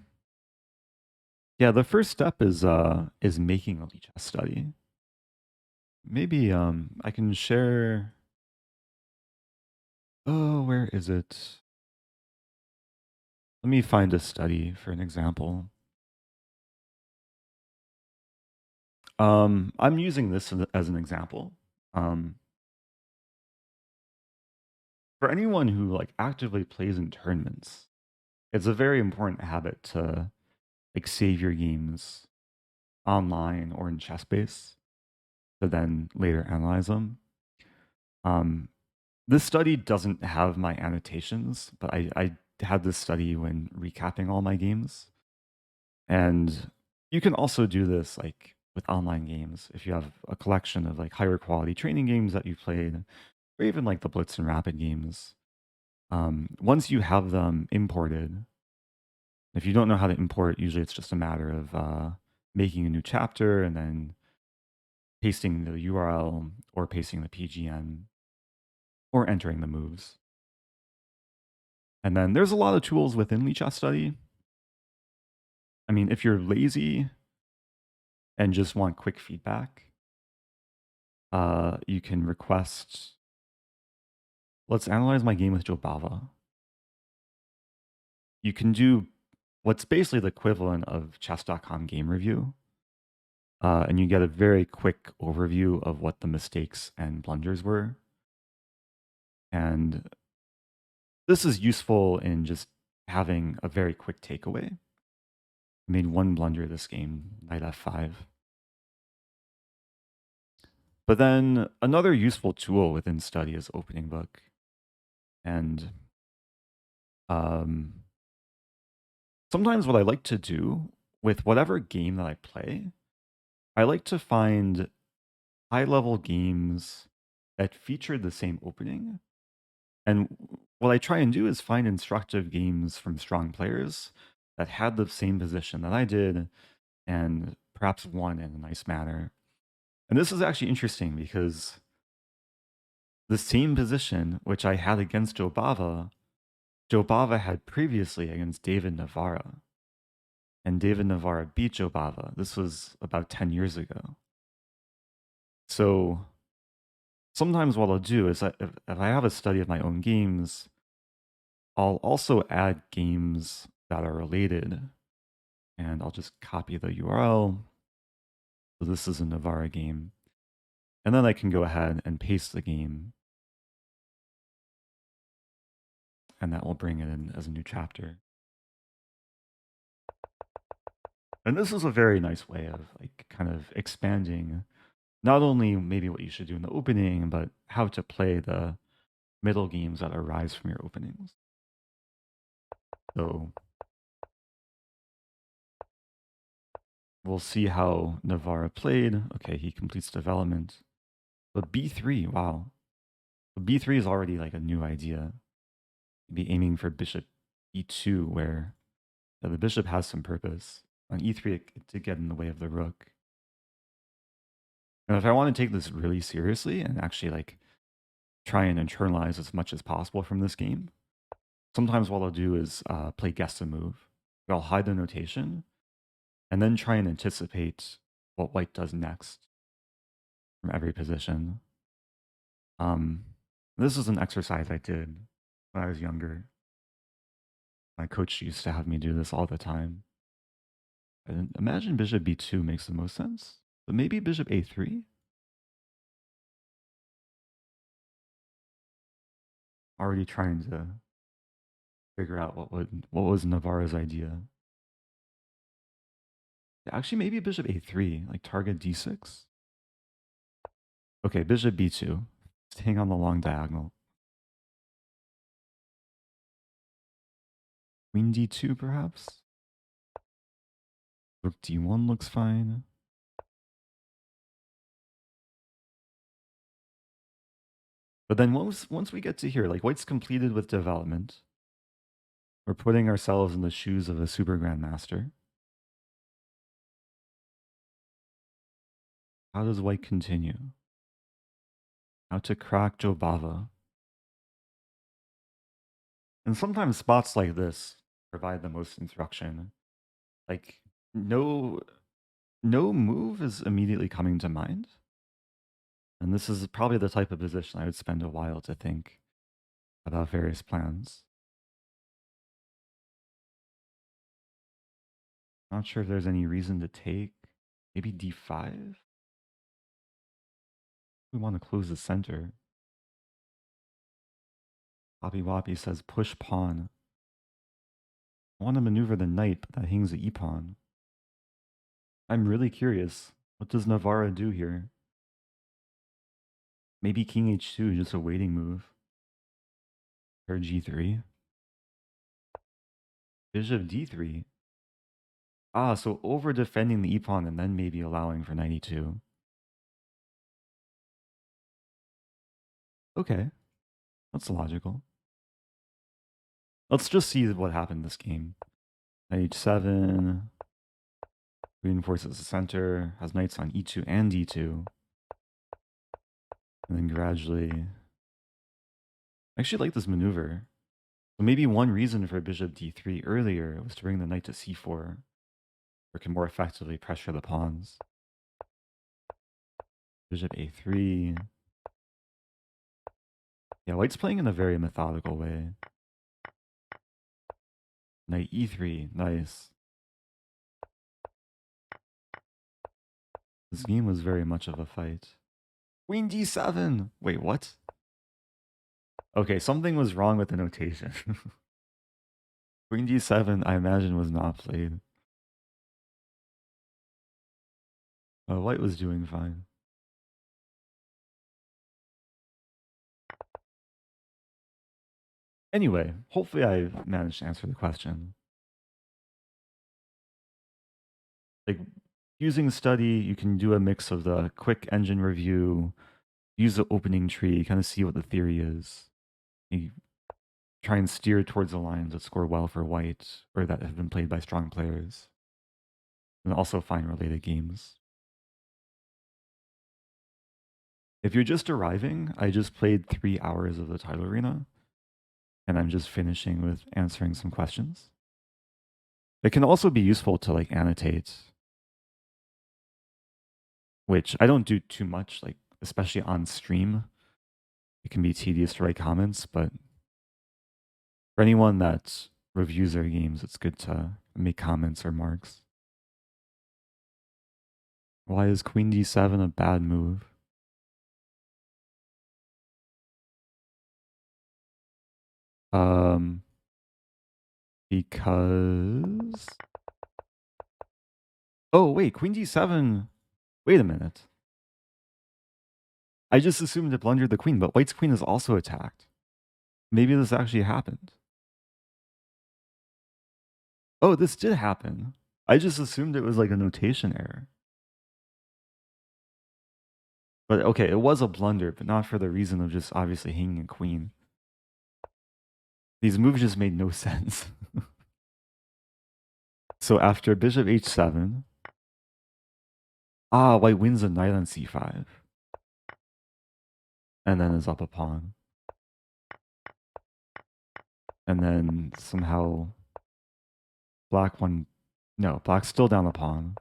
Yeah, the first step is making a Lichess study. Maybe I can share. Oh, where is it? Let me find a study for an example. I'm using this as an example. For anyone who like actively plays in tournaments, it's a very important habit to like save your games online or in ChessBase to then later analyze them. This study doesn't have my annotations, but I had this study when recapping all my games. And you can also do this like with online games. If you have a collection of like higher quality training games that you've played, or even like the Blitz and Rapid games, once you have them imported, if you don't know how to import, usually it's just a matter of making a new chapter and then pasting the URL or pasting the PGN or entering the moves. And then there's a lot of tools within Lichess Study. I mean, if you're lazy and just want quick feedback, you can request, let's analyze my game with Giuoco. You can do what's basically the equivalent of chess.com game review. And you get a very quick overview of what the mistakes and blunders were. And this is useful in just having a very quick takeaway. I made one blunder this game, knight f5. But then another useful tool within study is opening book. And sometimes what I like to do with whatever game that I play, I like to find high-level games that feature the same opening. And what I try and do is find instructive games from strong players that had the same position that I did and perhaps won in a nice manner. And this is actually interesting because the same position which I had against Giuoco had previously against David Navarra. And David Navarra beat Giuoco. This was about 10 years ago. So sometimes what I'll do is if I have a study of my own games, I'll also add games that are related. And I'll just copy the URL. So this is a Navarra game. And then I can go ahead and paste the game. And that will bring it in as a new chapter. And this is a very nice way of like kind of expanding not only maybe what you should do in the opening, but how to play the middle games that arise from your openings. So we'll see how Navarra played. Okay, he completes development. But b3, wow. But b3 is already like a new idea. Be aiming for bishop e2, where the bishop has some purpose. On e3, it did get in the way of the rook. And if I want to take this really seriously and actually like try and internalize as much as possible from this game, sometimes what I'll do is play guess a move. I'll hide the notation and then try and anticipate what white does next from every position. This is an exercise I did when I was younger. My coach used to have me do this all the time. And imagine bishop b2 makes the most sense, but maybe bishop a3? Already trying to figure out what was Navarra's idea. Actually, maybe bishop a3, like target d6. Okay, bishop b2, staying on the long diagonal. Queen d2, perhaps? Rook d1 looks fine. But then once we get to here, like white's completed with development, we're putting ourselves in the shoes of a super grandmaster. How does white continue? How to crack Giuoco. And sometimes spots like this provide the most instruction. Like no move is immediately coming to mind. And this is probably the type of position I would spend a while to think about various plans. Not sure if there's any reason to take. Maybe d5? We want to close the center. Poppy Woppy says push pawn. I want to maneuver the knight, but that hangs the e-pawn. I'm really curious. What does Navarra do here? Maybe king h2, just a waiting move. Or g3. Bishop d3. Ah, so over defending the e-pawn and then maybe allowing for 92. Okay, that's logical. Let's just see what happened this game. Knight h7, reinforces the center, has knights on e2 and d2. And then gradually... I actually like this maneuver. So maybe one reason for bishop d3 earlier was to bring the knight to c4, where it can more effectively pressure the pawns. Bishop a3. Yeah, white's playing in a very methodical way. Knight e3, nice. This game was very much of a fight. Queen d7! Wait, what? Okay, something was wrong with the notation. Queen d7, I imagine, was not played. White was doing fine. Anyway, hopefully I managed to answer the question. Like, using study, you can do a mix of the quick engine review, use the opening tree, kind of see what the theory is. You try and steer towards the lines that score well for white, or that have been played by strong players. And also find related games. If you're just arriving, I just played 3 hours of the title arena, and I'm just finishing with answering some questions. It can also be useful to like annotate, which I don't do too much, like especially on stream. It can be tedious to write comments, but for anyone that reviews their games, it's good to make comments or marks. Why is Queen d7 a bad move? Because... Oh, wait, Queen d7... Wait a minute. I just assumed it blundered the queen, but white's queen is also attacked. Maybe this actually happened. Oh, this did happen. I just assumed it was like a notation error. But okay, it was a blunder, but not for the reason of just obviously hanging a queen. These moves just made no sense. So after bishop h7, white wins a knight on c5. And then is up a pawn. And then somehow black's still down a pawn.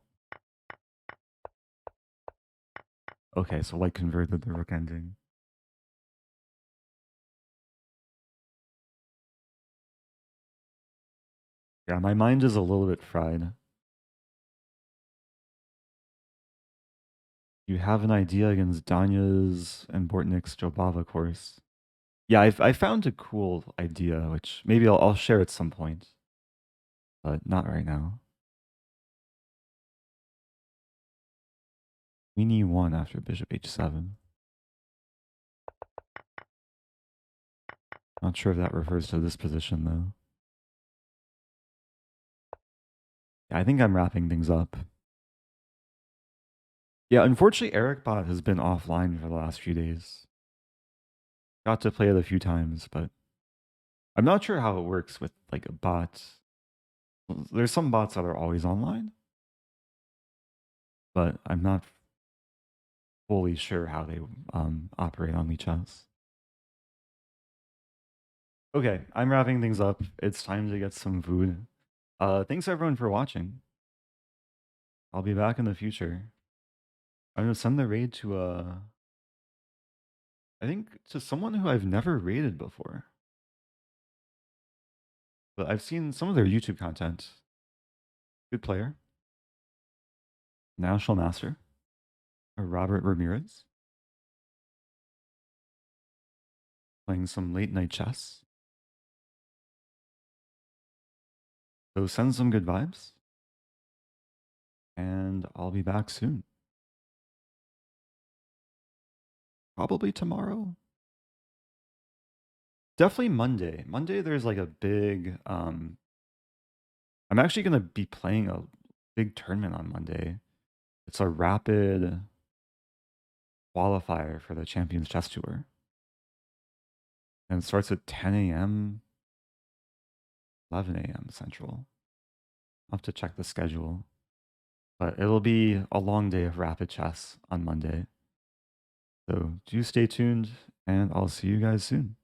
Okay, so white converted the rook ending. Yeah, my mind is a little bit fried. You have an idea against Danya's and Bortnik's Jobava course. Yeah, I found a cool idea, which maybe I'll share at some point. But not right now. Queen e1 after bishop h7. Not sure if that refers to this position, though. Yeah, I think I'm wrapping things up. Yeah, unfortunately, Eric Bot has been offline for the last few days. Got to play it a few times, but I'm not sure how it works with like a bot. There's some bots that are always online, but I'm not fully sure how they operate on lichess. Okay, I'm wrapping things up. It's time to get some food. Thanks everyone for watching. I'll be back in the future. I'm gonna send the raid to I think to someone who I've never raided before. But I've seen some of their YouTube content. Good player. National Master. Robert Ramirez. Playing some late night chess. So send some good vibes. And I'll be back soon. Probably tomorrow. Definitely Monday. Monday there's like a big I'm actually gonna be playing a big tournament on Monday. It's a rapid qualifier for the Champions Chess Tour. And it starts at 10 a.m., 11 a.m. Central. I'll have to check the schedule. But it'll be a long day of rapid chess on Monday. So do stay tuned, and I'll see you guys soon.